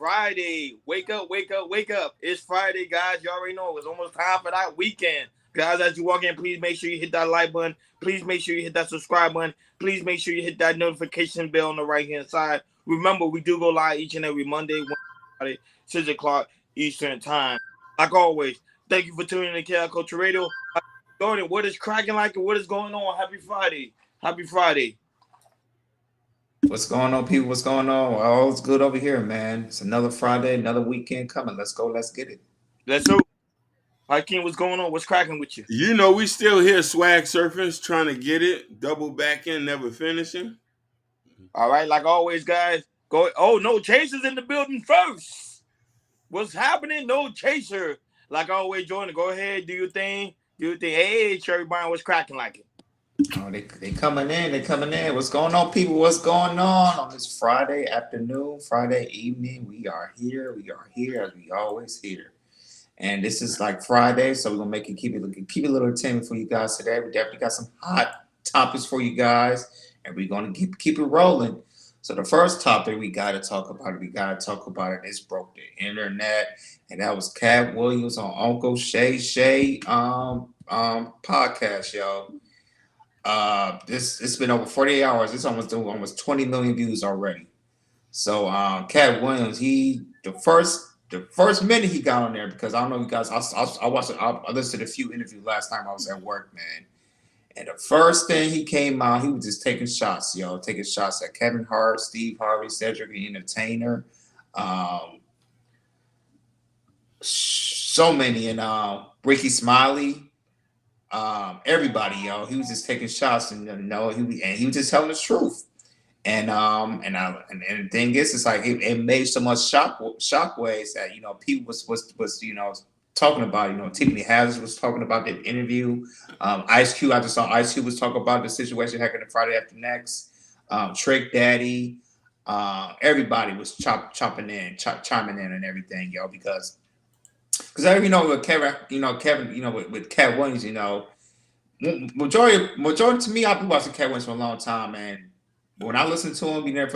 Friday. Wake up, wake up, wake up. It's Friday, guys. You already know it's almost time for that weekend. Guys, as you walk in, please make sure you hit that like button. Please make sure you hit that subscribe button. Please make sure you hit that notification bell on the right-hand side. Remember, we do go live each and every Monday, Wednesday, 6 o'clock Eastern Time. Like always, thank you for tuning in to KL Culture Radio. Jordan, what is cracking like and what is going on? Happy Friday. Happy Friday. What's going on, people? What's going on? All's good over here, man. It's another Friday, another weekend coming. Let's go. Let's get it. Let's go. Hakeem, what's going on? What's cracking with you? You know, we still here swag surfing, trying to get it. Double back in, never finishing. All right, like always, guys. Go. Oh, no chasers in the building first. What's happening? No chaser. Like always, Jordan, go ahead, do your thing. Do your thing. Hey, Cherry Brown, what's cracking like it? Oh, they coming in. They coming in. What's going on, people? What's going on this Friday afternoon, Friday evening? We are here. We are here as we always here. And this is like Friday, so we're gonna make it keep it a little entertainment for you guys today. We definitely got some hot topics for you guys, and we're gonna keep it rolling. So the first topic we gotta talk about it. It's broke the internet, and that was Katt Williams on Uncle Shay podcast, y'all. It's been over 48 hours. It's almost 20 million views already. So Katt Williams, the first minute he got on there, because I don't know you guys, I watched it, I listened to a few interviews last time I was at work, man. And the first thing he came out, he was just taking shots, taking shots at Kevin Hart, Steve Harvey, Cedric the Entertainer, so many, and Ricky Smiley. Everybody, he was just taking shots, and he was just telling the truth, and the thing is, it's like it made so much shockwaves that people was talking about. Tiffany Haddish was talking about the interview. Ice Cube, I just saw Ice Cube was talking about the situation happening Friday after next. Trick Daddy, everybody was chiming in and everything, because with Kevin, with Katt Williams, majority to me, I've been watching Katt Williams for a long time, and when I listen to him, been there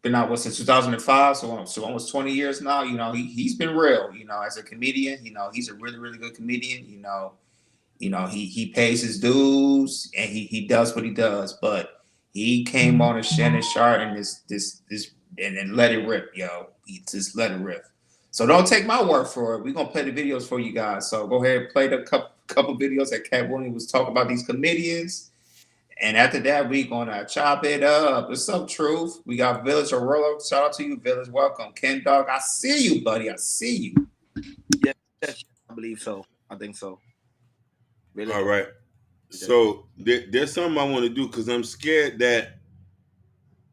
been out since 2005, so almost 20 years now. He's been real, as a comedian. He's a really, really good comedian. He pays his dues and he does what he does, but he came on a Shannon Sharp and this and let it rip, He just let it rip. So don't take my word for it. We're gonna play the videos for you guys. So go ahead and play the couple videos that Katt Williams was talking about these comedians. And after that, we're gonna chop it up. What's up, Truth? We got Village Aurora. Shout out to you, Village. Welcome. Ken Dog, I see you, buddy. I see you. Yeah, I believe so. I think so. Really? All right. So there's something I want to do, because I'm scared that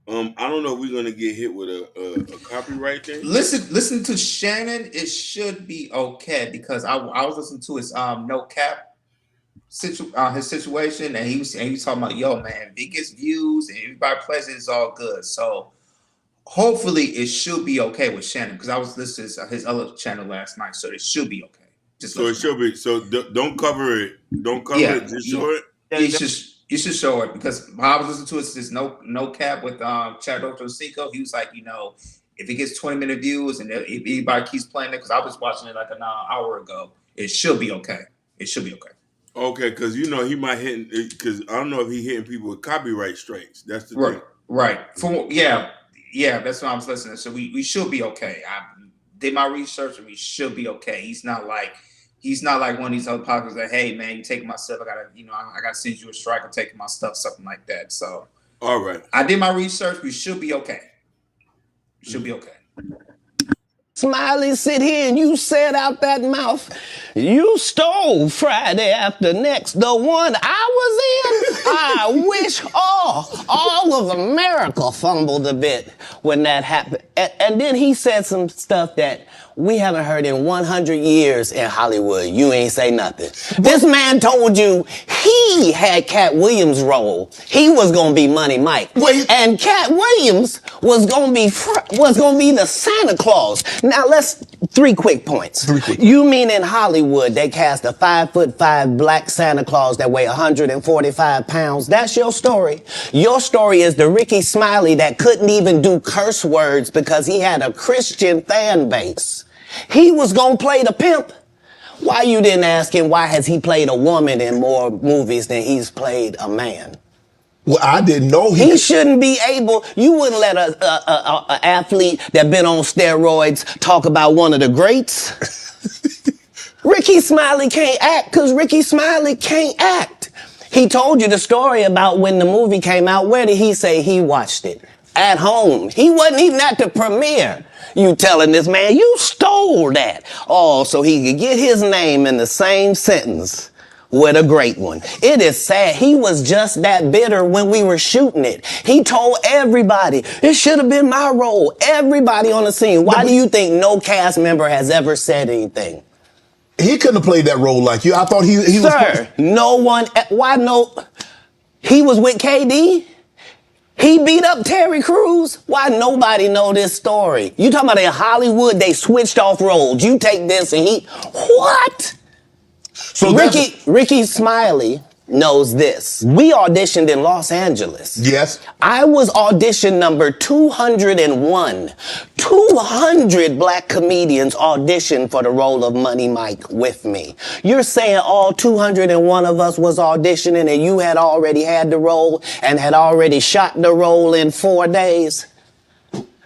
I don't know if we're gonna get hit with a copyright thing. Listen to Shannon. It should be okay, because I was listening to his no cap his situation, and he was talking about, yo, man, biggest views and everybody plays it, is all good. So hopefully it should be okay with Shannon, because I was listening to his other channel last night, so it should be okay. So it should be. So don't cover it. Don't cover it. Just show it. You should show it, because I was listening to this no cap with Chad Dr. Cinco. He was like, if it gets 20-minute views and if anybody keeps playing it, because I was watching it like an hour ago, it should be okay. It should be okay. Okay, because he might hit, because I don't know if he hitting people with copyright strikes. That's the thing. Right. That's what I was listening to. So we should be okay. I did my research, and we should be okay. He's not like one of these other podcasts that, hey man, you taking my stuff, I gotta send you a strike, I'm taking my stuff, something like that. So all right. I did my research, we should be okay. Smiley, sit here and you said out that mouth, you stole Friday after next, the one I was in. I wish all of America fumbled a bit when that happened. And then he said some stuff that we haven't heard in 100 years in Hollywood. You ain't say nothing. This man told you he had Katt Williams' role. He was gonna be Money Mike, and Katt Williams was gonna be the Santa Claus. Now let's 3 quick points. You mean in Hollywood they cast a 5'5" black Santa Claus that weigh 145 pounds? That's your story. Your story is the Ricky Smiley that couldn't even do curse words because he had a Christian fan base. He was gonna play the pimp. Why you didn't ask him why has he played a woman in more movies than he's played a man? Well, I didn't know he shouldn't be able. You wouldn't let a athlete that been on steroids talk about one of the greats. Ricky Smiley can't act because Ricky Smiley can't act. He told you the story about when the movie came out. Where did he say he watched it? At home. He wasn't even at the premiere. You telling this man you stole that. Oh, so he could get his name in the same sentence with a great one. It is sad. He was just that bitter when we were shooting it. He told everybody, it should have been my role. Everybody on the scene. Why do you think no cast member has ever said anything? He couldn't have played that role like you. I thought he was... Sir, no one... Why no... He was with KD? He beat up Terry Crews? Why nobody know this story? You talking about in Hollywood, they switched off roles. You take this and he... What? So Ricky Smiley knows this. We auditioned in Los Angeles. Yes. I was audition number 201. 200 black comedians auditioned for the role of Money Mike with me. You're saying all 201 of us was auditioning and you had already had the role and had already shot the role in 4 days?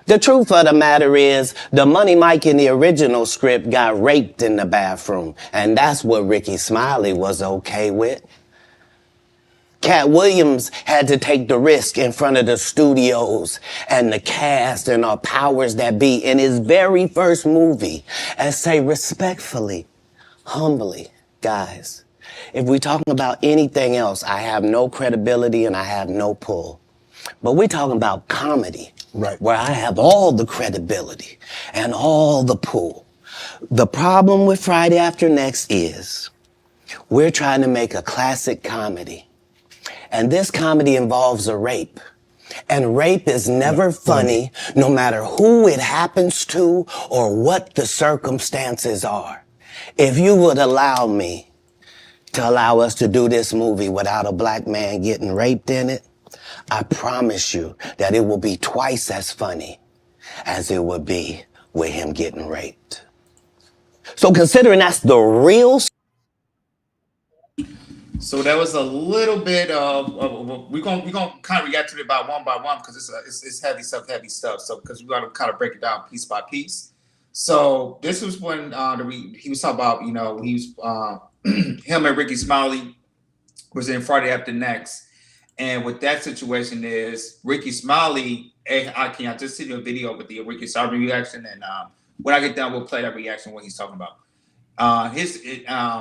The truth of the matter is, the Money Mike in the original script got raped in the bathroom, and that's what Ricky Smiley was okay with. Katt Williams had to take the risk in front of the studios and the cast and our powers that be in his very first movie and say respectfully, humbly, guys, if we're talking about anything else, I have no credibility and I have no pull. But we're talking about comedy, right, where I have all the credibility and all the pull. The problem with Friday After Next is we're trying to make a classic comedy. And this comedy involves a rape. And rape is never funny, no matter who it happens to or what the circumstances are. If you would allow me to allow us to do this movie without a black man getting raped in it, I promise you that it will be twice as funny as it would be with him getting raped. So considering that's the real... So that was a little bit of we're gonna kind of react to it by one because it's heavy stuff. So because we're gonna kind of break it down piece by piece. So this was when he was talking about he was him and Ricky Smiley was in Friday After Next, and with that situation is Ricky Smiley. I just see the video with the Ricky Smiley reaction, and when I get done, we'll play that reaction what he's talking about.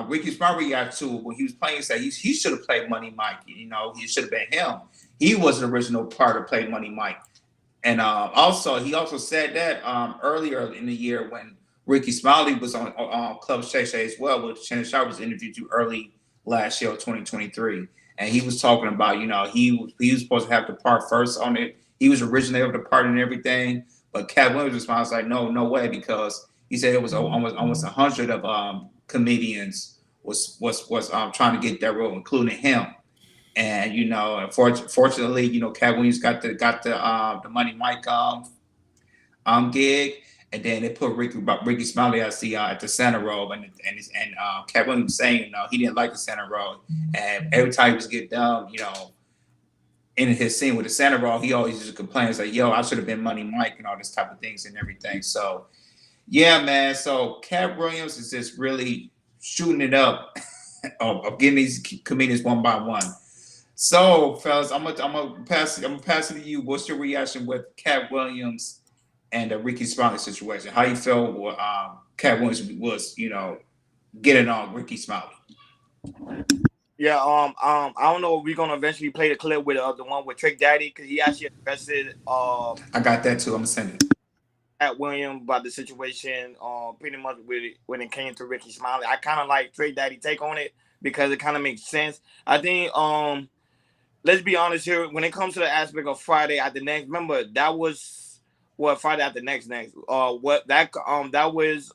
Ricky Smiley got to when he was playing. He said he should have played Money Mike. He should have been him. He was the original part of playing Money Mike. And he also said that earlier in the year when Ricky Smiley was on Club Shay Shay as well, which Shannon Sharp was interviewed to early last year, 2023, and he was talking about he was supposed to have the part first on it. He was originally of the part and everything, but Katt Williams' response was like, no way, because he said it was almost 100 of comedians was trying to get that role, including him. And fortunately, Katt Williams got the Money Mike gig, and then they put Ricky Smiley at the center role, and Katt Williams saying he didn't like the center role, and every time he was getting done, in his scene with the center role, he always just complains like, "Yo, I should have been Money Mike," and all this type of things and everything. So. Yeah, man. So Katt Williams is just really shooting it up of getting these comedians one by one. So, fellas, I'm gonna pass it to you. What's your reaction with Katt Williams and the Ricky Smiley situation? How you feel Katt Williams was, getting on Ricky Smiley? Yeah, I don't know if we're gonna eventually play the clip with the one with Trick Daddy, because he actually arrested. I got that too. I'm gonna send it. Katt Williams about the situation, pretty much when it came to Ricky Smiley. I kind of like Trick Daddy take on it because it kind of makes sense. I think, let's be honest here, when it comes to the aspect of Friday After Next, remember that was what Friday after next. What that was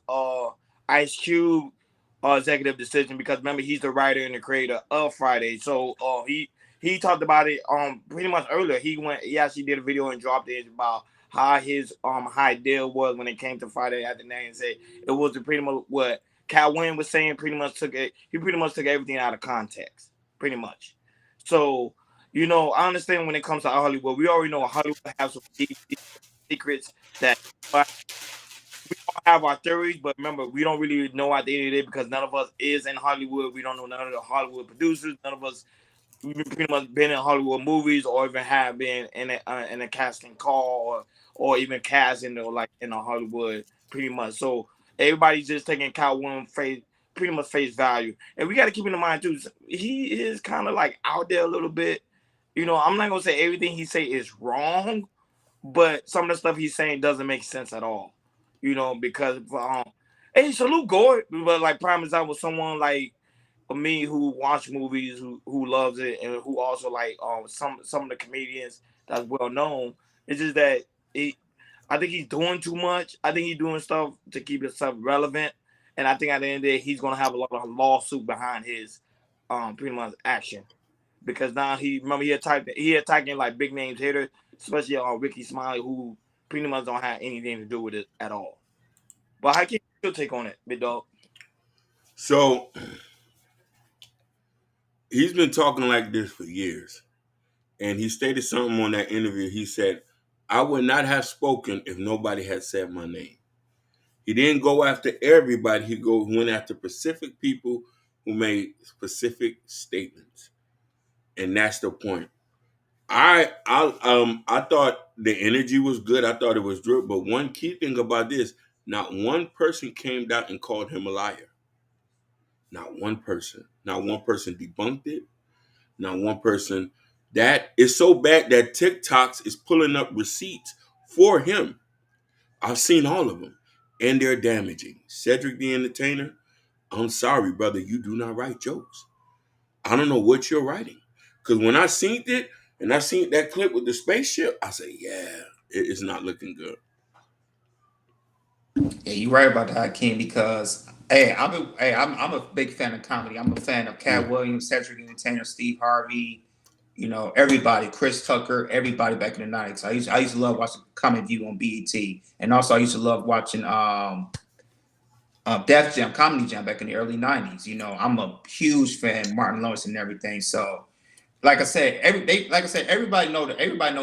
Ice Cube executive decision, because remember he's the writer and the creator of Friday. So he talked about it pretty much earlier. He actually did a video and dropped it about how his idea was when it came to Friday after next, and said it was pretty much what Katt Williams was saying. Pretty much took everything out of context, pretty much. So I understand when it comes to Hollywood, we already know Hollywood has some deep secrets that we all have our theories, but remember, we don't really know at the end of the day because none of us is in Hollywood. We don't know none of the Hollywood producers. None of us we've pretty much been in Hollywood movies or even have been in a casting call or even cast in a Hollywood pretty much. So everybody's just taking Katt Williams pretty much face value, and we got to keep in mind too. He is kind of like out there a little bit. I'm not gonna say everything he say is wrong, but some of the stuff he's saying doesn't make sense at all. Because hey, salute Gore, but like prime example, someone like me who watch movies, who loves it, and who also like some of the comedians that's well known. It's just that I think he's doing too much. I think he's doing stuff to keep himself relevant, and I think at the end of the day, he's gonna have a lot of lawsuit behind his pretty much action, because now he attacking like big names hitters, especially Ricky Smiley, who pretty much don't have anything to do with it at all. But how can you take on it, big dog? So he's been talking like this for years, and he stated something on that interview. He said, "I would not have spoken if nobody had said my name." He didn't go after everybody. He went after specific people who made specific statements, and that's the point. I thought the energy was good. I thought it was good. But one key thing about this, not one person came out and called him a liar. Not one person. Not one person debunked it. Not one person. That is so bad that TikToks is pulling up receipts for him. I've seen all of them, and they're damaging. Cedric the Entertainer, I'm sorry, brother, you do not write jokes. I don't know what you're writing. Because when I seen it, and I seen that clip with the spaceship, I said, yeah, it's not looking good. Yeah, you're right about that, King, because I'm a big fan of comedy. I'm a fan of Katt Williams, Cedric the Entertainer, Steve Harvey, everybody, Chris Tucker, everybody back in the 90s. I used to love watching Comedy View on BET. And also I used to love watching Def Jam, Comedy Jam back in the early 90s. I'm a huge fan, Martin Lawrence and everything. So like I said, everybody know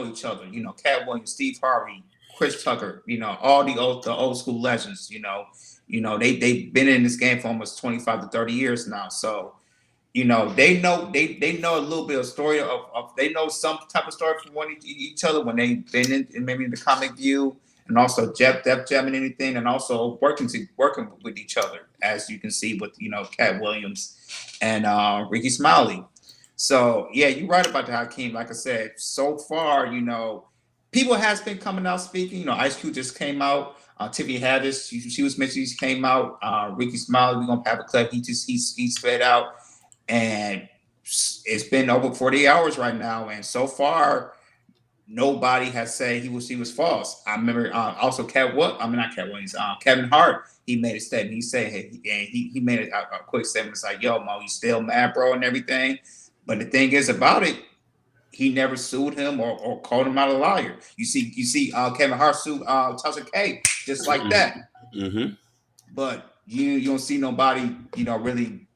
each other. Katt Williams, Steve Harvey, Chris Tucker, all the old school legends. They've been in this game for almost 25 to 30 years now. So, they know a little bit of story of they know some type of story from each other when they've been in maybe in the Comic View, and also Def Jam and anything, and also working with each other, as you can see with Katt Williams and Ricky Smiley. So yeah, you're right about that, Hakeem. Like I said, so far, people has been coming out speaking. Ice Cube just came out. Tiffany Haddish, she was mentioned. She came out. Ricky Smiley, we're gonna have a clip. He's fed out, and it's been over 48 hours right now, and so far, nobody has said he was false. I remember also Kevin Hart. He made a statement. He said, hey, he made a quick statement. It's like, yo, Mo, you still mad, bro, and everything. But the thing is about it, he never sued him or called him out a liar. You see, Kevin Hart sued Tasha K just like that. Mm-hmm. But you don't see nobody, really,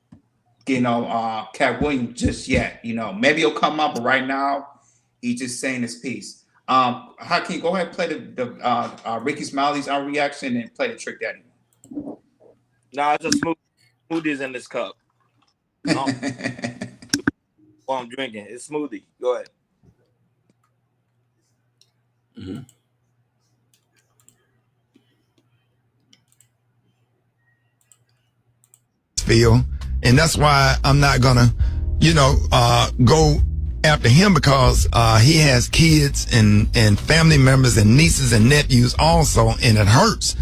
Katt Williams just yet. Maybe he'll come up, but right now he's just saying his piece. Hakeem, go ahead and play the Ricky Smiley's reaction and play the Trick Daddy. Nah, it's a smoothies in this cup. While I'm drinking, it's smoothie. Go ahead. Mm-hmm. Feel, and that's why I'm not gonna, go after him, because he has kids and family members and nieces and nephews also, and it hurts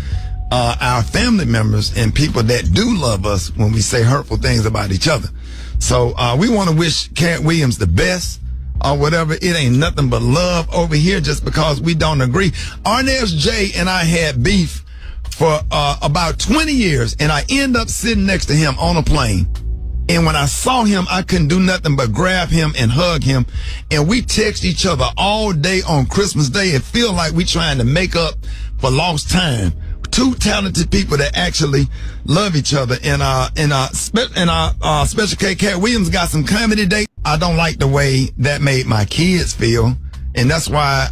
our family members and people that do love us when we say hurtful things about each other. So we want to wish Katt Williams the best. or whatever. It ain't nothing but love over here just because we don't agree. Arnez J and I had beef for about 20 years, and I end up sitting next to him on a plane. And when I saw him, I couldn't do nothing but grab him and hug him. And we text each other all day on Christmas Day. It feels like we trying to make up for lost time. Two talented people that actually love each other. And Special K, Katt Williams got some comedy today. I don't like the way that made my kids feel. And that's why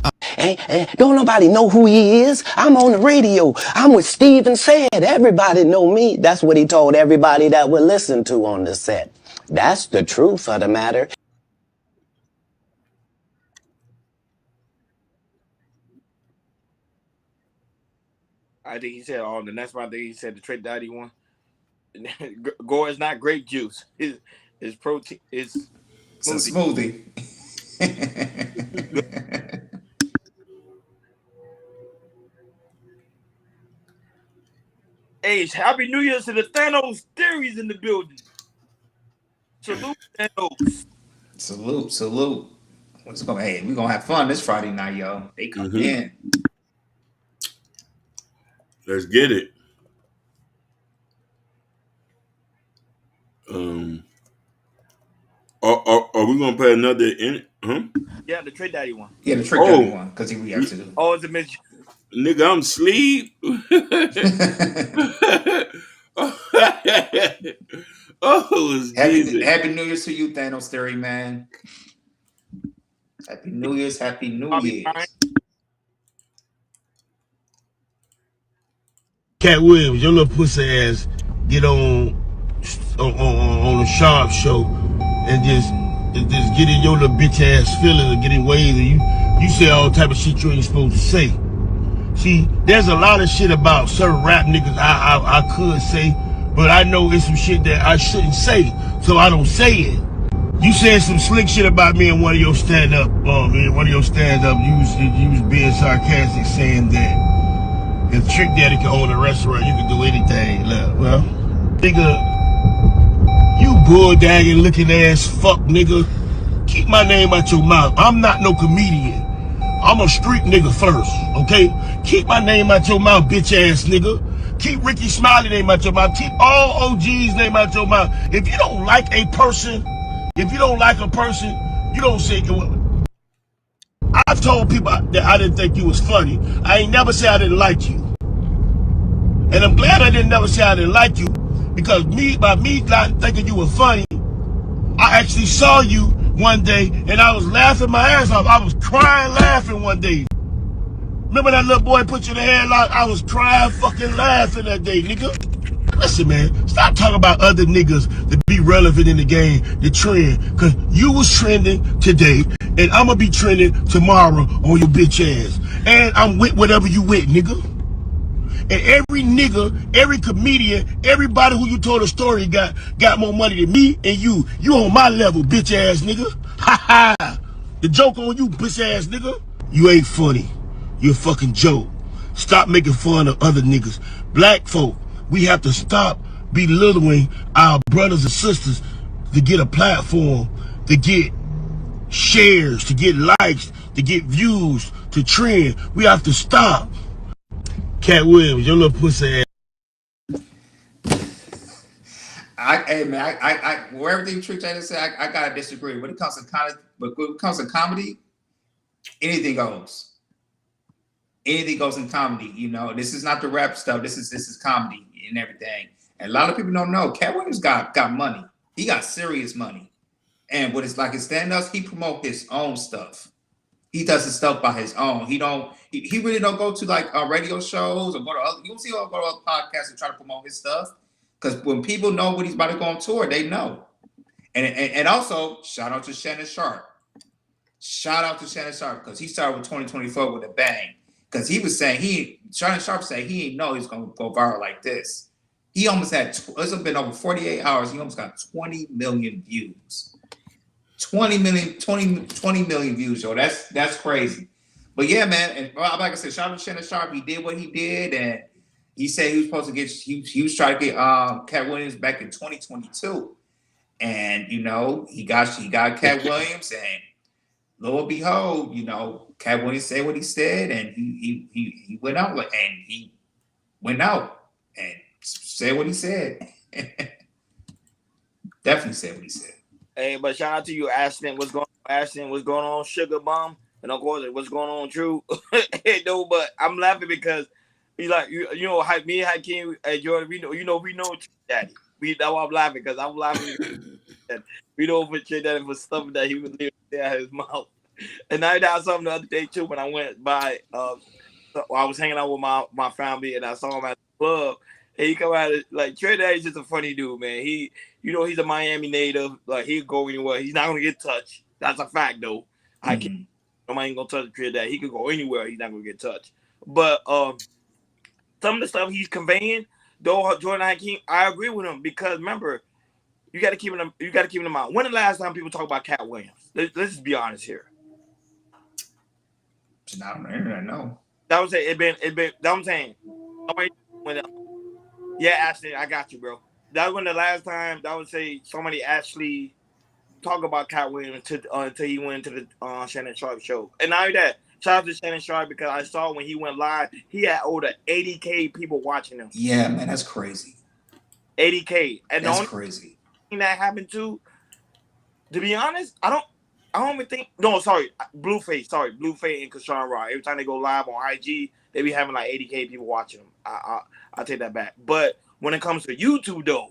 don't nobody know who he is. I'm on the radio. I'm with Steven Said. Everybody know me. That's what he told everybody that would listen to on the set. That's the truth of the matter. I think he said the next one. I think he said the Trick Daddy one. Gore is not grape juice. His protein is smoothie. Hey, Happy New Year to the Thanos theories in the building. Salute, Thanos. Salute. Hey, we're gonna have fun this Friday night, yo. They come in. Let's get it. Are we gonna play another in? Huh? Yeah, the Trick Daddy one. Yeah, the Trick Daddy one because he reacted to. Oh, it's a midget. Nigga, I'm asleep. Happy New Year's to you, Thanos Theory, man. Happy New Year's. Katt Williams, your little pussy ass get on a Sharp show and just get in your little bitch ass feelings and get in ways and you say all type of shit you ain't supposed to say. See, there's a lot of shit about certain rap niggas I could say, but I know it's some shit that I shouldn't say, so I don't say it. You said some slick shit about me in one of your stand-up, you was being sarcastic saying that if Trick Daddy can own a restaurant, you can do anything. Look, well, nigga, you bulldagging looking ass fuck nigga, keep my name out your mouth. I'm not no comedian. I'm a street nigga first, okay? Keep my name out your mouth, bitch ass nigga. Keep Ricky Smiley name out your mouth. Keep all OG's name out your mouth. If you don't like a person, you don't say it. I've told people that I didn't think you was funny. I ain't never said I didn't like you. And I'm glad I didn't never say I didn't like you, because by me not thinking you were funny, I actually saw you one day and I was laughing my ass off. I was crying laughing one day. Remember that little boy put you in the headlock? I was crying fucking laughing that day, nigga. Listen, man, stop talking about other niggas to be relevant in the game, the trend. Cause you was trending today and I'ma be trending tomorrow on your bitch ass. And I'm with whatever you with, nigga. And every nigga, every comedian, everybody who you told a story got more money than me and you. You on my level, bitch ass nigga. Ha ha. The joke on you, bitch ass nigga. You ain't funny. You're a fucking joke. Stop making fun of other niggas. Black folk, we have to stop belittling our brothers and sisters to get a platform, to get shares, to get likes, to get views, to trend. We have to stop. Katt Williams, your little pussy ass. Where everything Trick Daddy said, I gotta disagree. When it comes to comedy, anything goes. Anything goes in comedy. You know, this is not the rap stuff. This is comedy and everything. And a lot of people don't know. Katt Williams got money. He got serious money. And what it's like his stand-ups, he promote his own stuff. He does his stuff by his own. He really don't go to like radio shows or go to other. You don't see him go to other podcasts and try to promote his stuff. Because when people know what he's about to go on tour, they know. And also shout out to Shannon Sharp. Shout out to Shannon Sharp because he started with 2024 with a bang. Because he was saying Shannon Sharp said he didn't know he was gonna go viral like this. He almost had it's been over 48 hours. He almost got 20 million views. 20 million views, yo. That's crazy. But yeah, man, and like I said, shout out to Shannon Sharp. He did what he did, and he said he was supposed to get he was trying to get Katt Williams back in 2022. And you know, he got Katt Williams, and lo and behold, Katt Williams said what he said, and he went out and he went out and said what he said. Definitely said what he said. Hey, but shout out to you, Ashton. What's going on, Ashton? What's going on, Sugar Bum? And of course, what's going on, Drew? No, but I'm laughing because he's like, me and Hakeem, Jordan, we know Trick Daddy. That's why I'm laughing because I'm laughing because we know for Trick Daddy for stuff that he would leave out his mouth. And I did something the other day too when I went by. I was hanging out with my family and I saw him at the club. And he come out like Trey Daddy's just a funny dude, man. He's a Miami native. Like he'll go anywhere. He's not gonna get touched. That's a fact, though. I can't. Nobody ain't gonna touch Trey Daddy. He could go anywhere. He's not gonna get touched. But some of the stuff he's conveying, though, Jordan Hakeem, I agree with him because remember, you got to keep him. You got to keep him out. When the last time people talk about Katt Williams? Let's just be honest here. It's not on the internet, no. That was it. That I'm saying. Yeah, Ashley, I got you, bro. That was when the last time that would say somebody actually talk about Katt Williams until he went to the Shannon Sharp show. And not only that, shout out to Shannon Sharp because I saw when he went live, he had over 80K people watching him. Yeah, man, that's crazy. 80K, and that's crazy. Thing that happened to be honest, I don't even think. No, sorry, Blueface and Kashawn Rock. Every time they go live on IG, they be having like 80K people watching them. I take that back. But when it comes to YouTube, though,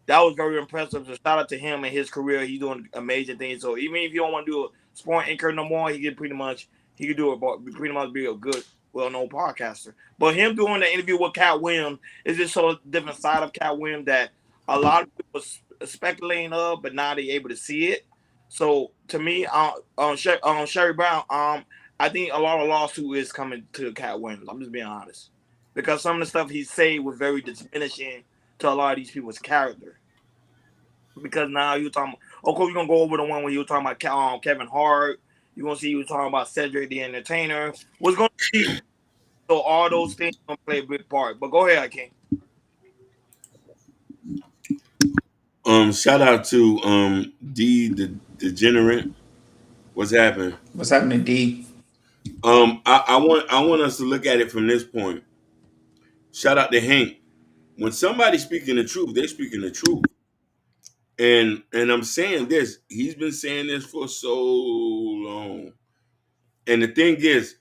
that was very impressive. So shout out to him and his career. He's doing amazing things. So even if you don't want to do a sport anchor no more, he could pretty much be a good, well-known podcaster. But him doing the interview with Katt Williams is just so different side of Katt Williams that a lot of people speculating of, but now they're able to see it. So to me, Sherry Brown, I think a lot of lawsuit is coming to Katt Williams. I'm just being honest, because some of the stuff he said was very diminishing to a lot of these people's character. Because now you're talking, of course, we're gonna go over the one when you were talking about Kevin Hart. You're gonna see you talking about Cedric the Entertainer. What's gonna be so all those things gonna play a big part. But go ahead, King. Shout out to D the Degenerate. What's happening? What's happening, D? I want us to look at it from this point. Shout out to Hank. When somebody's speaking the truth, they're speaking the truth. And I'm saying this, he's been saying this for so long. And the thing is,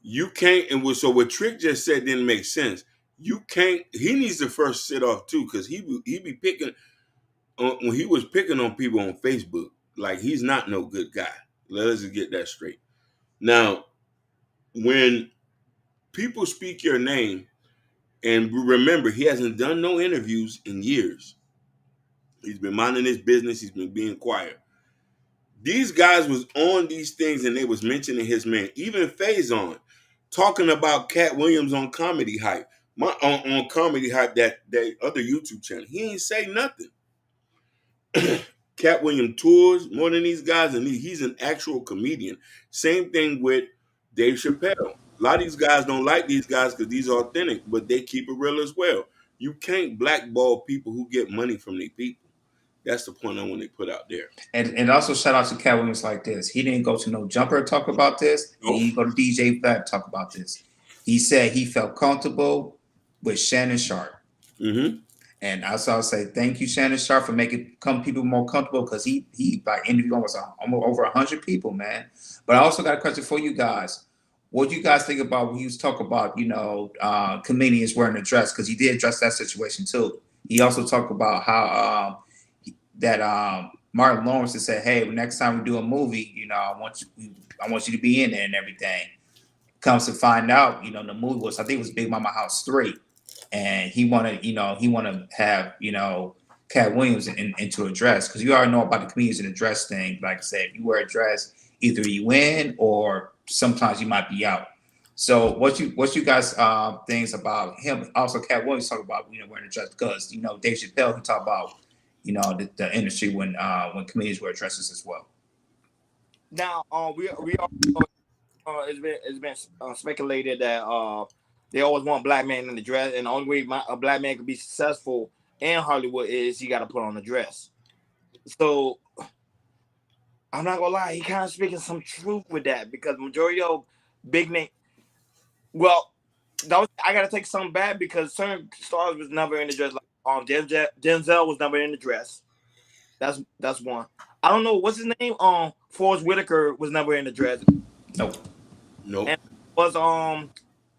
you can't, so what Trick just said didn't make sense. You can't, he needs to first sit off too, because he be picking, when he was picking on people on Facebook, like he's not no good guy. Let's just get that straight. Now, when people speak your name, and remember, he hasn't done no interviews in years. He's been minding his business. He's been being quiet. These guys was on these things and they was mentioning his man. Even Faison talking about Katt Williams on Comedy Hype. On Comedy Hype, that other YouTube channel. He ain't say nothing. Katt Williams tours more than these guys, and he's an actual comedian. Same thing with Dave Chappelle. A lot of these guys don't like these guys because these are authentic, but they keep it real as well. You can't blackball people who get money from their people. That's the point I want to put out there. And also shout out to Katt Williams like this. He didn't go to no Jumper talk about this. Nope. He didn't go to DJ Fab talk about this. He said he felt comfortable with Shannon Sharp. Mm-hmm. And I also say thank you, Shannon Sharp, for making people more comfortable because he by interviewed almost over 100 people, man. But I also got a question for you guys. What do you guys think about when he was talking about, comedians wearing a dress? Because he did address that situation too. He also talked about how Martin Lawrence had said, hey, next time we do a movie, I want you to be in there and everything. Comes to find out, the movie was, I think it was Big Mama House 3. And he wanted to have, Katt Williams into a dress. Because you already know about the comedians in a dress thing. Like I said, if you wear a dress, either you win or sometimes you might be out. So what you guys things about him? Also, Katt Williams talk about wearing a dress because Dave Chappelle he talk about the industry when comedians wear dresses as well. Now we are it's been speculated that they always want black men in the dress, and the only way a black man can be successful in Hollywood is he got to put on a dress. So I'm not gonna lie, he kind of speaking some truth with that because majority of big name. Well, that was I gotta take something back because certain stars was never in the dress. Like Denzel was never in the dress. That's one. I don't know what's his name. Forrest Whitaker was never in the dress, Nope. and Nope. was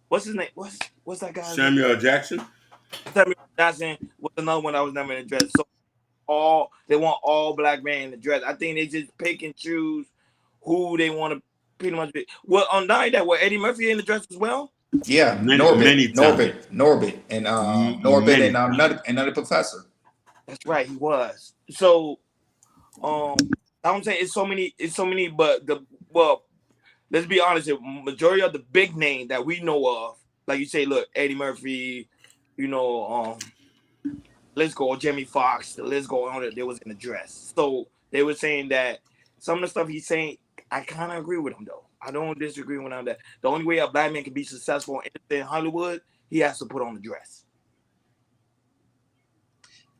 what's his name? What's that guy's name? Samuel Jackson. Samuel Jackson was another one that was never in the dress. So all they want all black men in the dress. I think they just pick and choose who they want to pretty much be. Well, on night that was Eddie Murphy in the dress as well. Yeah, Many times. And Norbit Many times. another professor. That's right, he was. So I'm saying it's so many, but let's be honest, the majority of the big name that we know of, like you say, look, Eddie Murphy, you know, let's go, Jamie Foxx, the list go on. There was in the dress, so they were saying that some of the stuff he's saying, I kind of agree with him though. I don't disagree with him that the only way a black man can be successful in Hollywood, he has to put on the dress.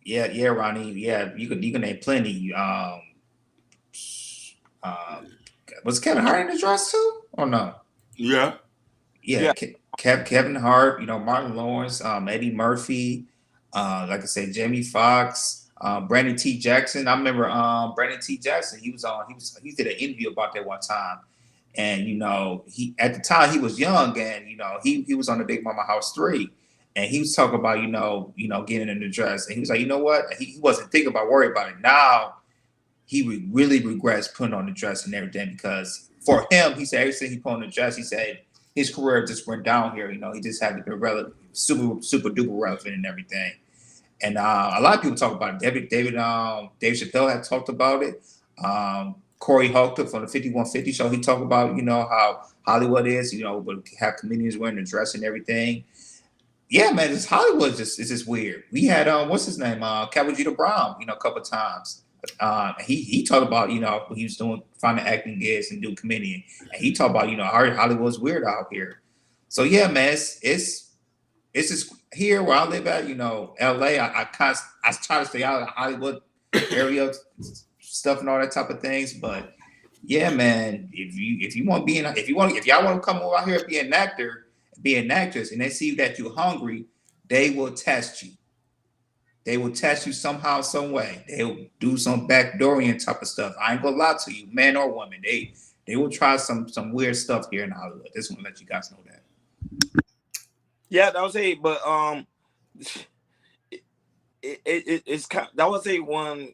Yeah, Ronnie. Yeah, you can name plenty. Uh, was Kevin Hart in the dress too, or no? Yeah. Yeah, Yeah, Kevin Hart, Martin Lawrence, Eddie Murphy, like I said, Jamie Foxx, Brandon T. Jackson. I remember Brandon T. Jackson. He did an interview about that one time, and he at the time he was young, and he was on the Big Mama House 3, and he was talking about getting in the dress, and he was like, you know what, he wasn't thinking about worry about it. Now he really regrets putting on the dress and everything because for him, he said everything he put on the dress, he said his career just went down here. He just had to be super duper relevant and everything. And a lot of people talk about it. Dave Chappelle had talked about it. Corey Holcomb from the 5150 show, he talked about how Hollywood is. But have comedians wearing the dress and everything. Yeah, man, this Hollywood is just weird. We had what's his name, Calvin Brown, a couple of times. He talked about when he was doing finding acting gigs and doing comedian, and he talked about Hollywood's weird out here. So yeah, man, it's just here where I live at, L.A. I try to stay out of the Hollywood area stuff and all that type of things, but yeah, man, if y'all want to come over out here and be an actor, be an actress, and they see that you're hungry, they will test you. They will test you somehow, some way. They'll do some backdoorian type of stuff. I ain't gonna lie to you, man or woman. They will try some weird stuff here in Hollywood. Just want to let you guys know that. yeah, that was it. But it's kind. That was a one.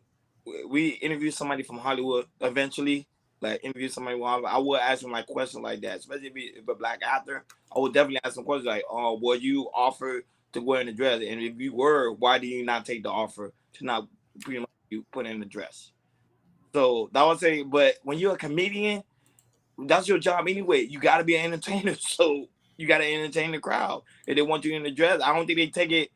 We interviewed somebody from Hollywood eventually. Like interview somebody. I would ask them like questions like that, especially if a black actor. I would definitely ask some questions like, "Oh, were you offered to wear in the dress? And if you were, why did you not take the offer to not pretty much you put in the dress?" So that was a. But when you're a comedian, that's your job anyway. You got to be an entertainer, so you got to entertain the crowd. If they want you in the dress, I don't think they take it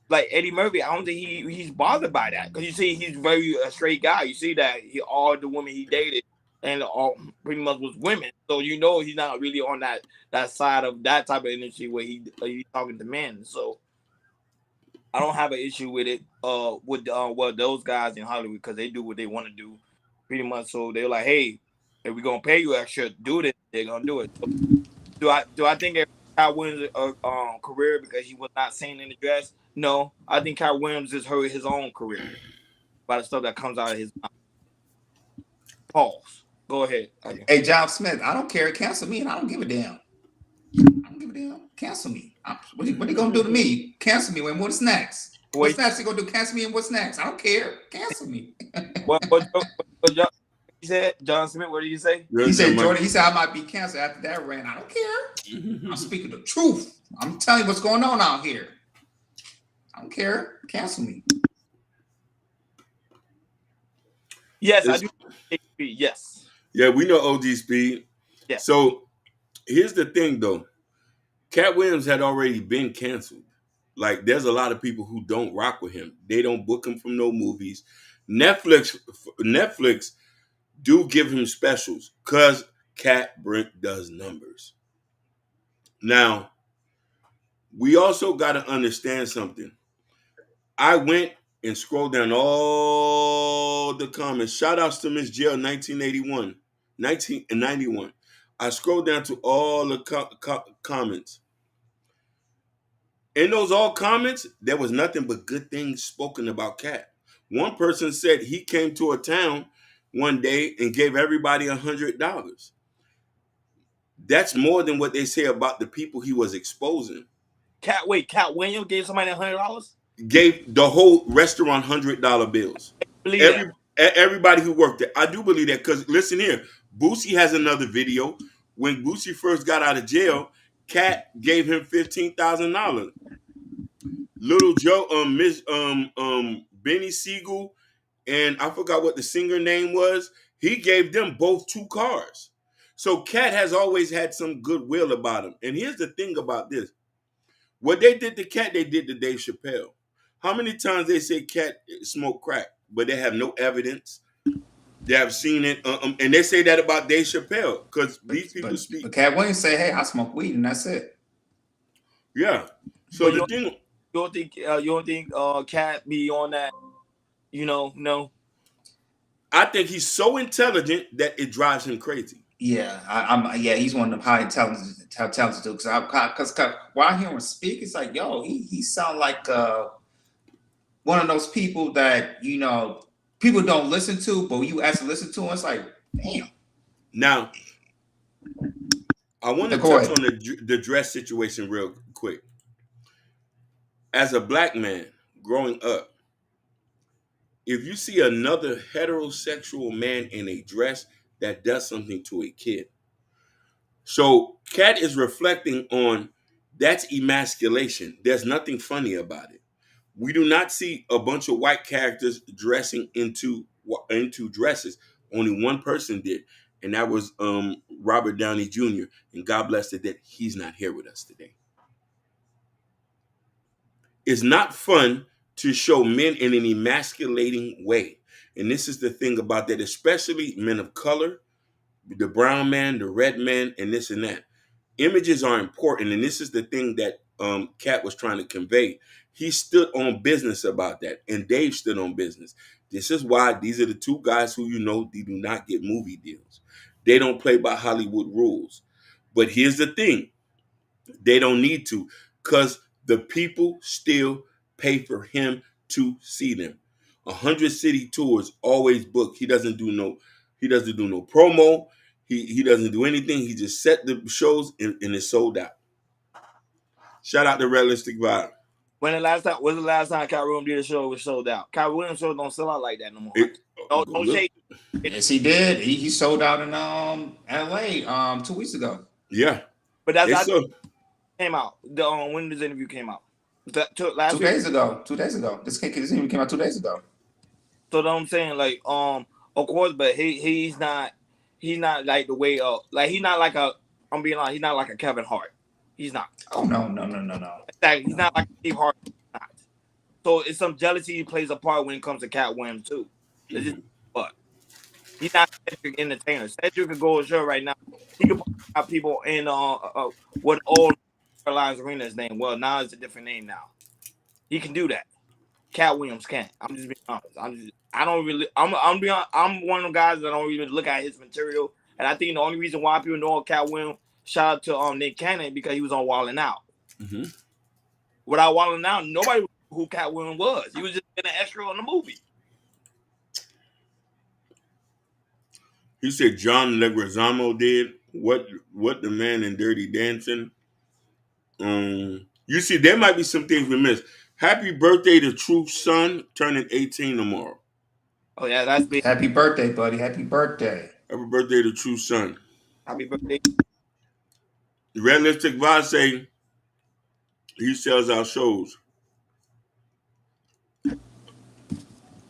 like Eddie Murphy. I don't think he's bothered by that because you see he's very a straight guy. You see that all the women he dated and all pretty much was women, so he's not really on that side of that type of industry where he's talking to men. So I don't have an issue with it. With well those guys in Hollywood because they do what they want to do, pretty much. So they're like, hey, if we're gonna pay you extra, do this. They're gonna do it. So do I think Cat Williams' career because he was not seen in the dress? No, I think Cat Williams just hurt his own career by the stuff that comes out of his mouth. Pause. Go ahead. Hey, John Smith, I don't care. Cancel me, and I don't give a damn. I don't give a damn. Cancel me. What are you gonna do to me? Cancel me. What's next? What's next? You gonna do? Cancel me, and what's next? I don't care. Cancel me. What he said? John Smith. What did you say? He said, Jordan. He said I might be canceled after that rant. I don't care. I'm speaking the truth. I'm telling you what's going on out here. I don't care. Cancel me. Yes, I do. Yes. Yeah, we know OG Speed. Yeah. So here's the thing, though. Cat Williams had already been canceled. Like, there's a lot of people who don't rock with him. They don't book him from no movies. Netflix do give him specials because Cat Brink does numbers. Now, we also got to understand something. I went and scrolled down all all the comments. Shout outs to Miss Jill 1991. I scrolled down to all the comments. In those all comments, there was nothing but good things spoken about Katt. One person said he came to a town one day and gave everybody $100. That's more than what they say about the people he was exposing. Katt Williams gave somebody $100? Gave the whole restaurant $100 bills. Believe that. Everybody who worked there. I do believe that because listen here, Boosie has another video. When Boosie first got out of jail, Katt gave him $15,000. Little Joe, Miss Benny Siegel, and I forgot what the singer name was. He gave them both 2 cars. So Katt has always had some goodwill about him. And here's the thing about this. What they did to Katt, they did to Dave Chappelle. How many times they say Katt smoked crack, but they have no evidence? They have seen it. And they say that about Dave Chappelle because these people speak. But Katt Williams say, hey, I smoke weed and that's it. Yeah. So the thing... You don't think Katt be on that, no? I think he's so intelligent that it drives him crazy. Yeah, he's one of them high talented dudes. Because while I hear him speak, it's like, yo, he sound like one of those people that people don't listen to, but you actually listen to, and it's like, damn. Now, I want to touch on the dress situation real quick. As a black man growing up, if you see another heterosexual man in a dress, that does something to a kid. So Katt is reflecting on that's emasculation. There's nothing funny about it. We do not see a bunch of white characters dressing into dresses. Only one person did, and that was Robert Downey Jr. And God bless it that he's not here with us today. It's not fun to show men in an emasculating way. And this is the thing about that, especially men of color, the brown man, the red man, and this and that. Images are important, and this is the thing that Katt was trying to convey. He stood on business about that, and Dave stood on business. This is why these are the 2 guys who they do not get movie deals. They don't play by Hollywood rules. But here's the thing. They don't need to, because the people still pay for him to see them. 100 city tours always booked. He doesn't do no promo. He doesn't do anything. He just set the shows and it's sold out. Shout out to Realistic Vibe. When the last time Katt Williams did a show, it was sold out. Katt Williams shows don't sell out like that no more. Don't shake. Yes, he did. He sold out in LA 2 weeks ago. Yeah. But that's how came out. When this interview came out? Last 2 days ago. 2 days ago. This interview came out 2 days ago. So I'm saying, like, of course, but he's not like the way like he's not like I'm being honest, he's not like a Kevin Hart. He's not. Oh no. He's not like Steve Hart. So it's some jealousy plays a part when it comes to Katt Williams too. But he's not Cedric Entertainer. Cedric could go to a show right now. He could have people in what old Airlines Arena's name. Well, now it's a different name now. He can do that. Katt Williams can't. I'm just being honest. I'm one of the guys that don't even look at his material. And I think the only reason why people know Katt Williams, shout out to Nick Cannon, because he was on Wildin' Out. Mm-hmm. Without Wildin' Out, nobody knew who Katt Williams was. He was just an extra in the movie. He said John Leguizamo did what the man in Dirty Dancing. You see, there might be some things we missed. Happy birthday to Truth's son, turning 18 tomorrow. Oh yeah, that's big. Happy birthday, buddy. Happy birthday. Happy birthday to Truth's son. Happy birthday. Realistic Vibe say he sells out shows.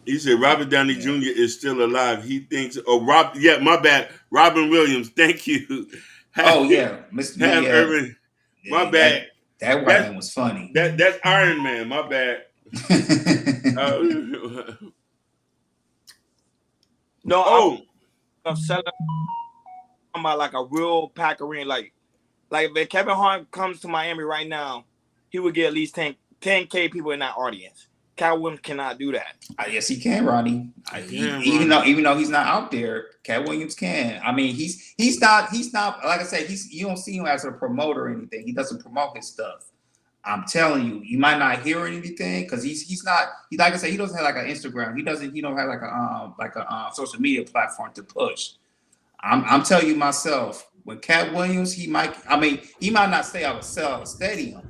He said Robert Downey Jr. is still alive. He thinks, my bad. Robin Williams, thank you. Mr. Irvin. My bad. That white man was funny. That's Iron Man. My bad. I'm selling about like a real pack arena. Like if Kevin Hart comes to Miami right now, he would get at least 10K people in that audience. Katt Williams cannot do that. Yes, he can, Ronnie. Even though he's not out there, Katt Williams can. I mean, he's not like I said. You don't see him as a promoter or anything. He doesn't promote his stuff. I'm telling you, you might not hear anything because he's not. He, like I said, he doesn't have like an Instagram. He don't have like a social media platform to push. I'm telling you myself, with Katt Williams, he might not stay out of a stadium.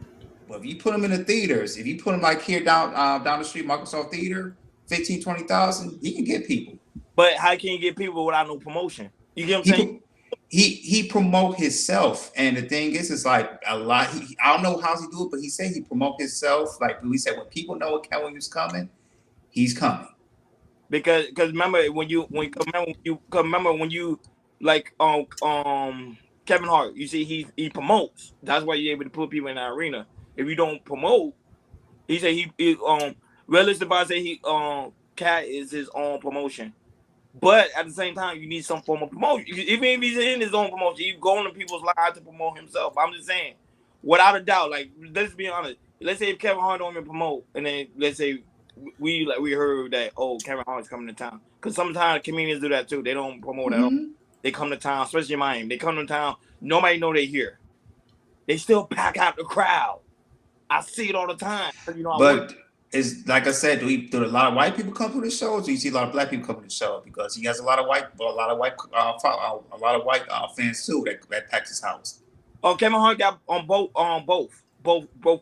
But if you put him in the theaters, if you put him like here down the street, Microsoft Theater, 15, 20,000, he can get people. But how can you get people without no promotion? You get what I'm saying? He promote himself, and the thing is like a lot. I don't know how he do it, but he said he promote himself. Like we said, when people know Katt Williams coming, he's coming. Because remember when you like Kevin Hart, you see he promotes. That's why you're able to put people in that arena. If you don't promote, he said realistic I say Katt is his own promotion. But at the same time, you need some form of promotion. Even if he's in his own promotion, he's going to people's lives to promote himself. I'm just saying, without a doubt, like let's be honest. Let's say if Kevin Hart don't even promote, and then let's say we heard that Kevin Hart's coming to town, because sometimes comedians do that too. They don't promote at all. They come to town, especially in Miami. They come to town. Nobody know they're here. They still pack out the crowd. I see it all the time. But it's like I said, do a lot of white people come to the show, or do you see a lot of black people come to the show? Because he has a lot of white fans too that pack his house. Kevin Hart got on both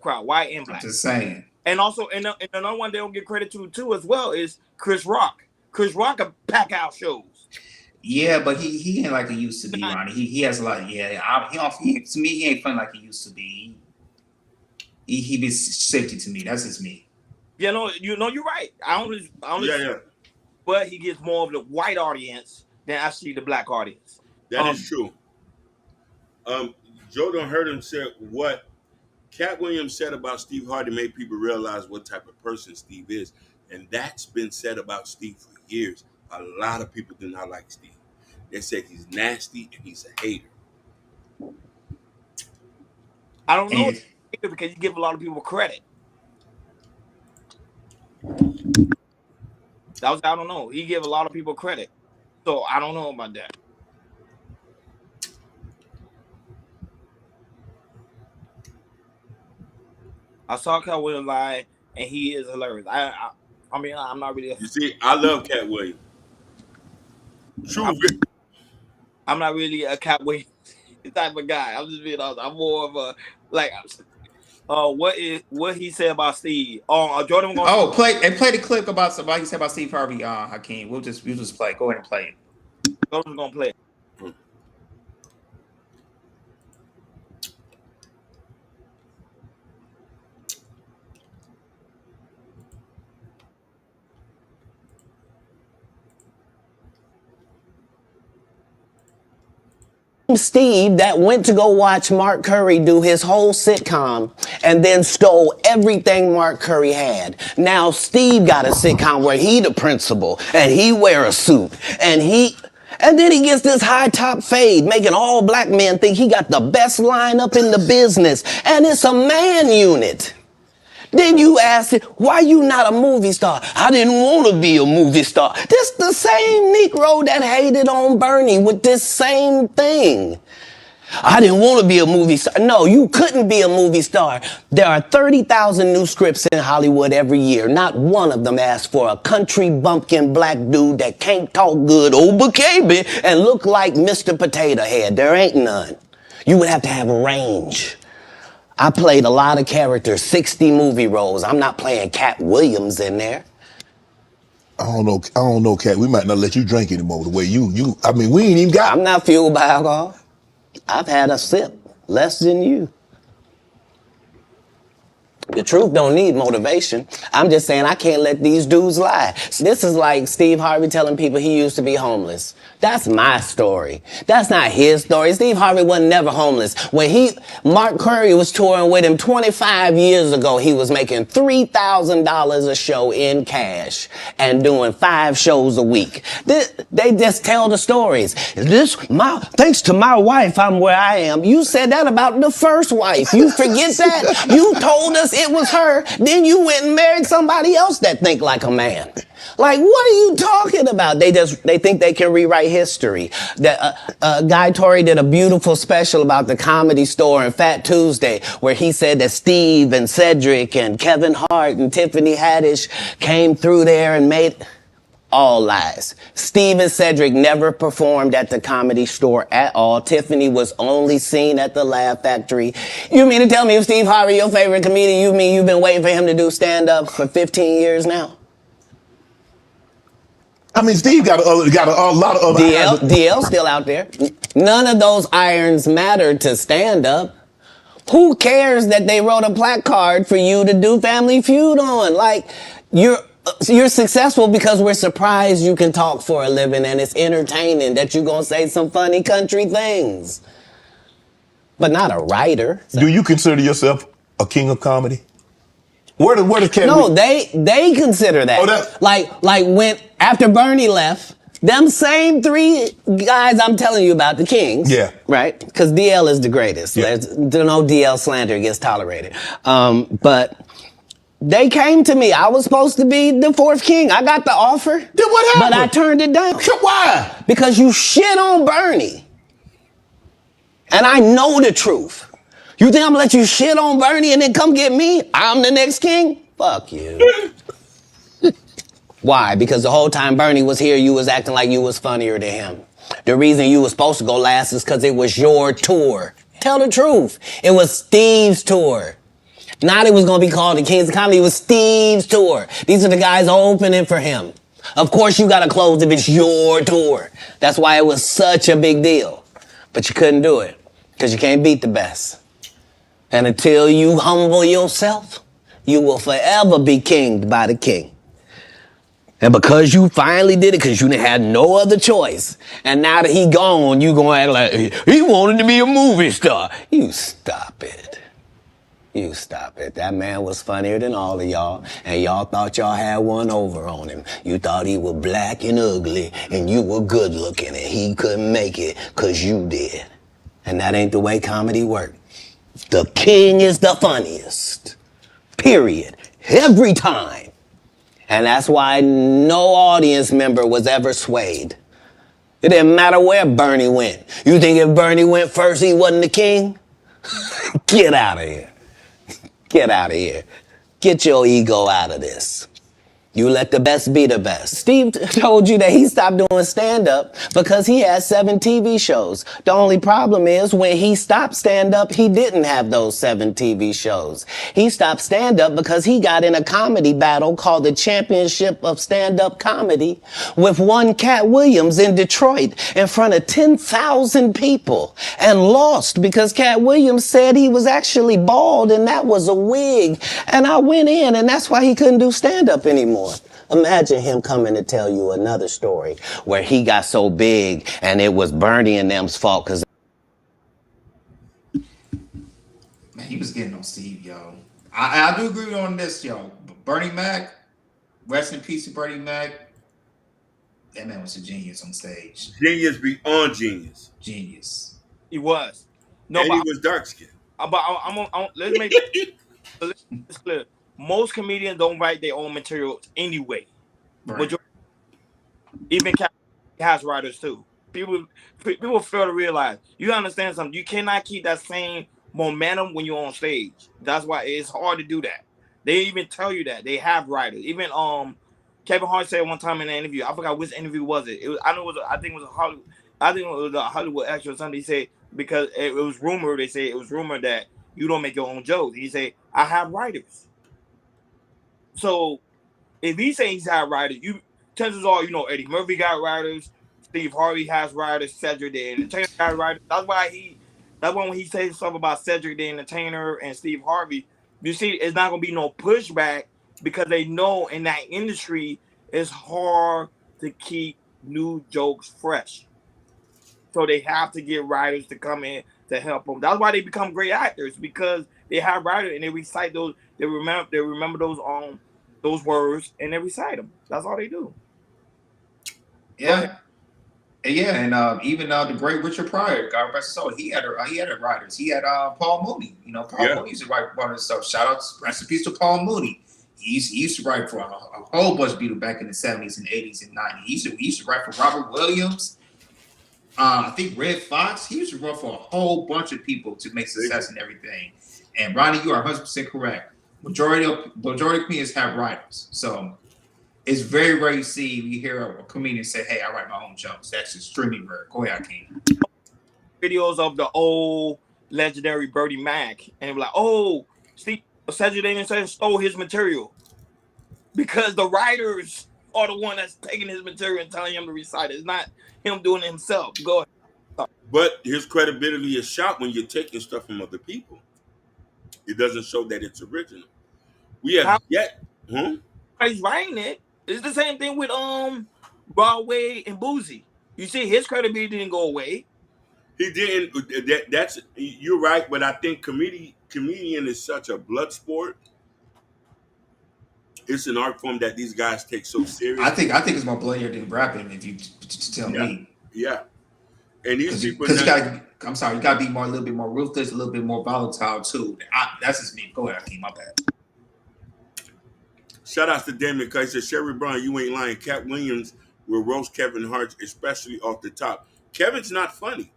crowd, white and black. I'm just saying. And also, and another one they don't get credit to too as well is Chris Rock. Chris Rock can pack out shows. Yeah, but he ain't like he used to be, Ronnie. He has a lot. To me, he ain't fun like he used to be. He be shifty to me. That's just me. Yeah, you're right. I only But he gets more of the white audience than actually the black audience. That is true. Joe done heard him say what Katt Williams said about Steve Harvey made people realize what type of person Steve is. And that's been said about Steve for years. A lot of people do not like Steve. They say he's nasty and he's a hater. I don't know because you give a lot of people credit. I don't know. He give a lot of people credit. So I don't know about that. I saw Katt Williams live, and he is hilarious. I mean, I'm not really. You see, I love Katt Williams. True. I'm not really a Katt Williams type of guy. I'm just being honest. I'm more of a like. What he said about Steve? Jordan. Play the clip about somebody he said about Steve Harvey. Hakeem. We'll just play. Go ahead and play it. Jordan's gonna play it. Steve that went to go watch Mark Curry do his whole sitcom and then stole everything Mark Curry had. Now Steve got a sitcom where he the principal and he wear a suit and then he gets this high top fade making all black men think he got the best lineup in the business, and it's a man unit. Then you ask it, why you not a movie star? I didn't want to be a movie star. This the same Negro that hated on Bernie with this same thing. I didn't want to be a movie star. No, you couldn't be a movie star. There are 30,000 new scripts in Hollywood every year. Not one of them asks for a country bumpkin black dude that can't talk good baby and look like Mr. Potato Head. There ain't none. You would have to have a range. I played a lot of characters, 60 movie roles. I'm not playing Katt Williams in there. I don't know, Katt. We might not let you drink anymore the way I mean, we ain't even got. I'm not fueled by alcohol. I've had a sip, less than you. The truth don't need motivation. I'm just saying I can't let these dudes lie. This is like Steve Harvey telling people he used to be homeless. That's my story. That's not his story. Steve Harvey wasn't never homeless. When Mark Curry was touring with him 25 years ago, he was making $3,000 a show in cash and doing 5 shows a week. They just tell the stories. Thanks to my wife, I'm where I am. You said that about the first wife. You forget that? You told us it was her, then you went and married somebody else that think like a man. Like, what are you talking about? They think they can rewrite history. Guy Torrey did a beautiful special about the Comedy Store and Fat Tuesday, where he said that Steve and Cedric and Kevin Hart and Tiffany Haddish came through there and made... All lies. Steve and Cedric never performed at the Comedy Store at all. Tiffany was only seen at the Laugh Factory. You mean to tell me if Steve Harvey, your favorite comedian, you mean you've been waiting for him to do stand-up for 15 years now? I mean, Steve got a lot of other DL's still out there. None of those irons matter to stand-up. Who cares that they wrote a placard for you to do Family Feud on? Like, you're successful because we're surprised you can talk for a living and it's entertaining that you're going to say some funny country things. But not a writer. Do you consider yourself a king of comedy? Where does Katt? No, they consider that. Oh, like when, after Bernie left, them same three guys I'm telling you about, the kings. Yeah. Right? Because DL is the greatest. Yeah. No DL slander gets tolerated. But... they came to me. I was supposed to be the fourth king. I got the offer. Then what happened? But I turned it down. Why? Because you shit on Bernie. And I know the truth. You think I'm gonna let you shit on Bernie and then come get me? I'm the next king? Fuck you. Why? Because the whole time Bernie was here, you was acting like you was funnier than him. The reason you was supposed to go last is because it was your tour. Tell the truth. It was Steve's tour. Not it was going to be called the Kings of Comedy. It was Steve's tour. These are the guys opening for him. Of course you got to close if it's your tour. That's why it was such a big deal. But you couldn't do it because you can't beat the best. And until you humble yourself, you will forever be kinged by the king. And because you finally did it, because you didn't have no other choice, and now that he gone, you going to act like he wanted to be a movie star. You stop it. You stop it. That man was funnier than all of y'all, and y'all thought y'all had one over on him. You thought he was black and ugly, and you were good looking, and he couldn't make it because you did. And that ain't the way comedy works. The king is the funniest. Period. Every time. And that's why no audience member was ever swayed. It didn't matter where Bernie went. You think if Bernie went first, he wasn't the king? Get out of here. Get out of here. Get your ego out of this. You let the best be the best. Steve told you that he stopped doing stand-up because he had 7 TV shows. The only problem is when he stopped stand-up, he didn't have those 7 TV shows. He stopped stand-up because he got in a comedy battle called the Championship of Stand-Up Comedy with one Katt Williams in Detroit in front of 10,000 people and lost because Katt Williams said he was actually bald and that was a wig. And I went in and that's why he couldn't do stand-up anymore. Imagine him coming to tell you another story where he got so big and it was Bernie and them's fault because... Man, he was getting on Steve, yo. I do agree on this, yo. Bernie Mac, rest in peace to Bernie Mac. That man was a genius on stage. Genius beyond genius. Genius. He was. No, and he was dark skinned. Let's make this clear. Most comedians don't write their own material anyway. Right. Even Katt has writers too. People fail to realize. You understand something. You cannot keep that same momentum when you're on stage. That's why it's hard to do that. They even tell you that they have writers. Even Kevin Hart said one time in an interview. I forgot which interview was it. I think it was a Hollywood extra or something. He said because it was rumored. They say it was rumored that you don't make your own jokes. He said I have writers. So, if he says he's had writers, chances are, Eddie Murphy got writers, Steve Harvey has writers, Cedric the Entertainer got writers. That's why when he says stuff about Cedric the Entertainer and Steve Harvey, you see, it's not going to be no pushback because they know in that industry, it's hard to keep new jokes fresh. So, they have to get writers to come in to help them. That's why they become great actors because they have writers and they recite those. They remember those words and they recite them. That's all they do. Yeah. Yeah, and even the great Richard Pryor, God rest his soul, he had writers. He had Paul Mooney. You know, Paul Yeah. Mooney used to write one of his stuff. Shout out, rest in peace to Paul Mooney. He used to write for a whole bunch of people back in the 70s and 80s and 90s. He used to write for Robert Williams. I think Red Fox. He used to write for a whole bunch of people to make success and everything. And Ronnie, you are 100% correct. Majority of comedians have writers, so it's very rare you hear a comedian say, "Hey, I write my own jokes." That's extremely rare. Go ahead, King. Videos of the old legendary Bertie Mac, and like, oh, Steve Saturday stole his material because the writers are the one that's taking his material and telling him to recite it. It's not him doing it himself. Go ahead. But his credibility is shot when you're taking stuff from other people. It doesn't show that it's original. We have yet. He's writing it. It's the same thing with Broadway and Boozy. You see, his credibility didn't go away. He didn't. That's you're right, but I think comedian is such a blood sport. It's an art form that these guys take so seriously. I think it's more bloodier than rapping. If you tell me, yeah. And these people, because you got, I'm sorry, you got to be a little bit more ruthless, a little bit more volatile too. That's just me. Go ahead, Akeem, my bad. Shout outs to Damon because he said, Sherry Brown, you ain't lying. Katt Williams will roast Kevin Hart, especially off the top. Kevin's not funny.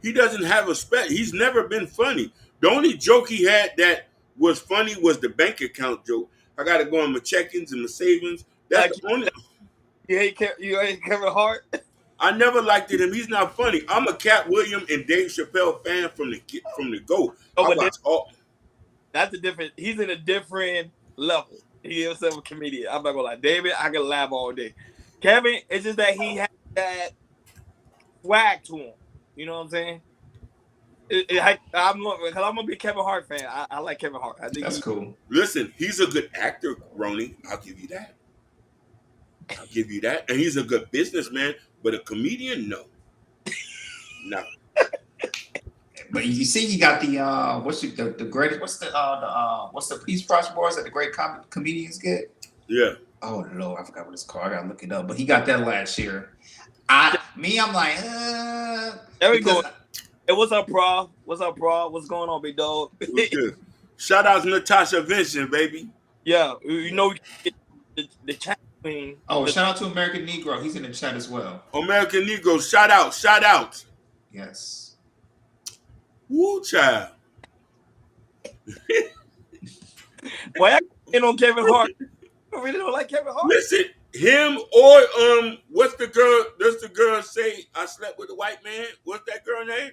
He doesn't have a he's never been funny. The only joke he had that was funny was the bank account joke. I got to go on my check-ins and my savings. That's the only. You hate Kevin Hart? I never liked him. He's not funny. I'm a Katt Williams and Dave Chappelle fan from the go. That's a different. He's in a different level. He is a comedian. I'm not gonna lie, David. I can laugh all day. Kevin, it's just that he has that swag to him. You know what I'm saying? I'm gonna be a Kevin Hart fan. I like Kevin Hart. I think that's cool. Listen, he's a good actor, Ronnie. I'll give you that. And he's a good businessman, but a comedian, no. But you see, you got the what's the Peace Prize awards that the great comedians get? Yeah. Oh Lord, I forgot what it's called. I gotta look it up. But he got that last year. I'm like, there we go. Hey, what's up, bro? What's going on, big dog? Good. Shout out to Natasha Vincent, baby. Yeah, you know, the chat queen. Oh, shout out to American Negro. He's in the chat as well. American Negro, shout out. Yes. Woo, child. Why you on Kevin Hart? I really don't like Kevin Hart. Listen, him or what's the girl? Does the girl say I slept with a white man? What's that girl name?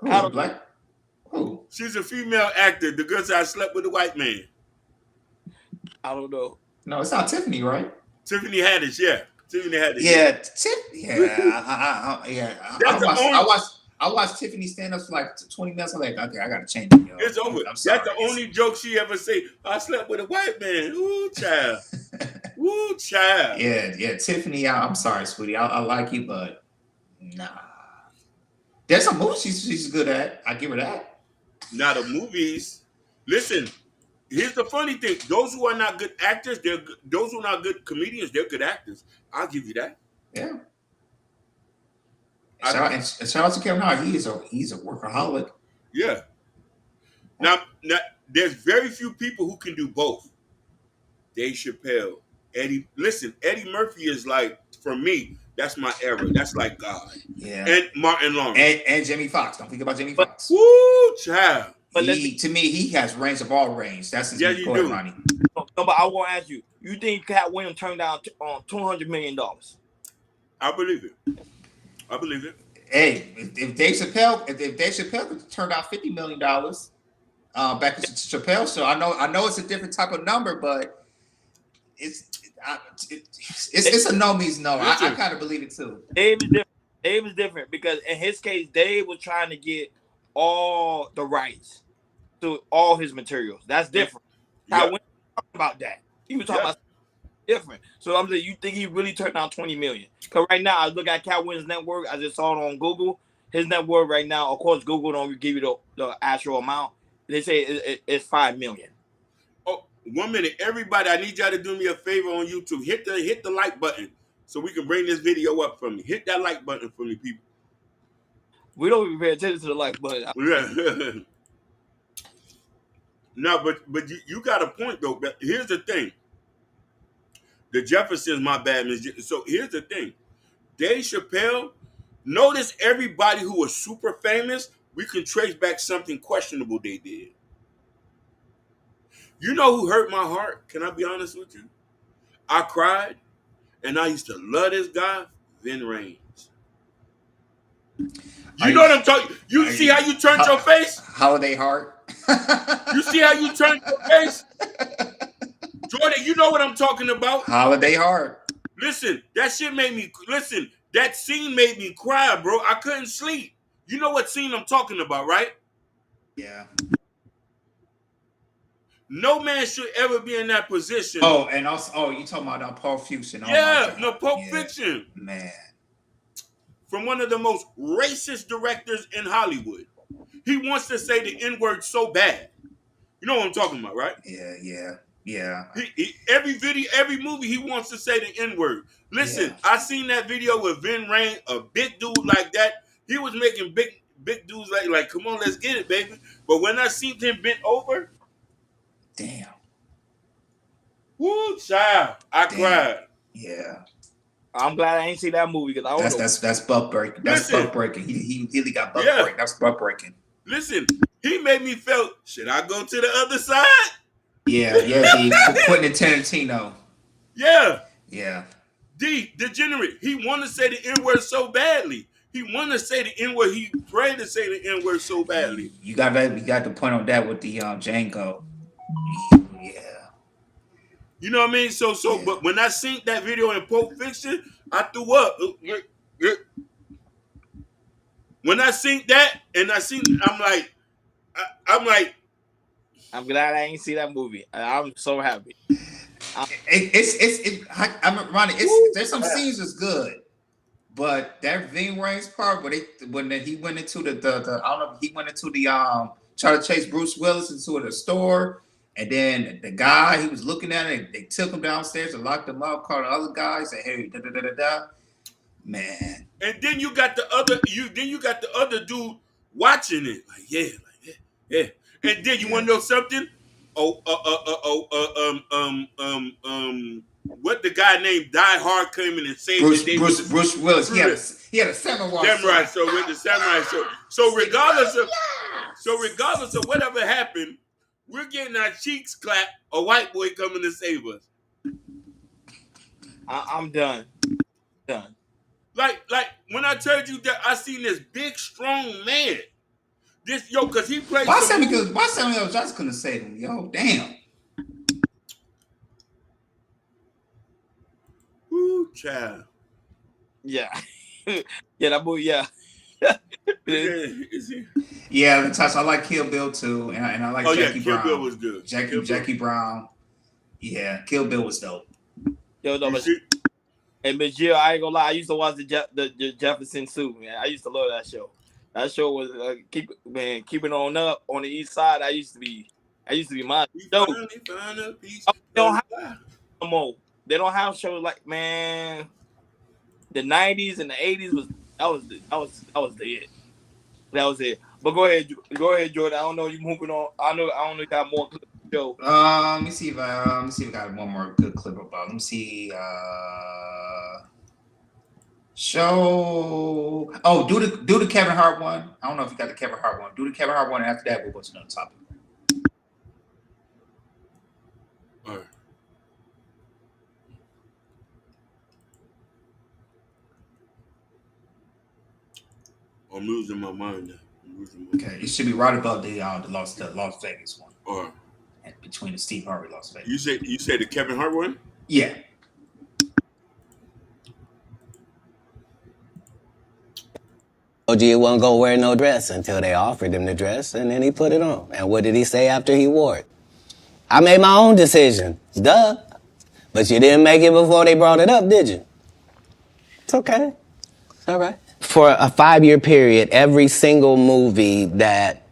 Black. Who? She's a female actor. The girl said I slept with a white man. I don't know. No, it's not Tiffany, right? Tiffany Haddish, yeah. Yeah, I watched Tiffany stand up for like 20 minutes. I'm like, okay, I gotta change it. Yo. It's over. That's the only joke she ever say. I slept with a white man. Ooh, child. Ooh, child. Yeah. Tiffany, I'm sorry, sweetie. I like you, but nah. There's some movies she's good at. I give her that. Now the movies. Listen, here's the funny thing: those who are not good actors, those who are not good comedians, they're good actors. I'll give you that. Yeah. Shout out to Kevin Hart. He's a workaholic. Yeah. Now, there's very few people who can do both. Dave Chappelle, Eddie. Listen, Eddie Murphy is like, for me, that's my era. That's like God. Yeah. And Martin Lawrence. And Jamie Foxx. Don't forget about Jamie Foxx. Woo, child. But to me, he has range of all range. That's his you do. Ronnie. No, but I want to ask you. You think Katt Williams turned down $200 million? I believe it. Hey, if Dave Chappelle could turn out $50 million back to Chappelle show, I know it's a different type of number, but it's a no means no. I kind of believe it too. Dave is different because in his case, Dave was trying to get all the rights to all his materials. That's different. Katt Williams talking about that. He was talking about different. So I'm saying, you think he really turned down $20 million? Because right now, I look at Katt Williams' net worth. I just saw it on Google. His net worth right now, of course, Google don't give you the actual amount. They say it's $5 million. Oh, 1 minute, everybody! I need y'all to do me a favor on YouTube. Hit the like button. so we can bring this video up for me. Hit that like button for me, people. We don't even pay attention to the like button. Yeah. No, but you got a point though. But here's the thing. The Jeffersons, my bad, so here's the thing. Dave Chappelle, notice everybody who was super famous, we can trace back something questionable they did. You know who hurt my heart? Can I be honest with you? I cried, and I used to love this guy, Vin Rames. You know what I'm talking? You see how you turned your face? Holiday Heart. You see how you turned your face? Jordan, you know what I'm talking about. Holiday Heart. Listen, that shit made me, that scene made me cry, bro. I couldn't sleep. You know what scene I'm talking about, right? Yeah. No man should ever be in that position. Oh, and also, you talking about Pulp Fiction. Oh yeah, no, Pulp Fiction. Man. From one of the most racist directors in Hollywood. He wants to say the N-word so bad. You know what I'm talking about, right? Yeah. Every video, every movie, he wants to say the N-word. Listen, I seen that video with Vin Rames, a big dude like that. He was making big dudes like, come on, let's get it, baby. But when I seen him bent over, damn. Woo, child, I cried. Yeah. I'm glad I ain't see that movie because I don't know. That's butt breaking. That's butt breaking. He really got butt breaking. That's butt breaking. Listen, he made me feel. Should I go to the other side? Yeah. Quentin Tarantino. Yeah. Degenerate. He want to say the N-word so badly. He want to say the N-word. He prayed to say the N-word so badly. You got the point on that with the Django. Yeah. You know what I mean? But when I seen that video in Pulp Fiction, I threw up. When I seen that, and I'm like, I'm glad I ain't see that movie. I'm so happy. There's some scenes that's good, but that Vin Rames part when he went into the I don't know, he went into the try to chase Bruce Willis into the store. And then the guy, he was looking at it, they took him downstairs and locked him up, called the other guy, said, hey, Man. And then you got the other dude watching it. Like, yeah. And then you wanna know something? What the guy named Die Hard came in and saved Bruce Willis. He had a samurai sword with the samurai sword. So regardless of whatever happened, we're getting our cheeks clapped. A white boy coming to save us. I'm done. Like when I told you that I seen this big strong man. Because he played. Why Samuel L. Jackson couldn't save him? Yo, damn. Ooh, child. Yeah. Yeah, that movie. Yeah. Yeah, Natasha, I like Kill Bill too, and I like Jackie Brown. Kill Bill was good. Jackie Brown. Yeah, Kill Bill was dope. Yo, no, and Miss Jill, I ain't gonna lie. I used to watch the Jefferson Suit, man. I used to love that show. That show was keeping on up on the east side. I used to be my show. They don't have shows like, man. The 90s and the 80s that was it. That was it. But go ahead, Jordan. I don't know you moving on. I don't know you got more clips to show. Let me see if I got one more good clip about. Let me see. Show. Oh, do the Kevin Hart one. I don't know if you got the Kevin Hart one. Do the Kevin Hart one. And after that, we'll go to another topic. All right. I'm losing my mind now. Okay, it should be right above the Las Vegas one. All right. And between the Steve Harvey Las Vegas. You said the Kevin Hart one? Yeah. OG wasn't gonna wear no dress until they offered him the dress, and then he put it on. And what did he say after he wore it? I made my own decision. Duh. But you didn't make it before they brought it up, did you? It's okay. It's all right. For a 5-year period, every single movie that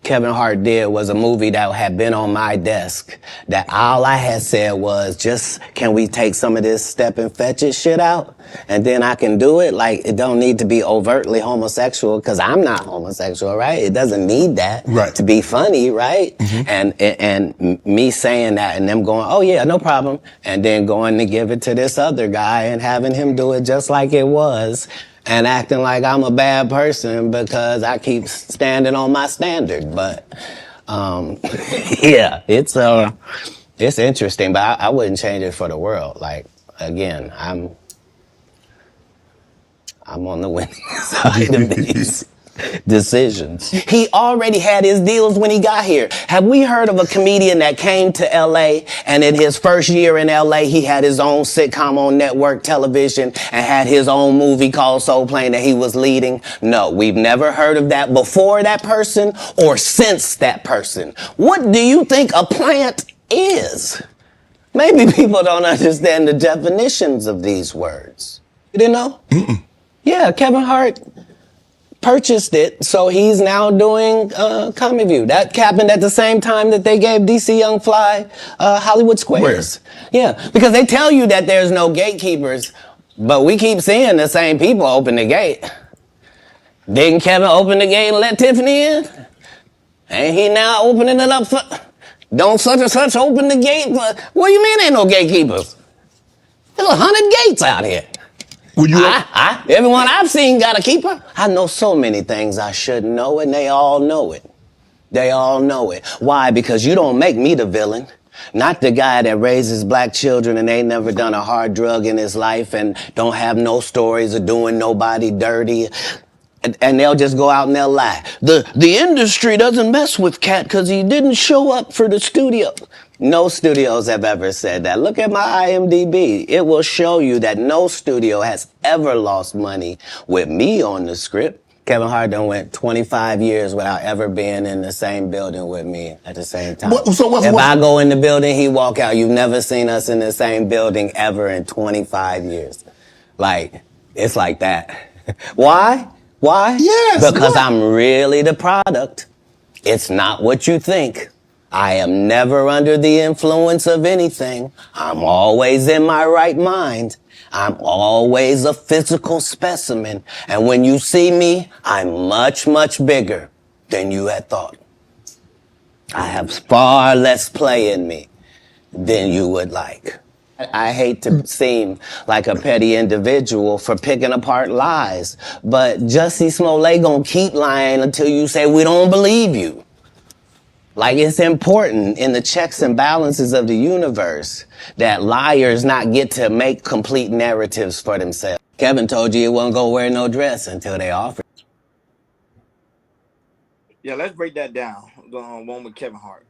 Kevin Hart did was a movie that had been on my desk that all I had said was, just, can we take some of this step and fetch it shit out? And then I can do it. Like, it don't need to be overtly homosexual because I'm not homosexual, right? It doesn't need that Right. to be funny, right? And me saying that and them going, oh yeah, no problem. And then going to give it to this other guy and having him do it just like it was. And acting like I'm a bad person because I keep standing on my standard. But, yeah, it's interesting, but I wouldn't change it for the world. Like, again, I'm on the winning side of these decisions. He already had his deals when he got here. Have we heard of a comedian that came to LA and in his first year in LA, he had his own sitcom on network television and had his own movie called Soul Plane that he was leading? No, we've never heard of that before that person or since that person. What do you think a plant is? Maybe people don't understand the definitions of these words. You didn't know? Yeah, Kevin Hart purchased it, so he's now doing Comic View. That happened at the same time that they gave DC Young Fly Hollywood Squares. Yeah, because they tell you that there's no gatekeepers, but we keep seeing the same people open the gate. Didn't Kevin open the gate and let Tiffany in? Ain't he now opening it up for... Don't such and such open the gate? What do you mean ain't no gatekeepers? There's 100 gates out here. Would you? Everyone I've seen got a keeper. I know so many things I shouldn't know, and they all know it. They all know it. Why? Because you don't make me the villain. Not the guy that raises black children and ain't never done a hard drug in his life and don't have no stories of doing nobody dirty. And they'll just go out and they'll lie. The industry doesn't mess with Katt because he didn't show up for the studio. No studios have ever said that. Look at my IMDb. It will show you that no studio has ever lost money with me on the script. Kevin Hart done went 25 years without ever being in the same building with me at the same time. If I go in the building, he walk out. You've never seen us in the same building ever in 25 years. Like, it's like that. Why? Why? Yes. Because what? I'm really the product. It's not what you think. I am never under the influence of anything. I'm always in my right mind. I'm always a physical specimen. And when you see me, I'm much, much bigger than you had thought. I have far less play in me than you would like. I hate to seem like a petty individual for picking apart lies, but Jussie Smollett gonna keep lying until you say we don't believe you. Like, it's important in the checks and balances of the universe that liars not get to make complete narratives for themselves. Kevin told you he wasn't gonna wear no dress until they offered. Yeah, let's break that down. The one with Kevin Hart.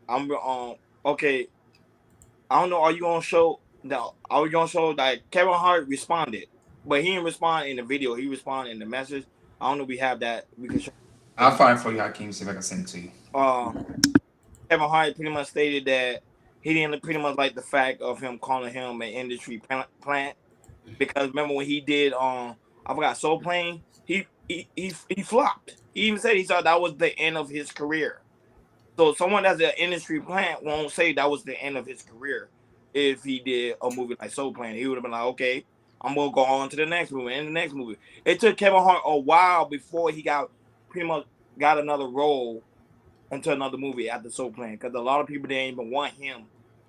Okay. I don't know. Are you gonna show? No. Are we gonna show like Kevin Hart responded, but he didn't respond in the video. He responded in the message. I don't know. If we have that. We can show. I'll find it for you, Hakeem. See if I can send it to you. Uh, Kevin Hart pretty much stated that he didn't pretty much like the fact of him calling him an industry plant because remember when he did I forgot Soul Plane, he flopped. He even said he thought that was the end of his career. So someone that's an industry plant won't say that was the end of his career if he did a movie like Soul Plane. He would have been like, okay, I'm gonna go on to the next movie and the next movie. It took Kevin Hart a while before he got pretty much got another role into another movie after Soul Plane because a lot of people didn't even want him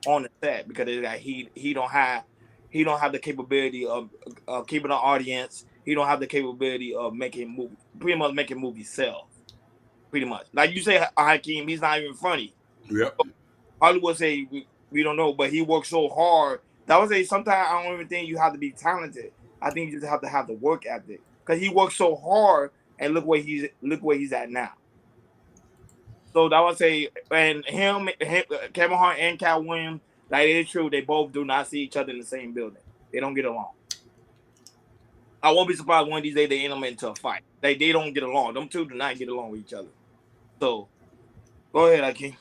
on the set because it's like he don't have the capability of keeping an audience. He don't have the capability of pretty much making movies sell. Pretty much, like you say, Hakeem, he's not even funny. Yep. Hollywood say we don't know, but he works so hard. That would say sometimes I don't even think you have to be talented. I think you just have to have the work ethic because he works so hard and look where he's at now. So that would say, and him, Kevin Hart and Katt Williams, like it is true, they both do not see each other in the same building. They don't get along. I won't be surprised one of these days they end up into a fight. They don't get along. Them two do not get along with each other. So, go ahead, Akeem.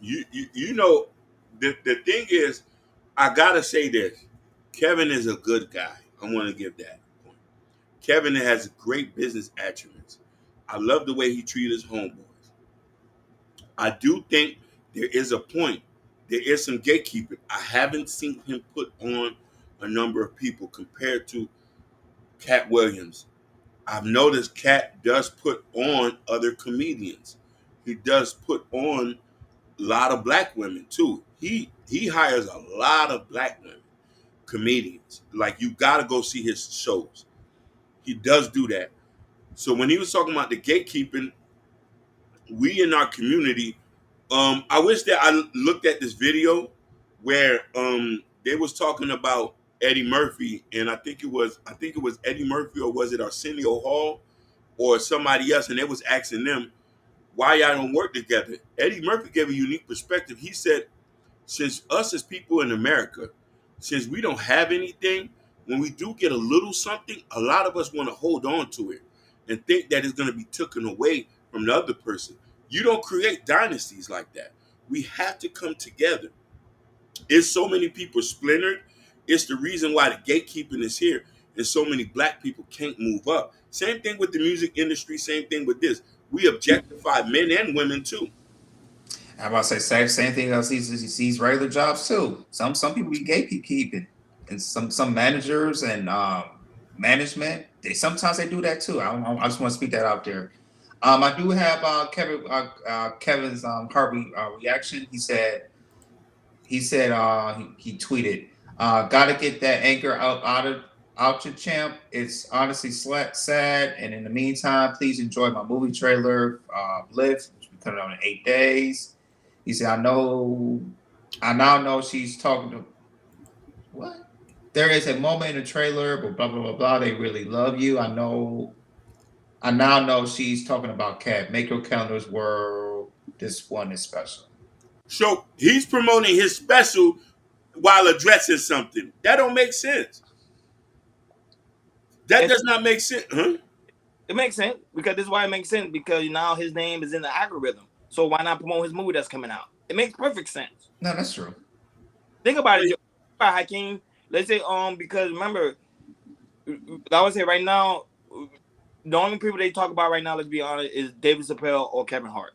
You know, the thing is, I gotta say this: Kevin is a good guy. I want to give that. Kevin has great business acumen. I love the way he treated his homeboys. I do think there is a point. There is some gatekeeping. I haven't seen him put on a number of people compared to Cat Williams. I've noticed Cat does put on other comedians. He does put on a lot of black women too. He hires a lot of black women comedians. Like you gotta go see his shows. He does do that. So when he was talking about the gatekeeping, we in our community, I wish that I looked at this video where they was talking about Eddie Murphy, and I think it was Eddie Murphy, or was it Arsenio Hall or somebody else, and they was asking them why y'all don't work together. Eddie Murphy gave a unique perspective. He said, since us as people in America, since we don't have anything, when we do get a little something, a lot of us want to hold on to it and think that it's going to be taken away from the other person. You don't create dynasties like that. We have to come together. It's so many people splintered. It's the reason why the gatekeeping is here, and so many black people can't move up. Same thing with the music industry. Same thing with this. We objectify men and women too. I'm about to say same thing else. These regular jobs too. Some people be gatekeeping, and some managers and management. They do that too. I just want to speak that out there. I do have Kevin's Harvey reaction. He tweeted, "Gotta get that anchor out your champ. It's honestly sad. And in the meantime, please enjoy my movie trailer, Lift, which we cut it on in 8 days." He said, I now know she's talking to what? There is a moment in the trailer, but blah blah blah blah. They really love you. I now know she's talking about Cat. Make your calendars world. This one is special. So he's promoting his special while addressing something. That don't make sense. That does not make sense. Huh? It makes sense because this is why it makes sense, because now his name is in the algorithm. So why not promote his movie that's coming out? It makes perfect sense. No, that's true. Think about it, about Hakeem. Let's say because remember, I would say right now, the only people they talk about right now, let's be honest, is David Chappelle or Kevin Hart.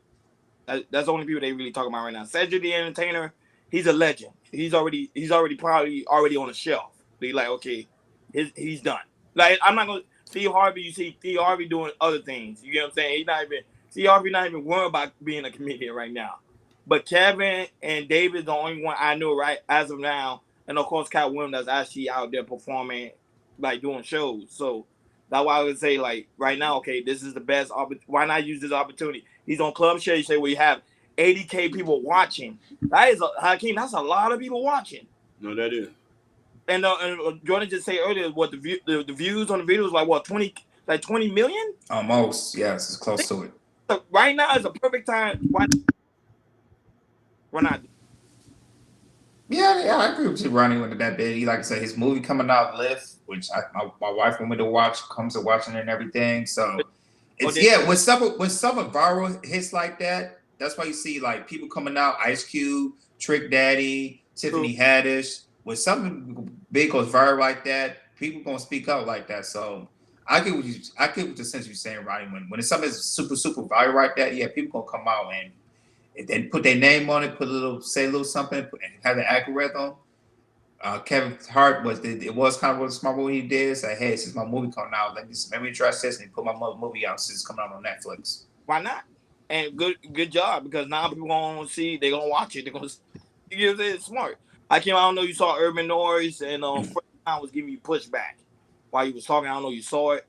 That's the only people they really talk about right now. Cedric the Entertainer, he's a legend. He's probably already on the shelf. Be like, okay, he's done. Like I'm not gonna Steve Harvey. You see Steve Harvey doing other things. You get what I'm saying? Steve Harvey not even worried about being a comedian right now. But Kevin and David the only one I know right as of now, and of course Katt Williams that's actually out there performing, like doing shows. So that's why I would say like right now, okay, this is the best. Why not use this opportunity? He's on Club Share. You say we have 80K people watching. That is Hakeem. That's a lot of people watching. No, that is. And Jordan just said earlier, what the views on the video is like what 20 million? Almost, yes, it's close to it. So right now is a perfect time. Why not? Yeah, I agree with you, Ronnie, with that bit. Like I said, his movie coming out, Lift, which my wife went to watch, comes to watching it and everything. So it's when some viral hits like that, that's why you see like people coming out, Ice Cube, Trick Daddy, Tiffany Haddish. When something big goes viral like that, people gonna speak out like that. So I get what the sense you're saying, Ronnie. When it's something that's super viral like that, yeah, people gonna come out and then put their name on it, say a little something, and have the algorithm. Kevin Hart it was kind of a smart movie he did. Say, hey, since my movie coming out, let me address this and put my movie out since it's coming out on Netflix. Why not? And good job, because now people gonna see, they gonna watch it. They're gonna, you know, it's smart. I don't know. You saw Urban Noise and Fred was giving you pushback while you was talking. I don't know. You saw it.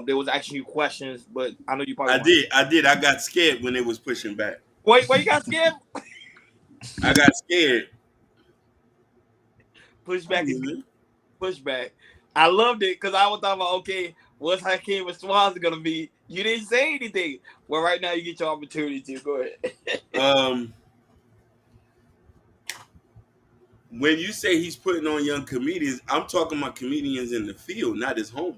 They was asking you questions, but I know you probably. I did. I got scared when they was pushing back. Wait, you got scared? I got scared. Pushback. I loved it because I was talking about, okay, what's Hakeem response gonna be? You didn't say anything. Well, right now you get your opportunity to go ahead. When you say he's putting on young comedians, I'm talking about comedians in the field, not his homeboys.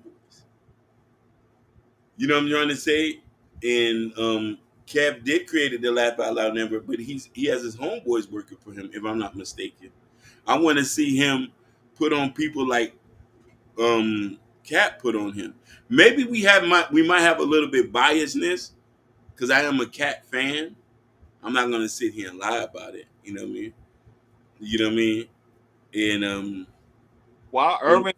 You know what I'm trying to say? And Kev did create the Laugh Out Loud Network, but he has his homeboys working for him, if I'm not mistaken. I want to see him put on people like Katt put on him. Maybe we might have a little bit biasness because I am a Katt fan. I'm not gonna sit here and lie about it. You know what I mean? You know what I mean? And Wow, Urban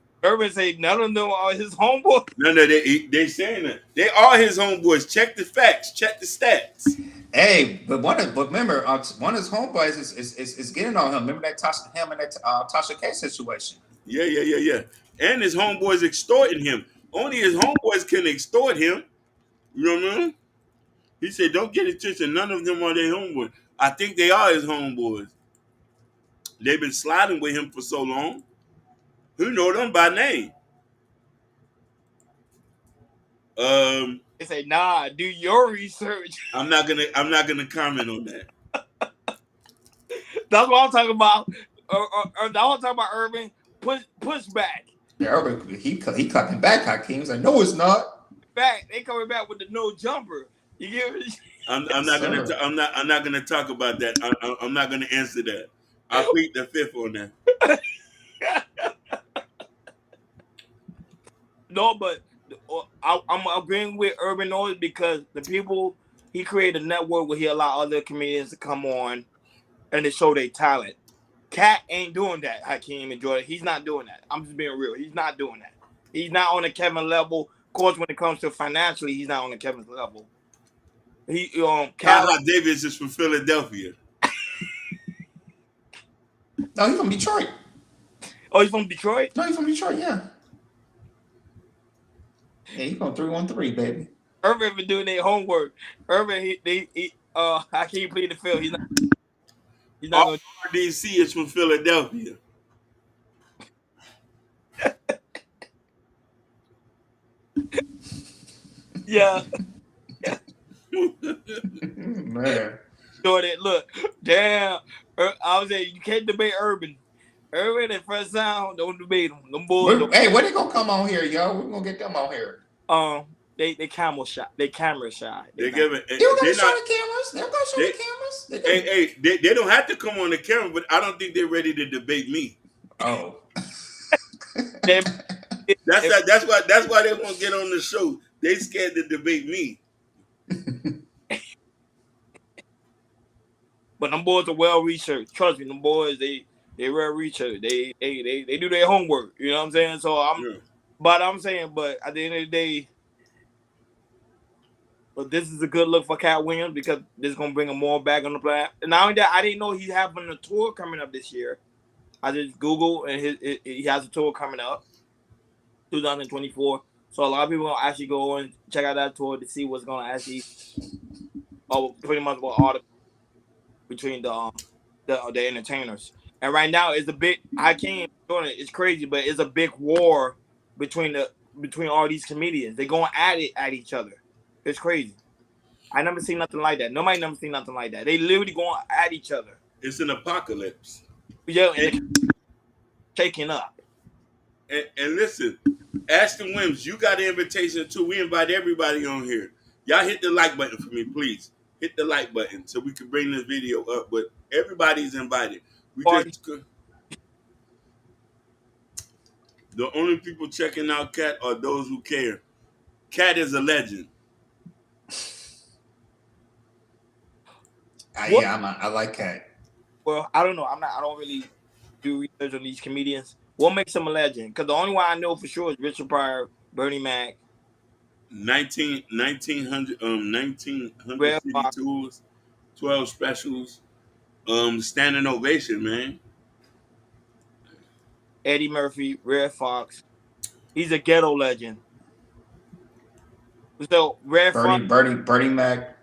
say none of them are his homeboy. no, they saying that they are his homeboys. Check the facts. Check the stats. Hey, but remember, one of his homeboys is getting on him. Remember that him and that Tasha K situation. Yeah. And his homeboys extorting him. Only his homeboys can extort him. You know what I mean? He said, "Don't get it twisted. None of them are their homeboys. I think they are his homeboys. They've been sliding with him for so long. Who know them by name?" They say, nah, do your research. I'm not gonna comment on that. That's what I'm talking about. That's what I'm talking about. Urban push back. Yeah, Urban, he clapping back. Hakeem was like, no, it's not. Back, they coming back with the no jumper. You get me? I'm not gonna talk about that. I'm not gonna answer that. I plead the fifth on that. No, but I'm agreeing with Urban Noise because the people he created a network where he allow other comedians to come on and to show their talent. Katt ain't doing that. Hakeem and Jordan, he's not doing that. I'm just being real. He's not doing that. He's not on the Kevin level. Of course, when it comes to financially, he's not on the Kevin's level. Katt Davis is from Philadelphia. No, he's from Detroit. Oh, he's from Detroit? No, he's from Detroit, yeah. Yeah, he's from 313, baby. Urban been doing their homework. Urban, Hakeem plead the field. He's not going to. RDC is from Philadelphia. Yeah. Man. Jordan, look, damn. I was saying, you can't debate Urban. Urban at first sound, don't debate them. Them boys. Hey, when they gonna come on here, yo? We're gonna get them on here. They camera shy. They camera shy. They don't gotta show the cameras. They don't gotta show the cameras. They don't have to come on the camera, but I don't think they're ready to debate me. Oh. That's why they won't get on the show. They scared to debate me. But them boys are well researched. Trust me, them boys they well researched. They do their homework. You know what I'm saying? So but at the end of the day, but this is a good look for Katt Williams because this is gonna bring him more back on the plan. And not only that, I didn't know he's having a tour coming up this year. I just Googled and he has a tour coming up, 2024. So a lot of people gonna actually go and check out that tour to see what's gonna actually, pretty much what all the between the entertainers. And right now it's a big. I can't. It's crazy, but it's a big war between all these comedians. They're going at it at each other. It's crazy. I never seen nothing like that. Nobody never seen nothing like that. They literally going at each other. It's an apocalypse. Yeah, shaking up. And listen, Ashton Williams, you got an invitation too. We invite everybody on here. Y'all hit the like button for me, please. Hit the like button so we can bring this video up. But everybody's invited. The only people checking out Katt are those who care. Katt is a legend. I like Katt. Well, I don't know. I don't really do research on these comedians. What makes him a legend? Because the only one I know for sure is Richard Pryor, Bernie Mac. 1900 city tours, 12 specials, standing ovation, man. Eddie Murphy, Red Fox. He's a ghetto legend. So Red Fox, Bernie Mac.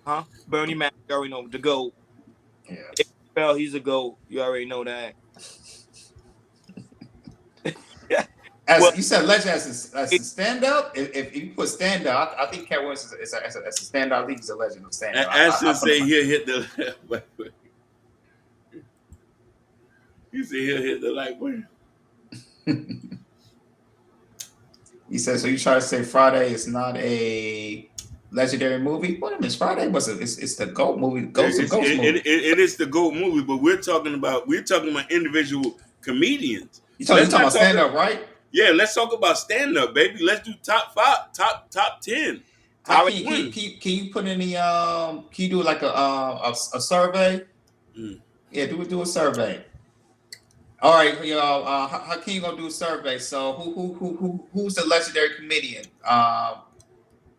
Huh? Bernie Mac, you already know, the GOAT. Yeah. He's a GOAT. You already know that. You said legend as a stand-up. If you put stand-up, I think Katt Williams is a stand-up. I think he's a legend of stand-up. Ashton say he'll hit the. You say he'll hit the like button. He said, so you try to say Friday is not a legendary movie? What is Friday? It's the GOAT movie. It is the GOAT movie, but we're talking about individual comedians. You're talking about stand-up, right? Yeah, let's talk about stand up, baby. Let's do top 5, top 10, top Hakeem, 20. can you put any can you do like a survey? Mm. Yeah, do a survey. All right, y'all. Hakeem gonna do a survey. So who's the legendary comedian?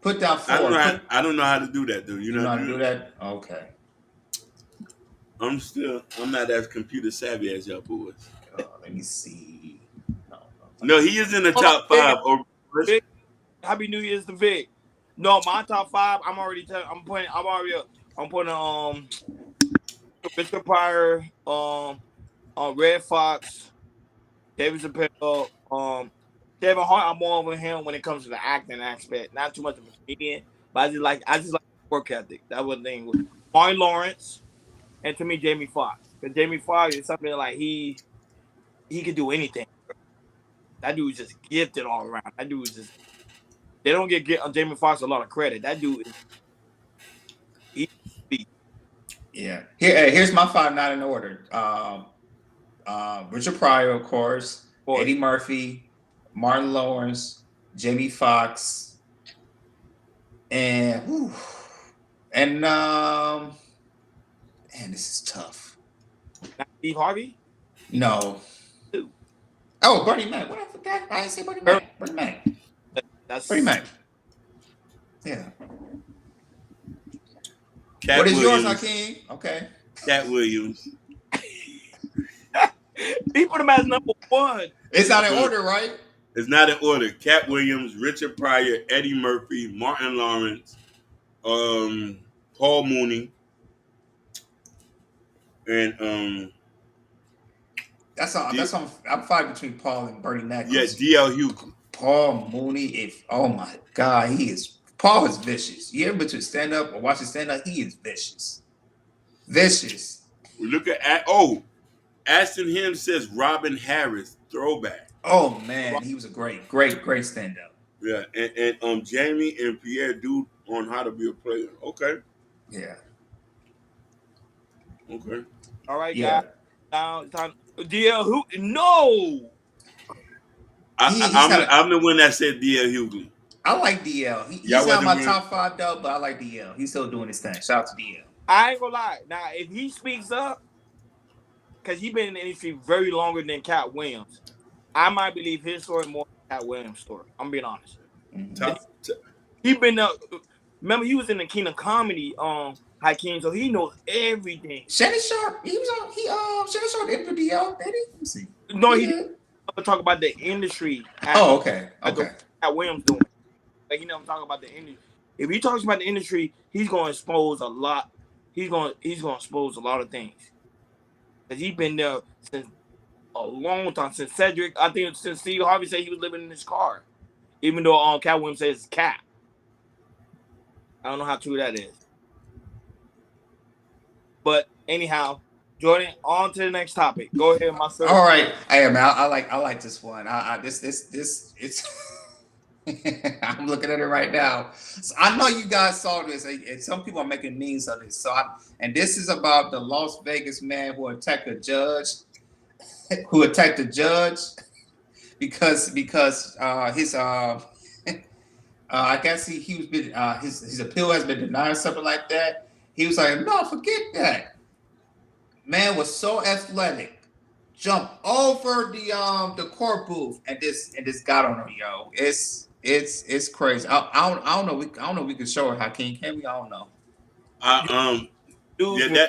Put down four. Put I don't know how to do that, though. You you know how know to how to do do that? that? Okay. I'm not as computer savvy as y'all boys. Let me see. No, no, No, he is in the Hold on, top Vic. 5. Or Vic, Happy New Year's to Vic. No, my top 5. I'm already telling. I'm putting Richard Pryor, Red Fox, David Chappelle, Kevin Hart. I'm more over him when it comes to the acting aspect. Not too much of a comedian, but I just like work ethic. That was the thing. Martin Lawrence, and to me Jamie Foxx. Because Jamie Foxx is something like he could do anything. That dude is just gifted all around. That dude is just they don't get Jamie Foxx a lot of credit. That dude is he beat yeah. Here's my five, not in order. Richard Pryor, of course. for Eddie Murphy, Martin Lawrence, Jamie Foxx, and whew, and man, this is tough. Steve Harvey. No. Too. Oh, Bernie Mac. What I forgot? I didn't say Bernie Very- Mac. Bernie Mac. Bernie That's Mac. Yeah. Cat What is yours, Williams. Hakeem? Okay. Cat Williams. he put him as number 1. It's not in order, right? It's not in order. Cat Williams, Richard Pryor, Eddie Murphy, Martin Lawrence, Paul Mooney, and I'm fighting between Paul and Bernie Mac. yeah, D.L. Hughley. Paul Mooney, oh my God, Paul is vicious. You ever to stand up or watch him stand up? He is vicious. Vicious. Look at Ashton Him says Robin Harris, throwback. Oh man, he was a great stand up. Yeah, and Jamie and Pierre do on how to be a player. Okay. Yeah. Okay. All right, Yeah. guys. Now time. DL who? No. I'm the one that said D.L. Hughley. I like DL. He's not my top 5 though, but I like DL. He's still doing his thing. Shout out to DL. I ain't gonna lie. Now, if he speaks up, because he's been in the industry very longer than Katt Williams, I might believe his story more than Katt Williams' story. I'm being honest. Mm-hmm. He been remember he was in the Kingdom Comedy Hakeem, so he knows everything. Shannon Sharp, Shannon Sharp entered the DL, did he? Let me see. No, he didn't talk about the industry. Oh, okay. Okay. Katt Williams doing. Like he never talk about the industry. If he talks about the industry, he's gonna expose a lot. He's gonna expose a lot of things. Cause he's been there since a long time. Since Cedric, I think since Steve Harvey said he was living in his car. Even though Katt Williams says it's Katt. I don't know how true that is. But anyhow, Jordan, on to the next topic. Go ahead, my sir. All right. Hey man, I like this one. This it's I'm looking at it right now. So I know you guys saw this, and some people are making memes of this. And this is about the Las Vegas man who attacked a judge, because his I guess he was been his appeal has been denied or something like that. He was like, no, forget that. Man was so athletic, jumped over the court booth and just got on him, yo. It's crazy. I don't know. I don't know. If we can show it, Hakeem. Can we? I don't know. News, yeah,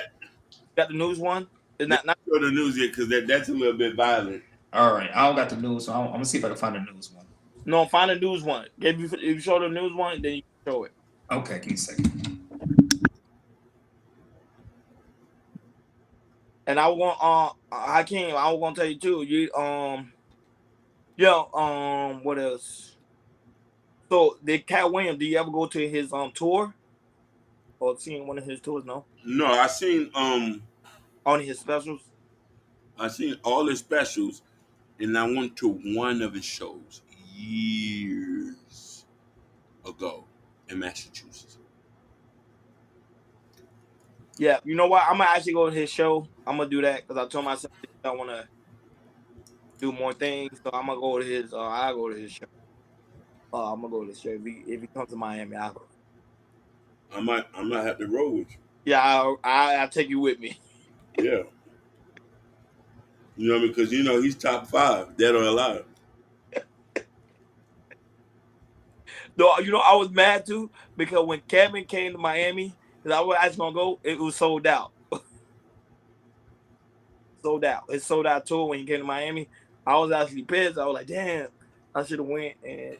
got the news one. Is not show the news yet because that's a little bit violent. All right, I don't got the news, so I'm gonna see if I can find the news one. no. Find the news one. If you show the news one, then you can show it. Okay, give me a second. And I want Hakeem, I was gonna tell you too. What else? So did Katt Williams, do you ever go to his tour? Or seen one of his tours? No? No, I seen On his specials? I seen all his specials, and I went to one of his shows years ago in Massachusetts. Yeah, you know what? I'm gonna actually go to his show. I'm gonna do that because I told myself I want to do more things. So I'm gonna go to his. I'll go to his show. I'm gonna go to his show if he comes to Miami. I'll go. I might have to roll with you. Yeah, I'll take you with me. Yeah. You know what I mean? Because he's top 5, dead or alive. No, I was mad too because when Kevin came to Miami, because I was actually gonna go, it was sold out. Sold out. It sold out tour when he came to Miami. I was actually pissed. I was like, damn, I should have went and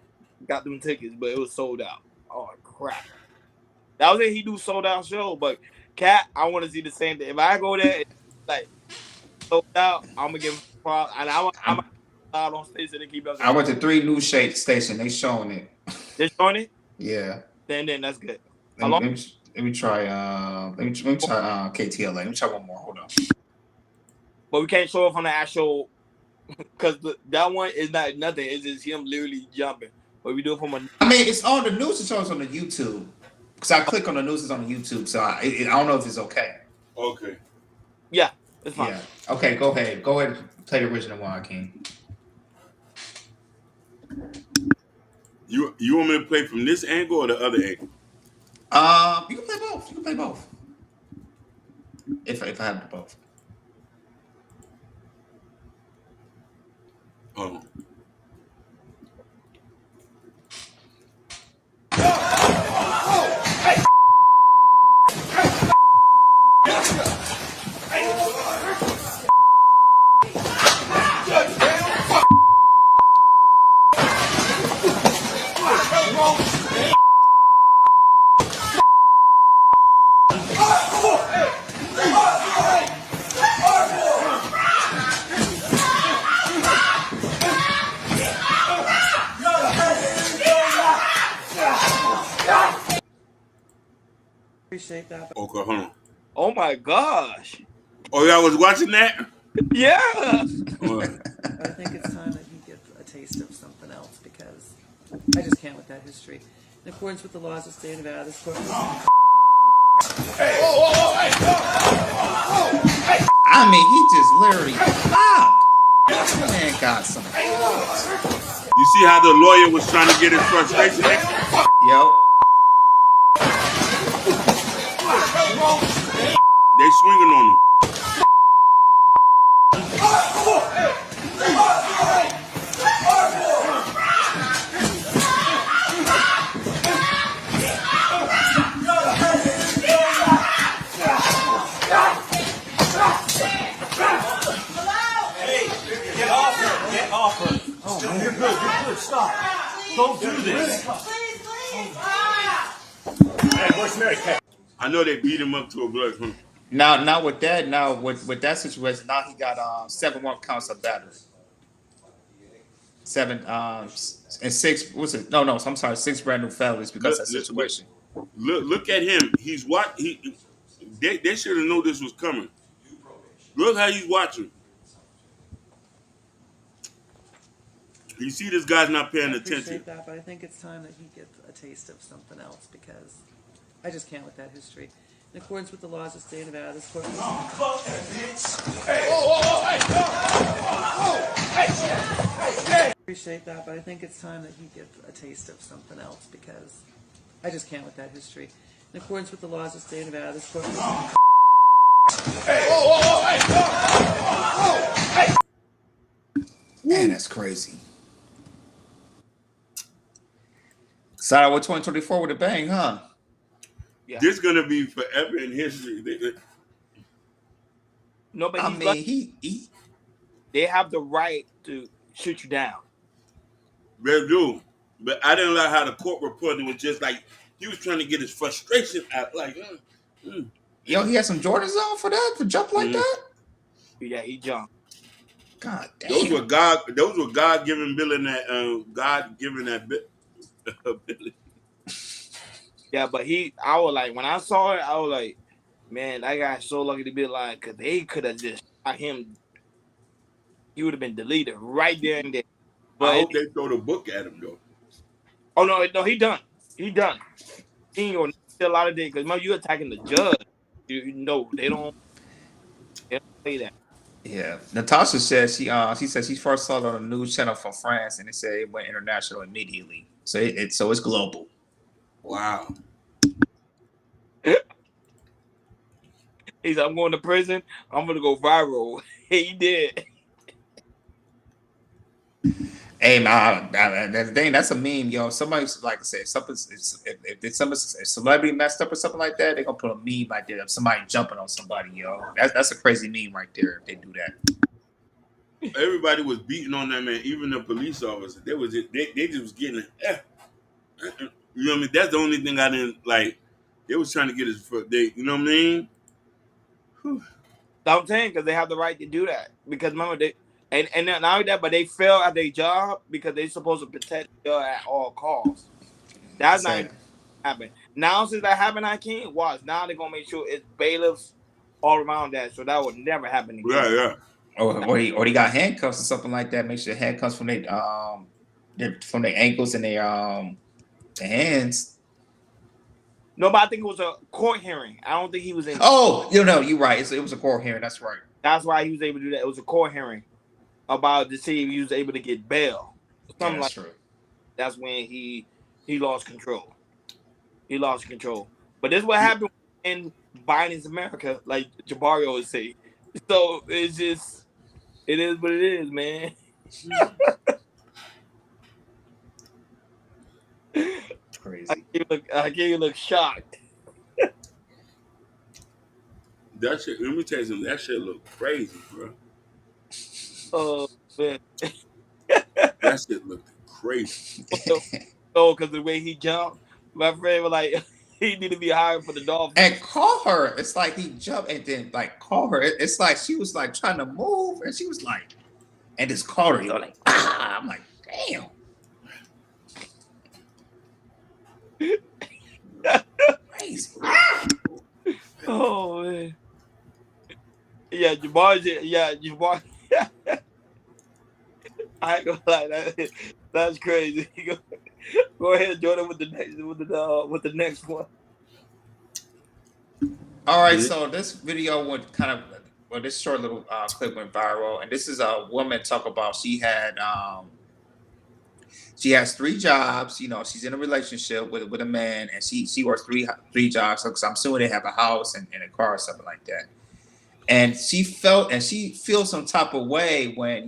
got them tickets, but it was sold out. Oh crap. That was it. He do sold out show, but Katt, I want to see the same thing. If I go there, and, like sold out, I'm gonna give him props, and I'm out on stage so they keep us. I went to 3 news station. They showing it. They're showing it. Yeah. Then that's good. Let me try. Let me try KTLA. Let me try one more. Hold on. But we can't show it from the actual because that one is not nothing. It's just him literally jumping. But we do it from a. I mean, it's on the news. It shows on the YouTube. Because I click on the news, it's on the YouTube. So I don't know if it's okay. Okay. Yeah, it's fine. Yeah. Okay, go ahead. Go ahead and play the original one, King. You want me to play from this angle or the other angle? You can play both. You can play both. If I have the both. Hold on. Appreciate that. Okay, hold on. Oh my gosh. Oh, y'all was watching that? Yeah. I think it's time that he gets a taste of something else because I just can't with that history. In accordance with the laws of the state of Nevada, this court. I mean, he just literally popped. Man got some. You see how the lawyer was trying to get his frustration? Yep. They swinging on him. Get off her. Oh, man. You're good, stop. Don't do this. Hey, where's Mary Kay? I know they beat him up to a blood. Now with that situation, now he got 7 more counts of battery. 7 and 6. What's it? No. I'm sorry. 6 brand new felonies because of that situation. Look at him. He's what they should have known this was coming. Look how he's watching. You see, this guy's not paying I attention. appreciate that, but I think it's time that he gets a taste of something else because I just can't with that history. In accordance with the laws of the state of Nevada, this court. Appreciate that, but I think it's time that he gets a taste of something else because I just can't with that history. In accordance with the laws of the state of Nevada, this court. Man, that's crazy. Started with 2024 with a bang, huh? Yeah. This is gonna be forever in history. No, but I mean, they have the right to shoot you down. They do. But I didn't like how the court reported was just like he was trying to get his frustration out. Like, yo, he had some Jordans on for that, for jump like that. Yeah, he jumped. God damn. Those were God given that ability. Yeah, but I was like, when I saw it, I was like, man, that guy's so lucky to be alive because they could have just shot him. He would have been deleted right there and there. But I hope they throw the book at him though. Oh no, he done. He done. He ain't gonna still a lot of days because you attacking the judge. You know they don't say that. Yeah, Natasha said she said she first saw it on a news channel from France, and it said it went international immediately. So it's global. Wow. He said, I'm going to prison. I'm gonna go viral. He did. Hey, man, that's a meme, yo. Somebody's like I said, if celebrity messed up or something like that, they're gonna put a meme like that of somebody jumping on somebody, yo. That's a crazy meme right there if they do that. Everybody was beating on that man, even the police officer. They just was getting you know what I mean? That's the only thing I didn't like. They was trying to get his foot. You know what I mean? Whew. I'm saying because they have the right to do that. Because remember and not only that, but they fail at their job because they're supposed to protect you at all costs. That's not even Exactly. happen. Now since that happened, I can't watch. Now they're gonna make sure it's bailiffs all around that, so that would never happen Yeah, again. yeah. Or he got handcuffs or something like that. Make sure the handcuffs from their ankles and their hands. No, but I think it was a court hearing. I don't think he was in. Oh, you're right. It was a court hearing. That's right. That's why he was able to do that. It was a court hearing about to see if he was able to get bail. Yeah, Something that's like true. that's when he lost control. He lost control. But this is what happened in Biden's America, like Jabari always say. So it's just it is what it is, man. Crazy. I can't even look shocked. That shit. Let me tell you something. That shit look crazy, bro. Oh man. That shit looked crazy. Oh, because the way he jumped, my friend was like, he need to be hired for the Dolphins. And call her. It's like he jumped and then like call her. It's like she was like trying to move, and she was like, and just called her. You're like, ah. I'm like, damn. Crazy. Oh man. Yeah, Jabari. I ain't gonna lie, that's crazy. Go ahead, Jordan, with the next one. All right, Yeah. so this video went this short little clip went viral, and this is a woman talk about she has 3 jobs. She's in a relationship with a man, and she works three jobs. So, 'cause I'm assuming they have a house and a car or something like that. And she feels some type of way when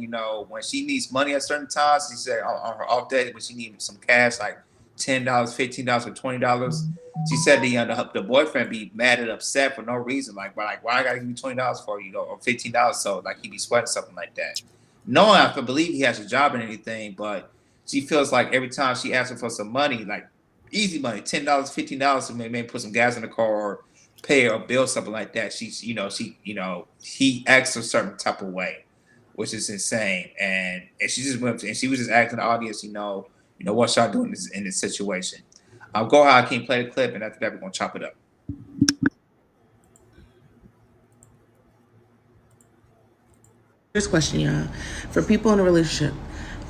she needs money at certain times. She said on her off day when she needs some cash, like $10, $15, or $20. She said the boyfriend be mad and upset for no reason, like why I gotta give you $20 for or $15, so like he be sweating something like that. No, I can believe he has a job and anything, but she feels like every time she asks him for some money, like easy money, $10, $15 to maybe put some gas in the car or pay a bill, something like that. He acts a certain type of way, which is insane. And she just went and she was just asking the audience, what y'all doing in this situation. Go ahead, I can play the clip, and after that we're gonna chop it up. First question, y'all. For people in a relationship,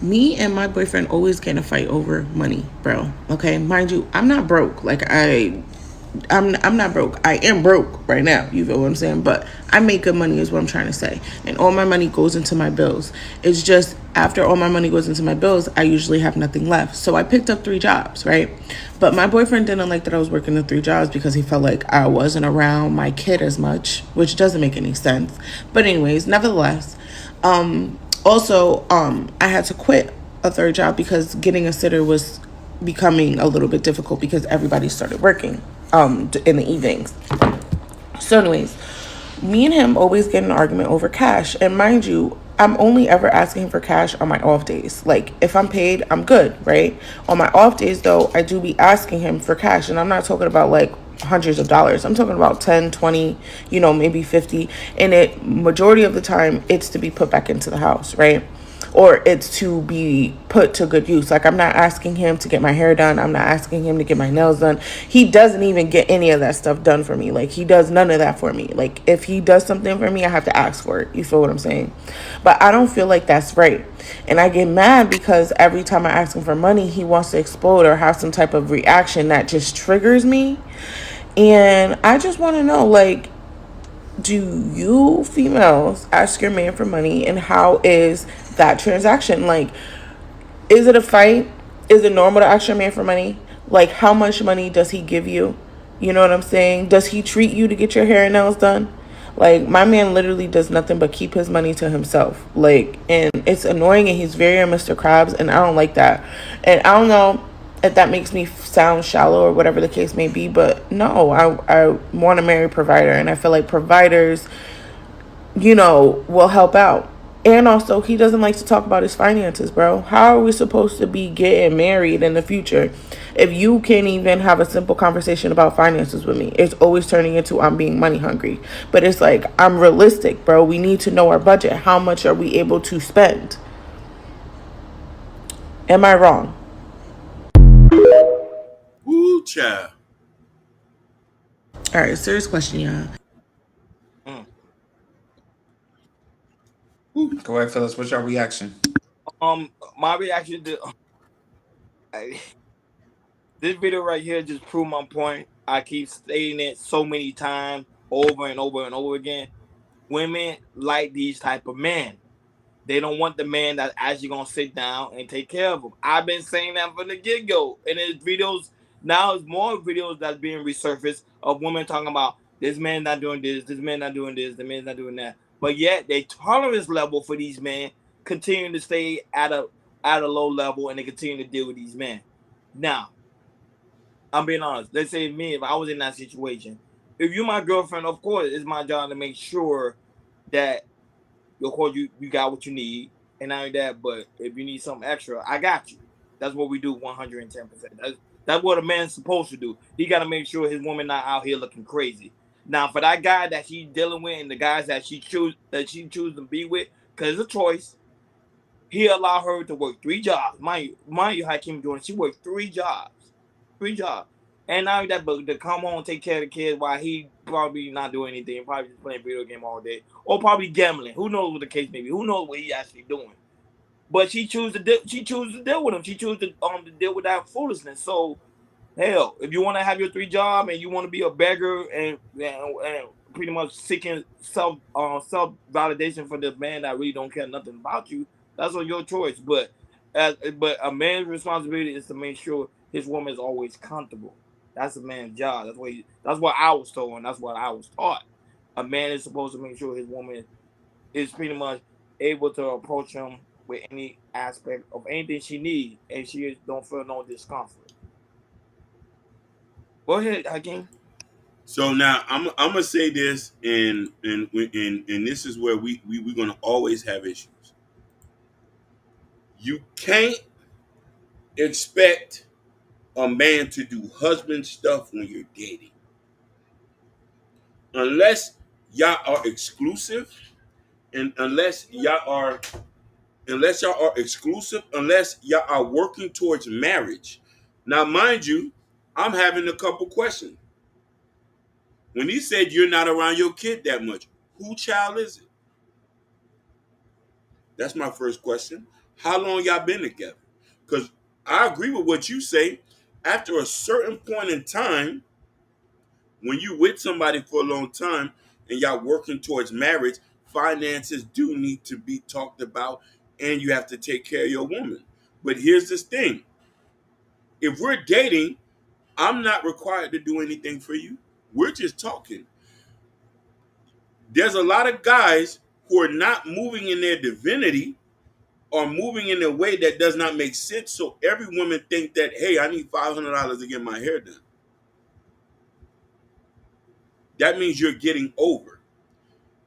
me and my boyfriend always get in a fight over money, bro. Okay, mind you, I'm not broke. I'm not broke. I am broke right now. You feel what I'm saying? But I make good money is what I'm trying to say. And all my money goes into my bills. It's just after all my money goes into my bills, I usually have nothing left. So I picked up 3 jobs, right? But my boyfriend didn't like that I was working the 3 jobs because he felt like I wasn't around my kid as much, which doesn't make any sense. But anyways, nevertheless, I had to quit a 3rd job because getting a sitter was becoming a little bit difficult because everybody started working in the evenings. So anyways, me and him always get an argument over cash. And mind you, I'm only ever asking him for cash on my off days. Like, if I'm paid, I'm good, right? On my off days, though, I do be asking him for cash. And I'm not talking about, like, hundreds of dollars. I'm talking about 10, 20, maybe 50. And majority of the time, it's to be put back into the house, right? Or it's to be put to good use. Like, I'm not asking him to get my hair done. I'm not asking him to get my nails done. He doesn't even get any of that stuff done for me. Like, he does none of that for me. Like, if he does something for me, I have to ask for it. You feel what I'm saying? But I don't feel like that's right. And I get mad because every time I ask him for money, he wants to explode or have some type of reaction that just triggers me. And I just want to know, like, do you females ask your man for money, and how is that transaction? Like, is it a fight? Is it normal to ask your man for money? Like, how much money does he give you? You know what I'm saying? Does he treat you to get your hair and nails done? Like, my man literally does nothing but keep his money to himself. Like, and it's annoying, and he's very Mr. Krabs, and I don't like that. And I don't know if that makes me sound shallow or whatever the case may be, but no, I want to marry a provider, and I feel like providers, will help out. And also, he doesn't like to talk about his finances, bro. How are we supposed to be getting married in the future if you can't even have a simple conversation about finances with me? It's always turning into I'm being money hungry. But it's like, I'm realistic, bro. We need to know our budget. How much are we able to spend? Am I wrong? Ooh, child. All right, serious question, y'all. Mm. Go ahead, Phyllis. What's your reaction? My reaction to this video right here just proved my point. I keep stating it so many times, over and over and over again. Women like these type of men. They don't want the man that's actually gonna sit down and take care of them. I've been saying that from the get go, and there's videos now. There's more videos that's being resurfaced of women talking about this man not doing this man not doing this, the man's not doing that. But yet, their tolerance level for these men continue to stay at a low level, and they continue to deal with these men. Now, I'm being honest. Let's say me, if I was in that situation, if you're my girlfriend, of course, it's my job to make sure that of course you got what you need, and not only that, but if you need something extra, I got you. That's what we do 110%. That's what a man's supposed to do. He got to make sure his woman not out here looking crazy. Now, for that guy that she's dealing with and the guys that she choose to be with, because it's a choice, he allowed her to work 3 jobs. Mind you, Hakeem Jordan, she worked 3 jobs, 3 jobs, and now that, but to come home and take care of the kids while he probably not doing anything, probably just playing video game all day, or probably gambling. Who knows what the case may be? Who knows what he actually doing? But she chooses to deal with him. She chooses to deal with that foolishness. So hell, if you want to have your 3 job and you want to be a beggar and pretty much seeking self validation for this man that really don't care nothing about you, that's on your choice. But a man's responsibility is to make sure his woman is always comfortable. That's a man's job. That's what I was told, and that's what I was taught. A man is supposed to make sure his woman is pretty much able to approach him with any aspect of anything she needs, and she don't feel no discomfort. Go ahead, Hakeem. So now I'm gonna say this, and this is where we're gonna always have issues. You can't expect a man to do husband stuff when you're dating, unless y'all are exclusive, and unless y'all are exclusive, unless y'all are working towards marriage. Now, mind you, I'm having a couple questions. When he said you're not around your kid that much, who child is it? That's my first question. How long y'all been together? Because I agree with what you say. After a certain point in time, when you with somebody for a long time and y'all working towards marriage, finances do need to be talked about, and you have to take care of your woman. But here's this thing. If we're dating, I'm not required to do anything for you. We're just talking. There's a lot of guys who are not moving in their divinity or moving in a way that does not make sense. So every woman think that, hey, I need $500 to get my hair done. That means you're getting over.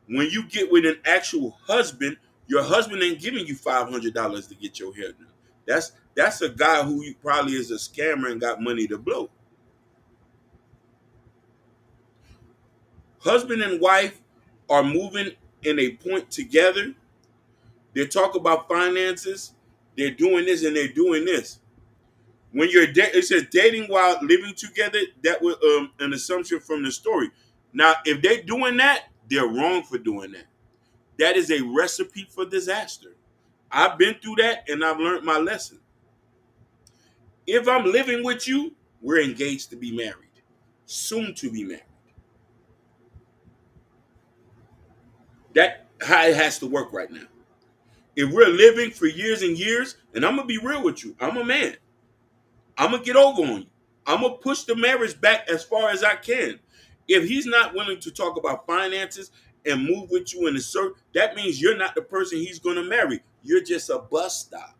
When you get with an actual husband, your husband ain't giving you $500 to get your hair done. That's a guy who probably is a scammer and got money to blow. Husband and wife are moving in a point together. They talk about finances. They're doing this and they're doing this. When it says dating while living together, that was an assumption from the story. Now, if they're doing that, they're wrong for doing that. That is a recipe for disaster. I've been through that and I've learned my lesson. If I'm living with you, we're engaged to be married, soon to be married. That how it has to work right now. If we're living for years and years, and I'm gonna be real with you, I'm a man. I'm gonna get over on you. I'm gonna push the marriage back as far as I can. If he's not willing to talk about finances and move with you in the circle, that means you're not the person he's gonna marry. You're just a bus stop,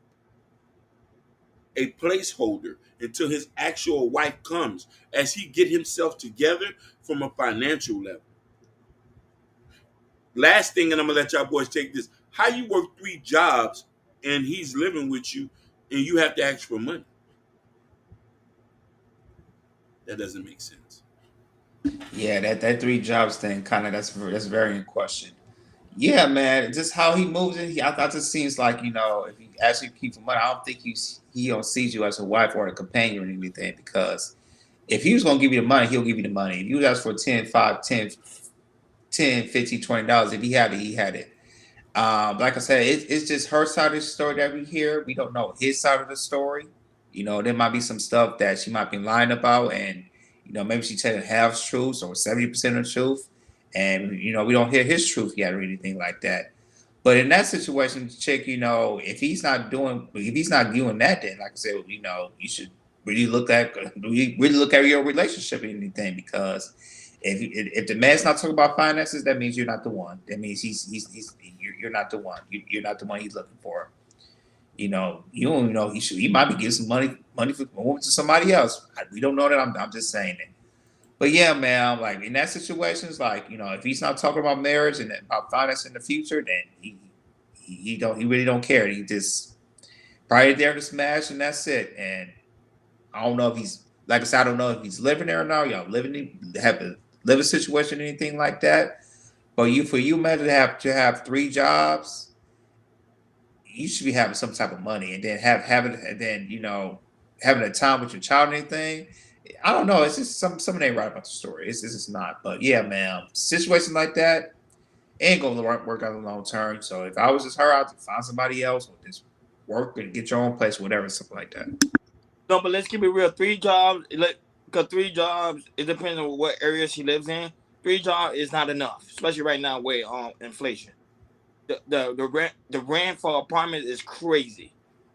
a placeholder until his actual wife comes as he get himself together from a financial level. Last thing, and I'm gonna let y'all boys take this. How you work 3 jobs and he's living with you and you have to ask for money? That doesn't make sense. Yeah, that 3 jobs thing kind of that's very in question. Yeah, man, just how he moves it. I thought it seems like if he actually keeps money, I don't think he don't sees you as a wife or a companion or anything. Because if he was gonna give you the money, he'll give you the money. If you ask for 10, 5, 10, 10, 15, $20, if he had it, he had it. Like I said, it's just her side of the story that we hear. We don't know his side of the story. There might be some stuff that she might be lying about, and maybe she's telling half truths or 70% of the truth, and we don't hear his truth yet or anything like that. But in that situation, chick, if he's not doing that, then like I said, you should really look at your relationship and anything, because if the man's not talking about finances, that means you're not the one. That means you're not the one. You're not the one he's looking for. You don't even know he might be giving some money for moving to somebody else. We don't know that. I'm just saying it. But yeah, man, like in that situation, it's like if he's not talking about marriage and about finance in the future, then he really don't care. He just probably there to smash and that's it. And I don't know if he's like I said, I don't know if he's living there or not. Y'all have a living situation or anything like that. But for you man to have 3 jobs, you should be having some type of money, and then having a time with your child and anything. I don't know. It's just something ain't right about the story. It's just not. But yeah, man, situation like that ain't gonna work out in the long term. So if I was just her, I'd find somebody else or just work and get your own place, whatever, something like that. No, but let's keep it real. 3 jobs, because 3 jobs, it depends on what area she lives in. 3 jobs is not enough, especially right now with inflation. The rent for apartment is crazy.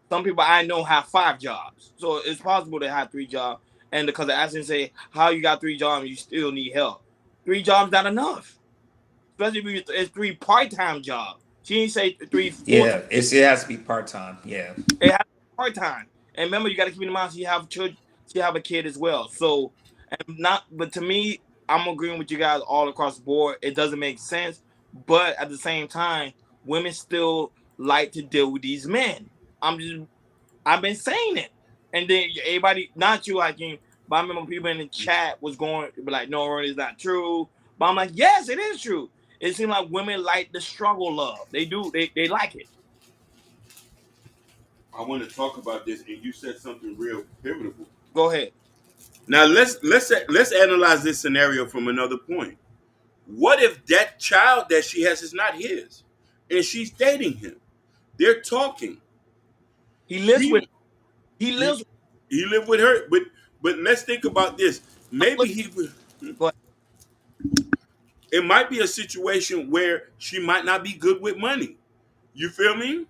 Some people I know have 5 jobs, so it's possible to have 3 jobs. And because the accident say how you got 3 jobs, and you still need help. 3 jobs not enough, especially if it's 3 part-time jobs. She didn't say 3 full-time. Yeah, it has to be part time. Yeah. It has part-time. And remember, you got to keep in mind she have children, she have a kid as well. So, and not, but to me, I'm agreeing with you guys all across the board. It doesn't make sense, but at the same time, women still like to deal with these men. I've been saying it, and then everybody, not you, Hakeem, but I remember people in the chat was going be like, "No, it's not true." But I'm like, "Yes, it is true." It seems like women like the struggle love. They do. They like it. I want to talk about this, and you said something real pivotal. Go ahead. Now let's analyze this scenario from another point. What if that child that she has is not his, and she's dating him? They're talking. He lives with. He He he, lives. he lived with her, but let's think about this. Maybe Look, he. go ahead. It might be a situation where she might not be good with money. You feel me?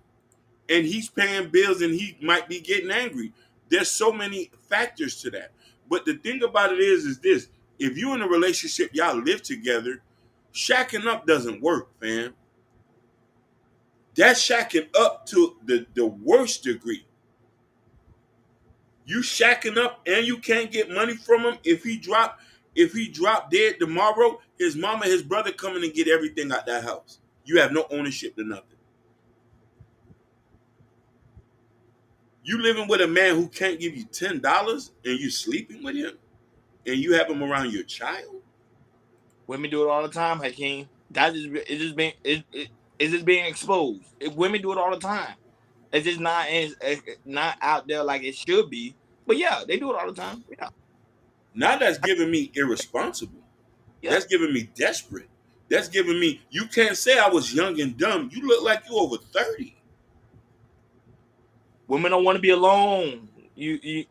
And he's paying bills and he might be getting angry. There's so many factors to that. But the thing about it is this: if you in a relationship, y'all live together, shacking up doesn't work, fam. That's shacking up to the worst degree. You shacking up and you can't get money from him. If he drop dead tomorrow, his mama, his brother coming and get everything out that house. You have no ownership to nothing. You living with a man who can't give you $10 and you sleeping with him and you have him around your child? Women do it all the time, Hakeem. It's just being exposed. Women do it all the time. It's not out there like it should be. But yeah, they do it all the time. Yeah, Now that's giving me irresponsible. yeah. That's giving me desperate. That's giving me, you can't say I was young and dumb. You look like you over 30. Women don't want to be alone. That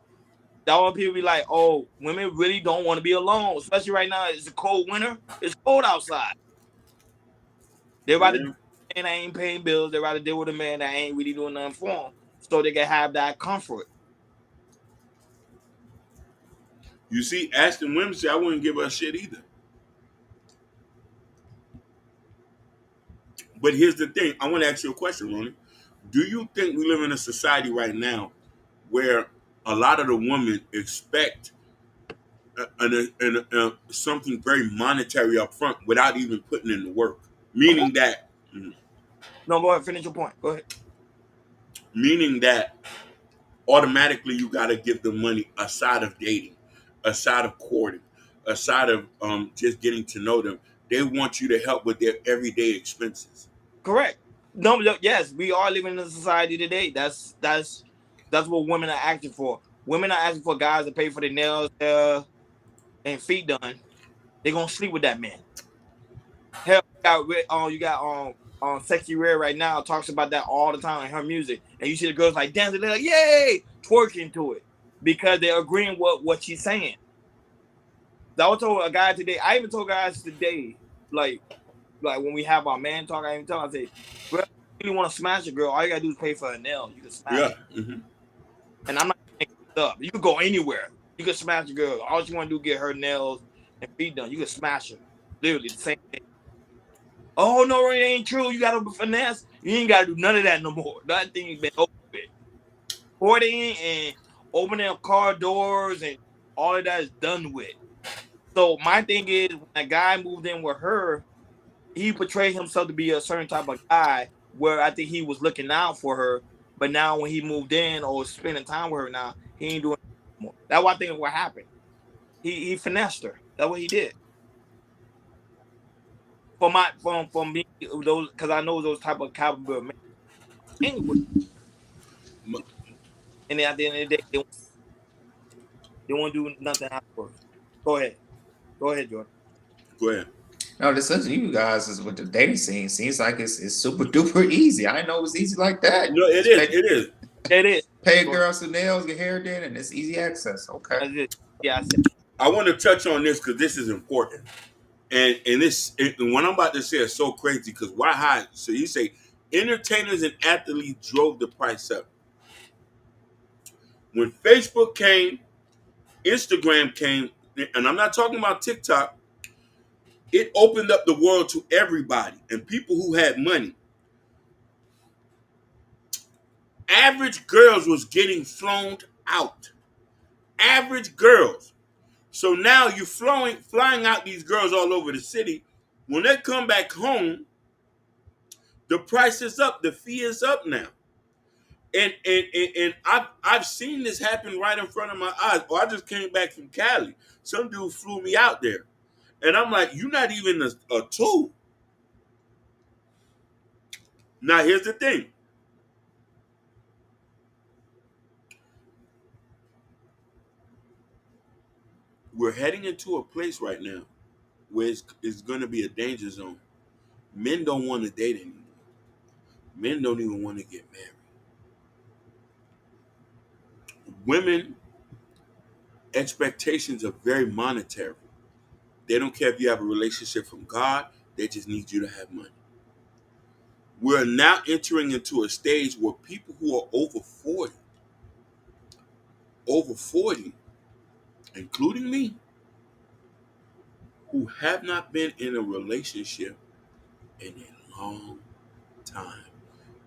why people be like, oh, women really don't want to be alone, especially right now. It's a cold winter. It's cold outside. They rather Yeah. deal with a man that ain't paying bills. They rather deal with a man that ain't really doing nothing for them, so they can have that comfort. You see, Ashton Wimsey, I wouldn't give her shit either. But here's the thing. I want to ask you a question, Ronnie. Do you think we live in a society right now where a lot of the women expect something very monetary up front without even putting in the work? Of course. Meaning that, No, go ahead. Finish your point. Go ahead. meaning that automatically you got to give them money aside of dating, aside of courting, aside of just getting to know them. They want you to help with their everyday expenses. Correct. No, yes, we are living in a society today. That's what women are asking for. Women are asking for guys to pay for their nails, and feet done. They're gonna sleep with that man. Hell, you got Sexy Red right now talks about that all the time in her music, and you see the girls like dancing, they're like yay, twerking to it because they're agreeing with what she's saying. I was told a guy today. I even told guys today, like when we have our man talk, I even tell him, I say, bro, if you really want to smash a girl, all you gotta do is pay for her nails. You can smash Yeah. her. And I'm not making this up. You can go anywhere. You can smash a girl. All you want to do is get her nails and feet done. You can smash her. Literally the same thing. Oh no, it ain't true. You gotta finesse. You ain't gotta do none of that no more. That thing has been over with. Hoarding and opening up car doors and all of that is done with. So my thing is, when a guy moved in with her, he portrayed himself to be a certain type of guy where I think he was looking out for her. But now when he moved in or spending time with her now, he ain't doing it anymore. That's what I think what happened. He finessed her. That's what he did. From me those because I know those type of caliber men anyway. And then at the end of the day, they won't do nothing afterwards. Go ahead. Go ahead, Jordan. Go ahead. No, this listen to you guys is with the dating scene. Seems like it's super duper easy. I didn't know it was easy like that. No, it Just is. It is. It is. pay a Jordan. girl some nails, get hair done, and it's easy access. Okay. That's it. Yeah, I said I want to touch on this because this is important. And what I'm about to say is so crazy because why hide? So you say entertainers and athletes drove the price up. When Facebook came, Instagram came, and I'm not talking about TikTok, it opened up the world to everybody and people who had money. Average girls was getting flown out. Average girls. So now you're flying out these girls all over the city. When they come back home, the price is up. The fee is up now. And I've seen this happen right in front of my eyes. Oh, I just came back from Cali. Some dude flew me out there. And I'm like, you're not even a tool. Now here's the thing. We're heading into a place right now where it's going to be a danger zone. Men don't want to date anymore. Men don't even want to get married. Women expectations are very monetary. They don't care if you have a relationship from God, they just need you to have money. We're now entering into a stage where people who are over 40, including me, who have not been in a relationship in a long time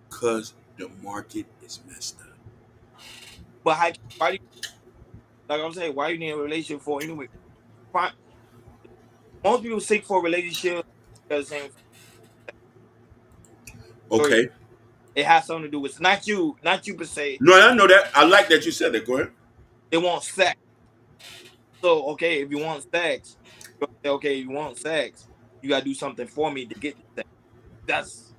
because the market is messed up. but why do you, like I'm saying, why you need a relationship for anyway? Fine. Most people seek for a relationship because Okay. it has something to do with not you per se. No, I know that. I like that you said that. Go ahead. They want sex. So okay, if you want sex, you say, okay, if you want sex, you gotta do something for me to get the sex. That's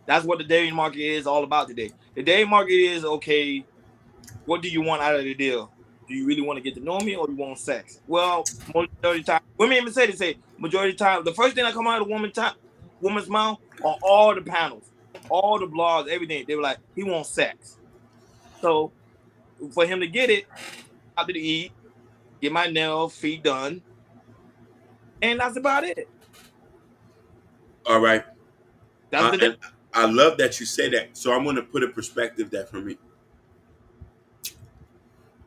that's what the dating market is all about today. The dating market is okay. What do you want out of the deal? Do you really want to get to know me or you want sex? Well, majority of the time, women even say majority of the time, the first thing that come out of the woman's mouth on all the panels, all the blogs, everything, they were like, he wants sex. So for him to get it, I have to eat, get my nails, feet done, and that's about it. All right. That's the And I love that you say that. So I'm going to put a perspective that for me,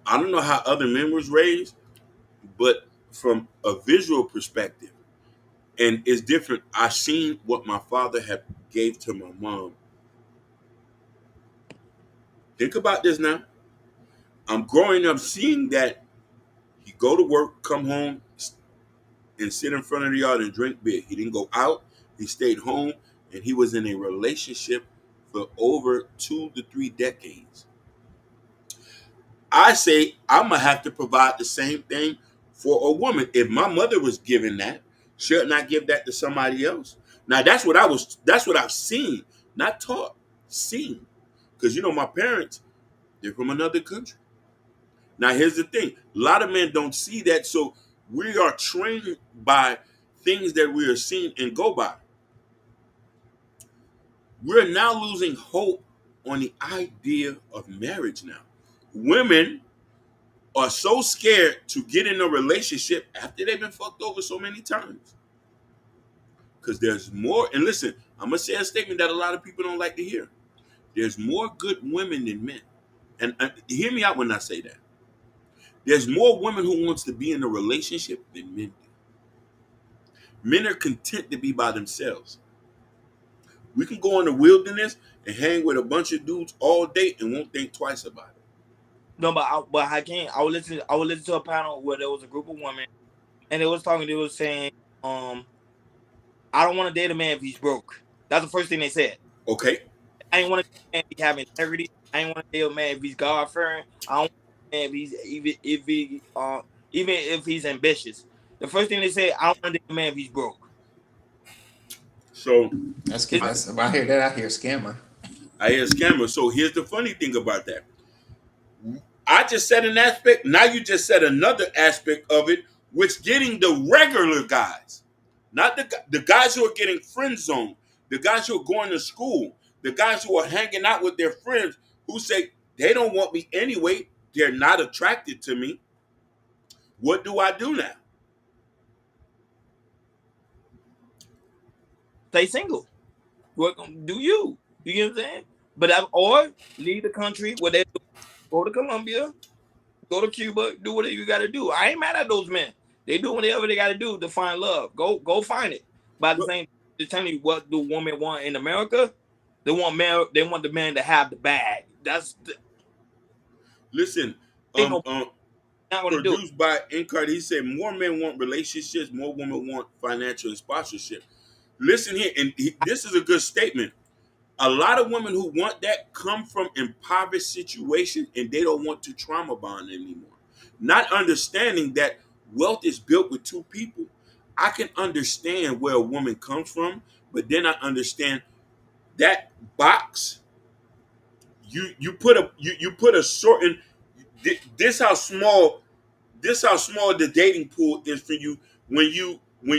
I don't know how other men was raised, but from a visual perspective, and it's different. I seen what my father had gave to my mom. Think about this now. I'm growing up seeing that he go to work, come home, and sit in front of the yard and drink beer. He didn't go out. He stayed home, and he was in a relationship for over 2 to 3 decades. I say I'm gonna have to provide the same thing for a woman. If my mother was giving that, shouldn't I give that to somebody else? Now that's what I was. That's what I've seen, not taught, seen. Because my parents, they're from another country. Now here's the thing: a lot of men don't see that, so we are trained by things that we are seeing and go by. We're now losing hope on the idea of marriage now. Women are so scared to get in a relationship after they've been fucked over so many times. Because there's more, and listen, I'm going to say a statement that a lot of people don't like to hear. There's more good women than men. And hear me out when I say that. There's more women who wants to be in a relationship than men do. Men are content to be by themselves. We can go in the wilderness and hang with a bunch of dudes all day and won't think twice about it. no, but I can't. I would listen to a panel where there was a group of women, and they was talking. They was saying, I don't want to date a man if he's broke. That's the first thing they said. Okay? I ain't want to date a man if he have integrity. I ain't want to date a man if he's God fearing. I don't want a man if he's even if he's ambitious. The first thing they say, I don't want to date a man if he's broke. So That's if I hear that, I hear scammer. I hear scammer. So here's the funny thing about that. I just said an aspect. Now you just said another aspect of it, which getting the regular guys, not the guys who are getting friend zoned, the guys who are going to school, the guys who are hanging out with their friends who say they don't want me anyway. They're not attracted to me. What do I do now? Stay single. What do you? You get what I'm saying? But or leave the country where they go to Colombia, go to Cuba, do whatever you got to do. I ain't mad at those men. They do whatever they got to do to find love. Go find it. But at the same time, just telling you what do women want in America. They want man. They want the man to have the bag. Listen, Ain't no not gonna do it. produced by Incard, he said more men want relationships, more women want financial and sponsorship. Listen here, and this is a good statement. A lot of women who want that come from impoverished situations and they don't want to trauma bond anymore. Not understanding that wealth is built with two people. I can understand where a woman comes from, but then I understand that box you put a certain this how small the dating pool is for you when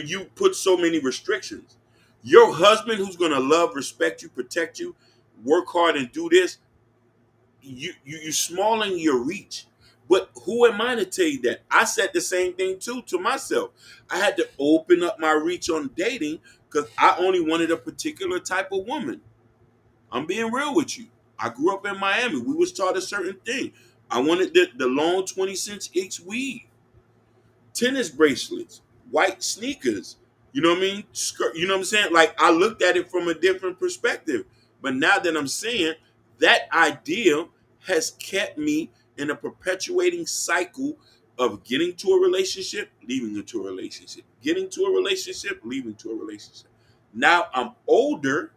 you put so many restrictions. Your husband who's gonna love, respect you, protect you, work hard and do this, you smalling your reach. But who am I to tell you that? I said the same thing too to myself. I had to open up my reach on dating because I only wanted a particular type of woman. I'm being real with you. I grew up in Miami. We was taught a certain thing. I wanted the long 20 cents each weed, tennis bracelets, white sneakers. You know what I mean? Skirt. You know what I'm saying? Like I looked at it from a different perspective. But now that I'm saying that idea has kept me in a perpetuating cycle of getting to a relationship, leaving into a relationship, getting to a relationship, leaving to a relationship. Now I'm older,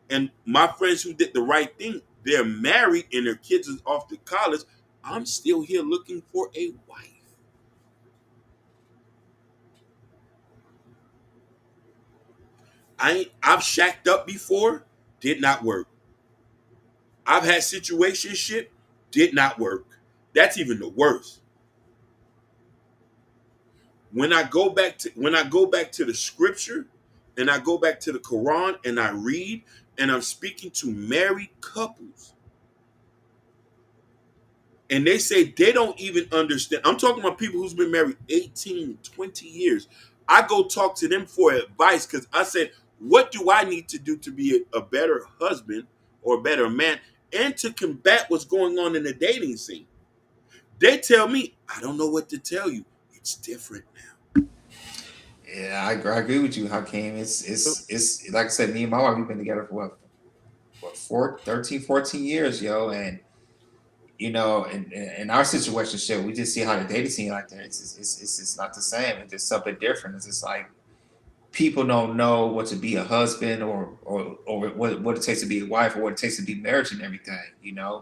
and my friends who did the right thing, they're married and their kids is off to college. I'm still here looking for a wife. I've shacked up before, did not work. I've had situationship, did not work. That's even the worst. When I go back to the scripture and I go back to the Quran and I read and I'm speaking to married couples and they say they don't even understand. I'm talking about people who's been married 18, 20 years. I go talk to them for advice because I said, What do I need to do to be a better husband or a better man and to combat what's going on in the dating scene? They tell me, I don't know what to tell you. It's different now. Yeah, I agree with you, Hakeem. It's like I said, me and my wife, we've been together for what 13, 14 years, yo. And in our situation, shit, we just see how the dating scene like that. It's just not the same. It's just something different. It's just like people don't know what to be a husband or what it takes to be a wife or what it takes to be married and everything.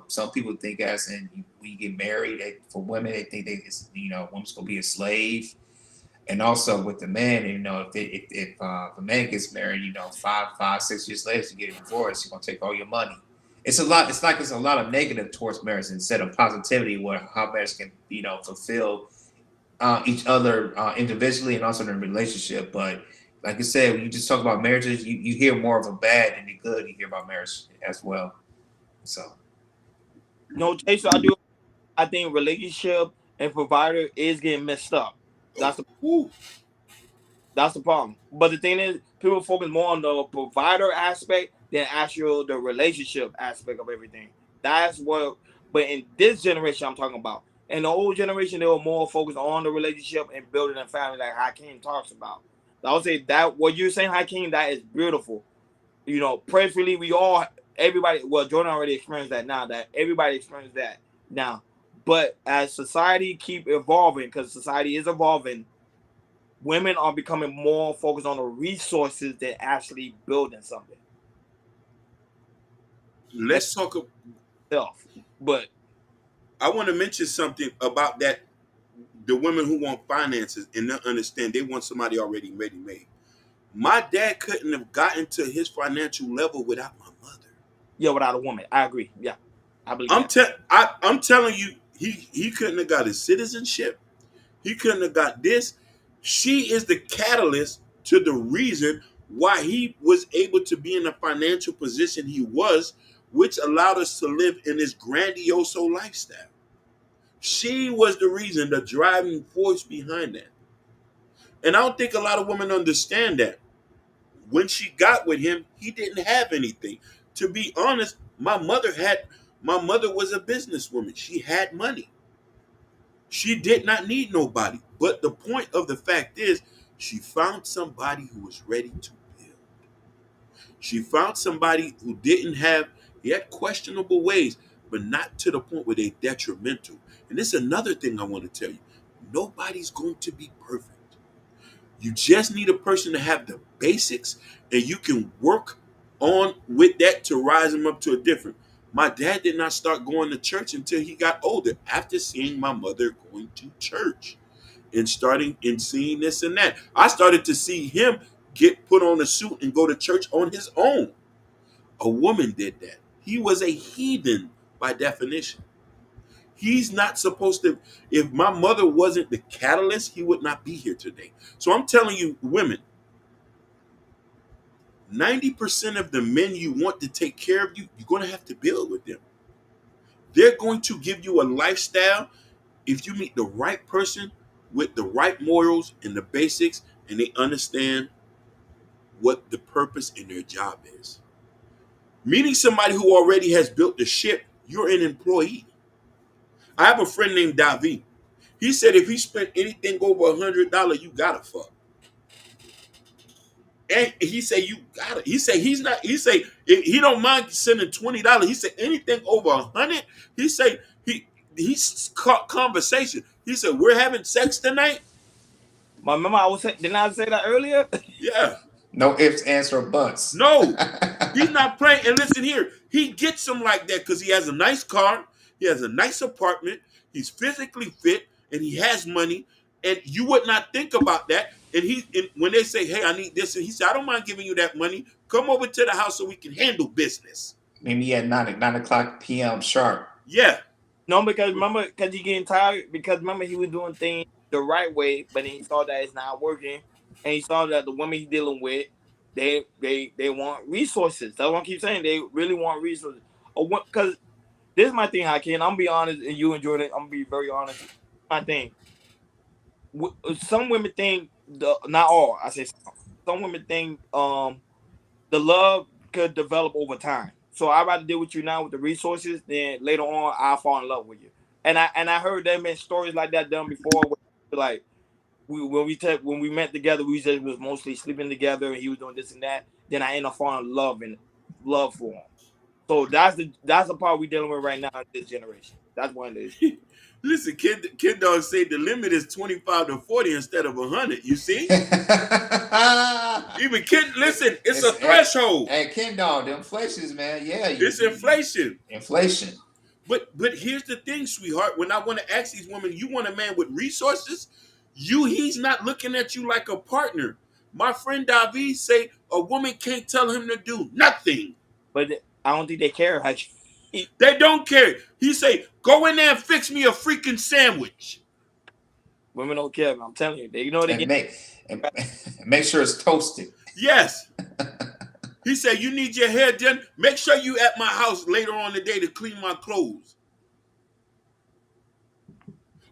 Some people think as in when you get married, for women, they think woman's gonna be a slave. And also with the man, if a man gets married, 5, 5, 6 years later, you get a divorce, you're gonna take all your money. It's a lot. It's like it's a lot of negative towards marriage instead of positivity, where how marriage can fulfill each other individually and also in a relationship. But like I said, when you just talk about marriages, you hear more of a bad than the good. You hear about marriage as well. So No, Chase, I do. I think relationship and provider is getting messed up. That's the Ooh, That's the problem. But the thing is, people focus more on the provider aspect than actual the relationship aspect of everything. That's what. But in this generation, I'm talking about. In the old generation, they were more focused on the relationship and building a family, like Hakeem talks about. I would say that what you're saying, Hakeem, that is beautiful. Prayerfully, everybody. Well, Jordan already experienced that now. That everybody experienced that now. But as society keep evolving, because society is evolving, women are becoming more focused on the resources than actually building something let's talk. itself. But I want to mention something about that. The women who want finances and don't understand, they want somebody already ready made. My dad couldn't have gotten to his financial level without my mother. yeah, without a woman, I agree. Yeah, I believe I'm that. te- I'm telling you, he couldn't have got his citizenship. He couldn't have got this. She is the catalyst to the reason why he was able to be in the financial position he was, which allowed us to live in this grandiose lifestyle. She was the reason, the driving force behind that. And I don't think a lot of women understand that. When she got with him, he didn't have anything. To be honest, my mother was a businesswoman. She had money. She did not need nobody. But the point of the fact is, she found somebody who was ready to build. She found somebody who didn't have, he had questionable ways, but not to the point where they're detrimental. And this is another thing I want to tell you. Nobody's going to be perfect. You just need a person to have the basics, and you can work on with that to rise him up to a different. My dad did not start going to church until he got older, after seeing my mother going to church and starting and seeing this and that. I started to see him get put on a suit and go to church on his own. A woman did that. He was a heathen by definition. He's not supposed to. If my mother wasn't the catalyst, he would not be here today. So I'm telling you, women, 90% of the men you want to take care of you, you're going to have to build with them. They're going to give you a lifestyle if you meet the right person with the right morals and the basics, and they understand what the purpose in their job is. Meeting somebody who already has built the ship, you're an employee. I have a friend named Davi. He said if he spent anything over $100, you gotta fuck. And he said you gotta. He said he's not. He said he don't mind sending $20. He said anything over 100. He said he's caught conversation. He said we're having sex tonight. My remember didn't I say that earlier? Yeah. no ifs, ands, or buts. No, he's not playing. And listen here, he gets them like that because he has a nice car, he has a nice apartment, he's physically fit, and he has money. And you would not think about that. And when they say, "Hey, I need this," and he said, "I don't mind giving you that money. Come over to the house so we can handle business." Maybe at 9 o'clock p.m. sharp. Yeah, No, because remember, because he getting tired. Because remember, he was doing things the right way, but then he saw that it's not working, and he saw that the women he's dealing with, they want resources. That's what I keep saying. They really want resources. Because this is my thing, Hakeem. I'm gonna be honest, and you enjoyed it. I'm gonna be very honest. My thing. Some women think not all. I say some women think the love could develop over time. So I'd rather deal with you now with the resources, then later on I'll fall in love with you. And I heard there been stories like that done before, where, like when we met together, we just was mostly sleeping together, and he was doing this and that. Then I end up falling in love for him. So that's the part we dealing with right now in this generation. That's one of the issues. Listen, kid dog say the limit is 25 to 40 instead of 100. You see? Even kid, listen, it's a threshold. Hey, Ken Dog, the inflations, man. Yeah, It's inflation. Inflation. But here's the thing, sweetheart. When I want to ask these women, you want a man with resources? He's not looking at you like a partner. My friend David say a woman can't tell him to do nothing. But I don't think they care. They don't care. He say, go in there and fix me a freaking sandwich. Women don't care. I'm telling you, they know they And get. make sure it's toasted. Yes. He said, you need your hair done. Make sure you at my house later on the day to clean my clothes.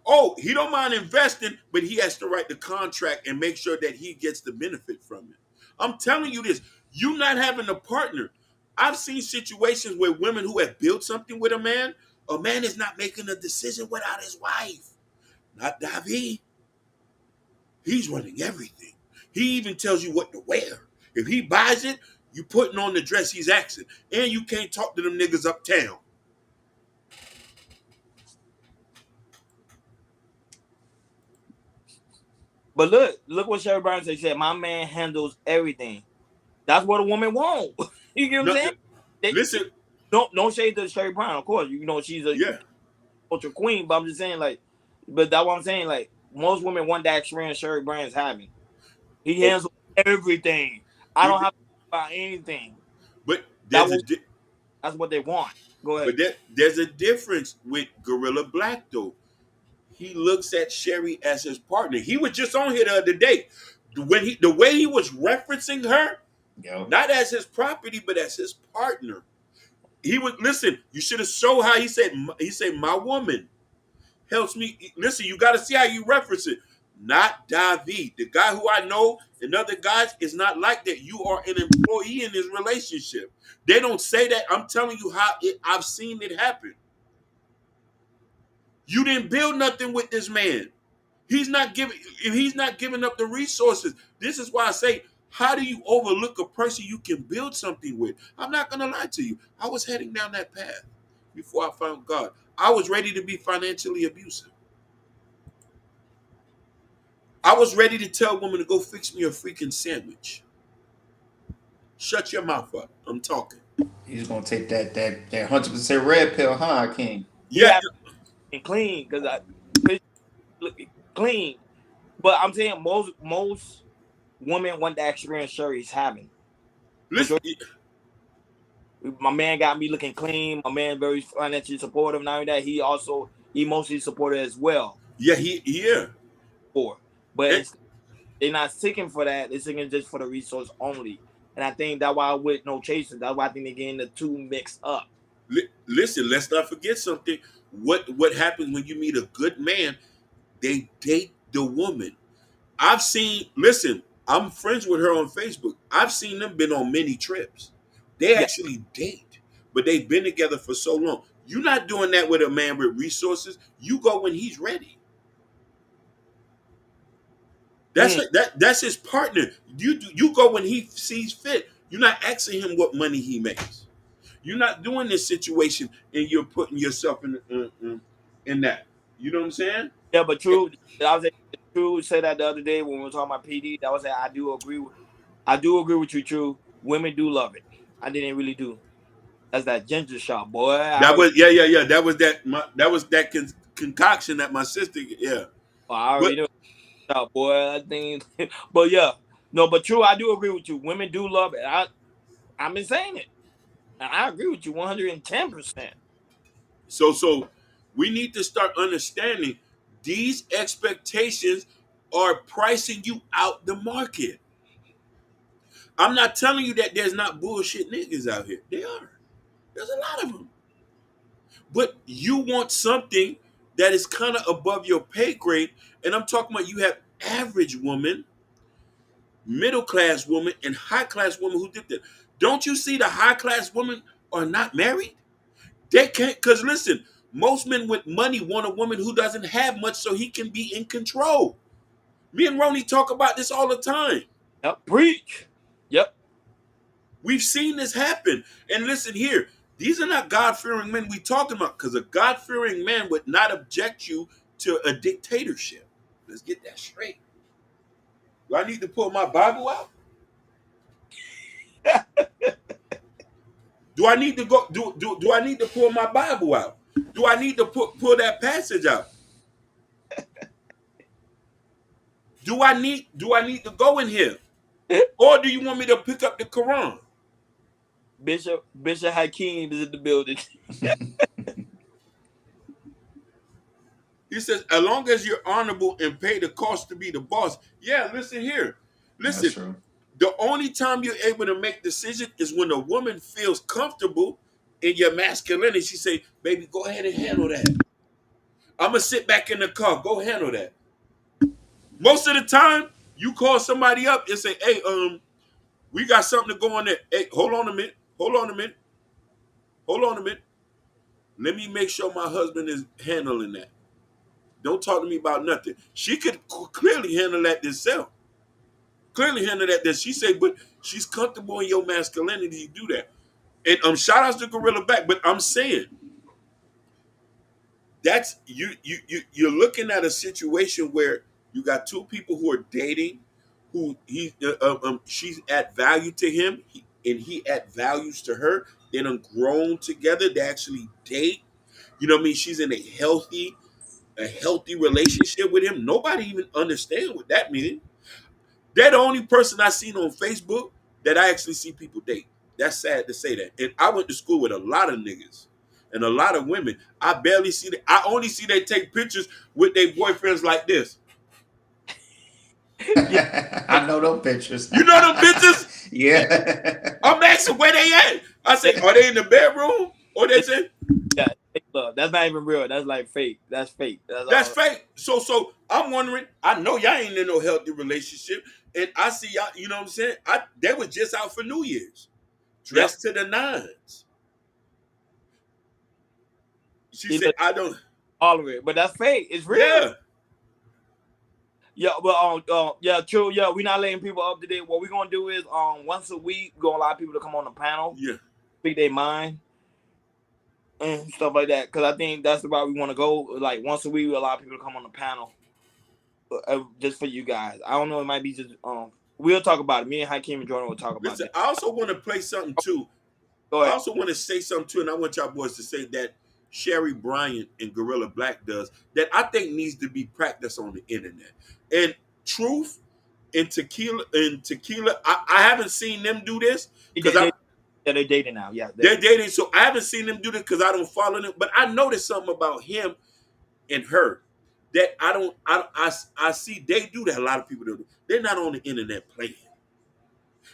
Oh, he don't mind investing, but he has to write the contract and make sure that he gets the benefit from it. I'm telling you this. You not having a partner. I've seen situations where women who have built something with a man is not making a decision without his wife. Not David. He's running everything. He even tells you what to wear. If he buys it, you putting on the dress he's asking. And you can't talk to them niggas uptown. But look what Sherry Brown said. My man handles everything. That's what a woman want. You get what I'm saying? Listen. Don't shade to Sherry Brown, of course. You know she's a culture queen, but I'm just saying, like, but that's what I'm saying. Like, most women want that experience Sherry Brown's having. He handles everything. I don't have to talk about anything. But that's what they want. Go ahead. But there's a difference with Gorilla Black, though. He looks at Sherry as his partner. He was just on here the other day. The way he was referencing her, not as his property, but as his partner. He would listen. You should have showed how he said my woman helps me. Listen, you got to see how you reference it. Not David, the guy who I know, and other guys is not like that. You are an employee in this relationship. They don't say that. I'm telling you how I've seen it happen. You didn't build nothing with this man. He's not giving up the resources. This is why I say, how do you overlook a person you can build something with? I'm not gonna lie to you. I was heading down that path before I found God. I was ready to be financially abusive. I was ready to tell a woman to go fix me a freaking sandwich. Shut your mouth up. I'm talking. He's gonna take that 100% red pill, huh, King? Yeah, and clean because I look clean. But I'm saying most women want the experience Sherry's having. Listen, my man got me looking clean. My man very financially supportive. Not only that, he also emotionally supportive as well. Yeah. But they're not seeking for that. They're seeking just for the resource only. And I think that's why with no chasing, that's why I think they're getting the two mixed up. Listen, let's not forget something. What happens when you meet a good man? They date the woman. Listen, I'm friends with her on Facebook. I've seen them been on many trips. They actually date, but they've been together for so long. You're not doing that with a man with resources. You go when he's ready. That's his partner. You go when he sees fit. You're not asking him what money he makes. You're not doing this situation, and you're putting yourself in that. You know what I'm saying? Yeah, but True, True said that the other day when we were talking about PD. That was that I do agree with you, True. Women do love it. I didn't really do. That's that ginger shot, boy. That was that concoction that my sister. Yeah. I already know. Shot, boy. I think, but yeah, no, but True. I do agree with you. Women do love it. I've been saying it, and I agree with you 110%. So we need to start understanding these expectations are pricing you out the market. I'm not telling you that there's not bullshit niggas out here. They are. There's a lot of them. But you want something that is kind of above your pay grade. And I'm talking about you have average woman, middle class woman, and high class woman who did that. Don't you see the high class women are not married? They can't, because listen, most men with money want a woman who doesn't have much so he can be in control. Me and Ronnie talk about this all the time. Yep. Preach. Yep. We've seen this happen. And listen here, these are not God-fearing men we talking about, because a God-fearing man would not object you to a dictatorship. Let's get that straight. Do I need to pull my Bible out? Do I need to go? Do I need to pull my Bible out? Do I need to pull that passage out? Do I need to go in here? Or do you want me to pick up the Quran? Bishop Hakeem is in the building. He says, as long as you're honorable and pay the cost to be the boss. Yeah, listen here. That's Listen, true. the only time you're able to make decisions is when a woman feels comfortable in your masculinity. She say, baby, go ahead and handle that. I'm going to sit back in the car. Go handle that. Most of the time, you call somebody up and say, hey, we got something to go on there. Hey, hold on a minute. Hold on a minute. Hold on a minute. Let me make sure my husband is handling that. Don't talk to me about nothing. She could clearly handle that herself. Clearly handle that. That she say, but she's comfortable in your masculinity to do that. And shout outs to Gorilla Back. But I'm saying that's you're looking at a situation where you got two people who are dating, who she's at value to him, and he add values to her. They done grown together. They actually date. You know what I mean? She's in a healthy relationship with him. Nobody even understand what that means. They're the only person I seen on Facebook that I actually see people date. That's sad to say that. And I went to school with a lot of niggas and a lot of women. I barely see that. I only see they take pictures with their boyfriends like this. I know those pictures. You know them pictures? Yeah. I'm asking where they at. I say, are they in the bedroom? Or they say, Yeah, fake love. That's not even real. That's like fake. That's fake. that's fake. So I'm wondering, I know y'all ain't in no healthy relationship. And I see y'all, you know what I'm saying? They were just out for New Year's. Dressed to the nines. She said, I don't. All of it. But that's fake. It's real. Yeah. Yeah, but yeah, true. Yeah, we're not letting people up to date. What we're gonna do is once a week, we're gonna allow people to come on the panel. Yeah. Speak their mind. And stuff like that. Because I think that's the route we want to go. Like once a week, we allow people to come on the panel. Just for you guys. I don't know, it might be just we'll talk about it. Me and Hakeem and Jordan will talk about it. I also want to play something too. Go ahead. I also want to say something too, and I want y'all boys to say that Sherry Bryant and Gorilla Black does that I think needs to be practiced on the internet. And Truth and Tequila, I haven't seen them do this because they're dating now. Yeah, they're dating. So I haven't seen them do this because I don't follow them. But I noticed something about him and her that I see they do that. A lot of people do. They're not on the internet playing.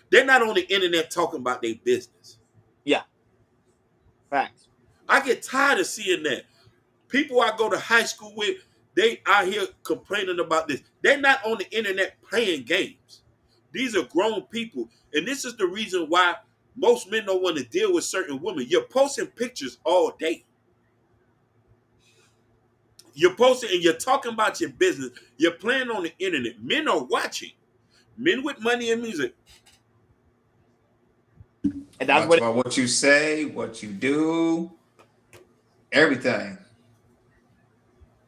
They're not on the internet talking about their business. Yeah. Facts. I get tired of seeing that. People I go to high school with, they out here complaining about this. They're not on the internet playing games. These are grown people. And this is the reason why most men don't want to deal with certain women. You're posting pictures all day. You're posting and you're talking about your business. You're playing on the internet. Men are watching. Men with money and music. And that's what you say, what you do, everything.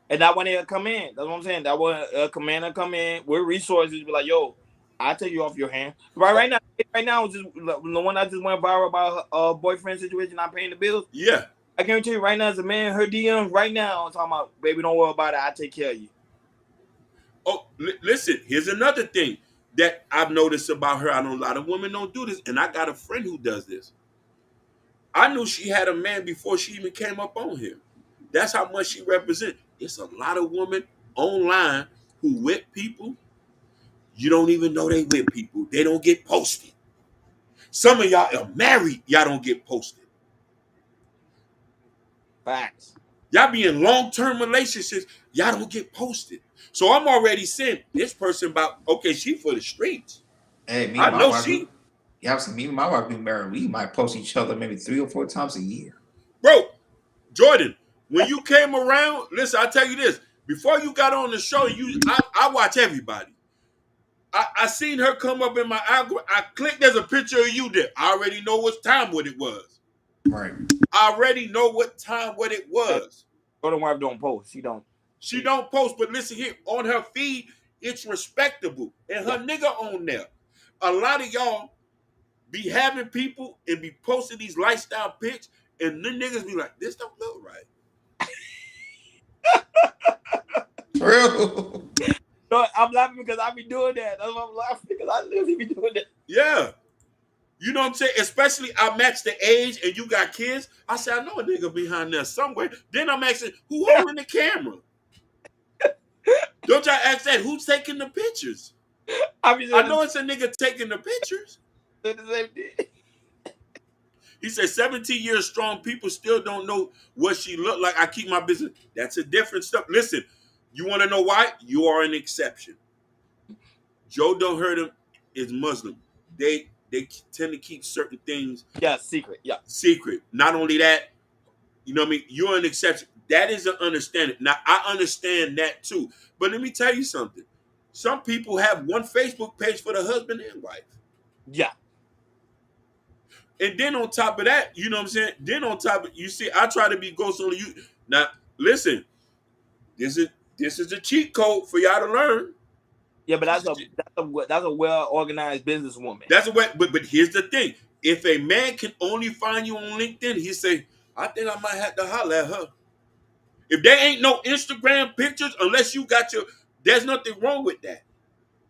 And that when they'll come in. That's what I'm saying. That when a commander come in with resources, be like, yo, I'll take you off your hand. Right now, just the one that just went viral about her boyfriend situation not paying the bills. Yeah. I guarantee you right now, as a man, her DMs right now, I'm talking about, baby, don't worry about it. I'll take care of you. Oh, listen, here's another thing that I've noticed about her. I know a lot of women don't do this, and I got a friend who does this. I knew she had a man before she even came up on here. That's how much she represents. It's a lot of women online who with people. You don't even know they with people. They don't get posted. Some of y'all are married. Y'all don't get posted. Facts. Y'all be in long-term relationships. Y'all don't get posted. So I'm already saying this person about, okay, she for the streets. Hey, me, I my know wife, she. Yeah, I've seen me and my wife be married. We might post each other maybe 3 or 4 times a year. Bro, Jordan, when you came around, listen, I tell you this. Before you got on the show, I watch everybody. I seen her come up in my algorithm. I clicked, there's a picture of you there. I already know what it was. Right. I already know what it was. Jordan wife don't post. She don't. She don't post, but listen here, on her feed, it's respectable. And her Yeah. nigga on there. A lot of y'all be having people and be posting these lifestyle pics, and the niggas be like, this don't look right. True. No, I'm laughing because I be doing that. That's why I'm laughing because I literally be doing that. Yeah. You know what I'm saying? Especially I match the age and you got kids. I say, I know a nigga behind there somewhere. Then I'm asking, who holding the camera? Don't y'all ask that? Who's taking the pictures? I be I doing know it's a nigga taking the pictures. the same thing. He said 17 years strong, people still don't know what she looked like. I keep my business. That's a different stuff. Listen, you want to know why? You are an exception. Joe Don't Hurt Him is Muslim. They tend to keep certain things Yeah, secret. Yeah. secret. Not only that, you know what I mean? You're an exception. That is an understanding. Now, I understand that too. But let me tell you something. Some people have one Facebook page for the husband and wife. Yeah. And then on top of that, you know what I'm saying? Then on top of you see, I try to be ghost on you. Now, listen, this is a cheat code for y'all to learn. Yeah, but that's a well organized businesswoman. That's a way, but here's the thing. If a man can only find you on LinkedIn, he say, I think I might have to holler at her. If there ain't no Instagram pictures, unless you got there's nothing wrong with that.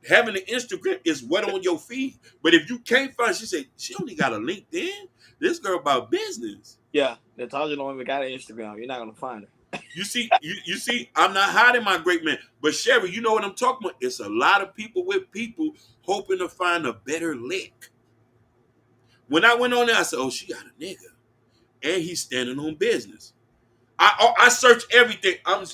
Having an Instagram is what on your feed. But if you can't find, she said, she only got a LinkedIn. This girl about business. Yeah, Natasha don't even got an Instagram. You're not gonna find her. You see, I'm not hiding my great man. But Sherry, you know what I'm talking about? It's a lot of people with people hoping to find a better lick. When I went on there, I said, oh, she got a nigga. And he's standing on business. I search everything. I'm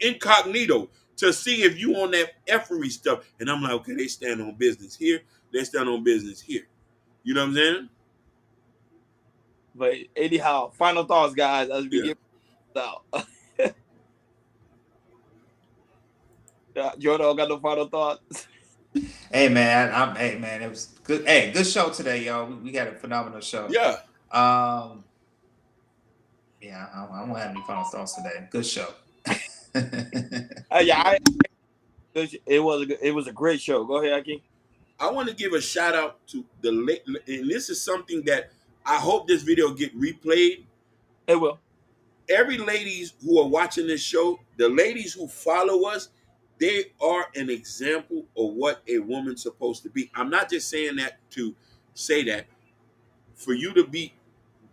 incognito to see if you on that effery stuff. And I'm like, okay, they stand on business here. They stand on business here. You know what I'm saying? But anyhow, final thoughts, guys, as we Yeah. get out. Jordan, got no final thoughts. Hey man, hey man, it was good. Hey, good show today, y'all. We got a phenomenal show. Yeah. Yeah, I don't have any final thoughts today. Good show. Yeah, it was a great show. Go ahead, Aki. I want to give a shout out to and this is something that I hope this video get replayed. It will. Every ladies who are watching this show, the ladies who follow us, they are an example of what a woman's supposed to be. I'm not just saying that to say that. For you to be,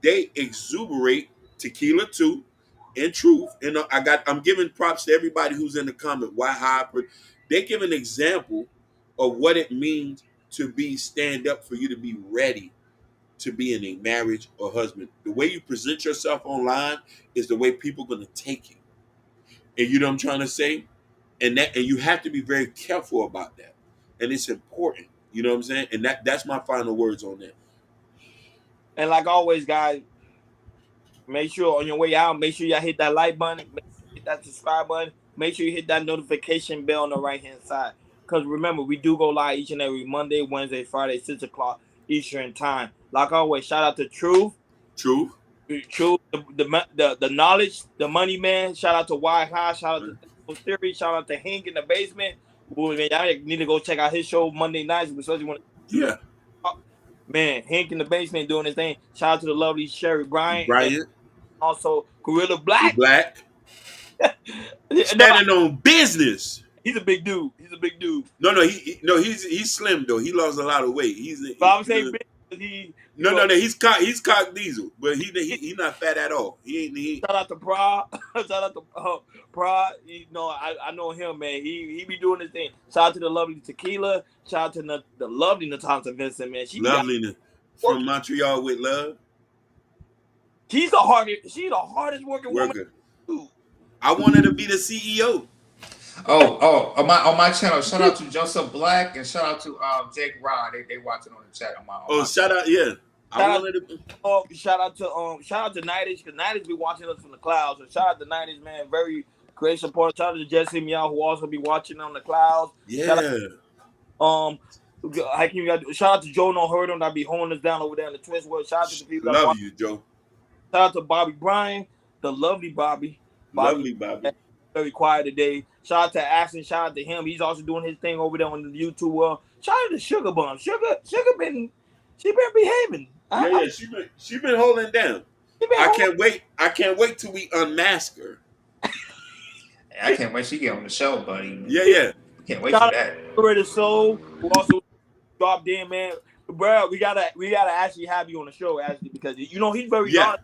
they exuberate tequila too, and truth. And I'm giving props to everybody who's in the comment. Why hyper? They give an example of what it means to be stand up for you to be ready to be in a marriage or husband. The way you present yourself online is the way people are going to take you. And you know what I'm trying to say? And you have to be very careful about that. And it's important. You know what I'm saying? And that's my final words on that. And like always, guys, make sure on your way out, make sure y'all hit that like button, hit that subscribe button, make sure you hit that notification bell on the right hand side. Because remember, we do go live each and every Monday, Wednesday, Friday, 6 o'clock Eastern time. Like always, shout out to Truth, the knowledge, the money man. Shout out to Why High. Shout out to Theory. Shout out to Hank in the basement. Y'all need to go check out his show Monday nights, especially when. Yeah. Man, Hank in the basement doing his thing. Shout out to the lovely Sherry Bryant. And also Gorilla Black. Standing on business. He's a big dude. No, he's slim though. He lost a lot of weight. But I'm saying big. He's cock diesel, but he not fat at all. He Shout out to Prod. Shout out to Prod. You know, I know him, man. He be doing his thing. Shout out to the lovely Tequila. Shout out to the lovely Natasha Vincent, man. She lovely from Montreal with love. She's the hardest working woman. I want her to be the CEO. On my channel. Shout out to Joseph Black and shout out to Jake Rod. They watching on the chat on Oh, my shout channel. out, yeah. I Shout out, wanted to. shout out to 90s because 90s be watching us from the clouds. So shout out to 90s, man. Very great support. Shout out to Jesse Meow who also be watching on the clouds. Shout Yeah. out, shout out to Joe No Hurdle that be holding us down over there in the Twist world. Shout out to the people that Love watch. you, Joe. Shout out to Bobby Bryan, the lovely Bobby. Lovely, Bobby. Very quiet today. Shout out to Ashton. Shout out to him. He's also doing his thing over there on the YouTube world. Shout out to Sugar Bum. Sugar been behaving. Yeah. She been holding down. She been I can't wait till we unmask her. I can't wait she get on the show, buddy. Yeah. Can't wait Shout for out that. to Liberated Soul, who also dropped in, man. Bro, we gotta actually have you on the show, actually, because he's very knowledgeable.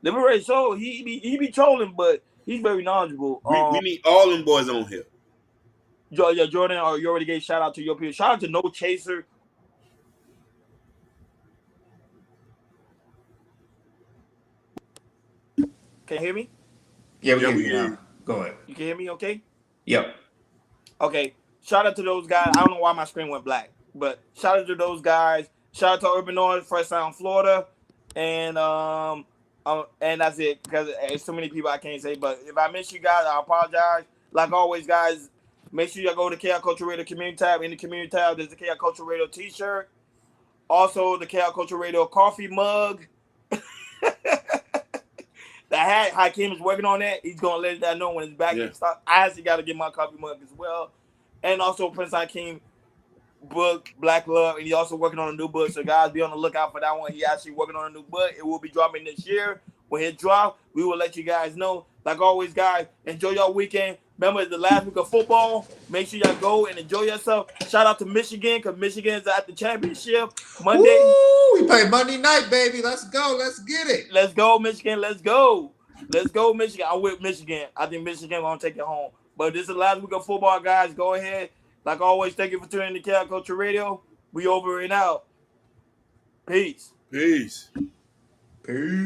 Liberated Soul, he be trolling, but he's very knowledgeable. We need all them boys on here. Jordan, you already gave shout out to your people. Shout out to No Chaser. Can you hear me? Yeah, we can hear you now. Go ahead. You can hear me okay? Yep. Okay. Shout out to those guys. I don't know why my screen went black, but shout out to those guys. Shout out to Urban Noise, Fresh Sound, Florida. And that's it, because there's so many people I can't say. But if I miss you guys, I apologize. Like always, guys, make sure you go to KL Culture Radio Community tab. In the Community tab, there's the KL Culture Radio t-shirt. Also, the KL Culture Radio coffee mug. The hat, Hakeem is working on that. He's going to let that know when it's back in stock. I actually got to get my coffee mug as well. And also, Prince Hakeem book, Black Love, and he's also working on a new book. So, guys, be on the lookout for that one. He actually working on a new book. It will be dropping this year. When it drops, we will let you guys know. Like always, guys, enjoy your weekend. Remember, it's the last week of football. Make sure y'all go and enjoy yourself. Shout out to Michigan, because Michigan is at the championship Monday. Woo, we play Monday night, baby. Let's go. Let's get it. Let's go, Michigan. Let's go. Let's go, Michigan. I'm with Michigan. I think Michigan going to take it home. But this is the last week of football, guys. Go ahead. Like always, thank you for tuning in to KL Culture Radio. We over and out. Peace. Peace. Peace.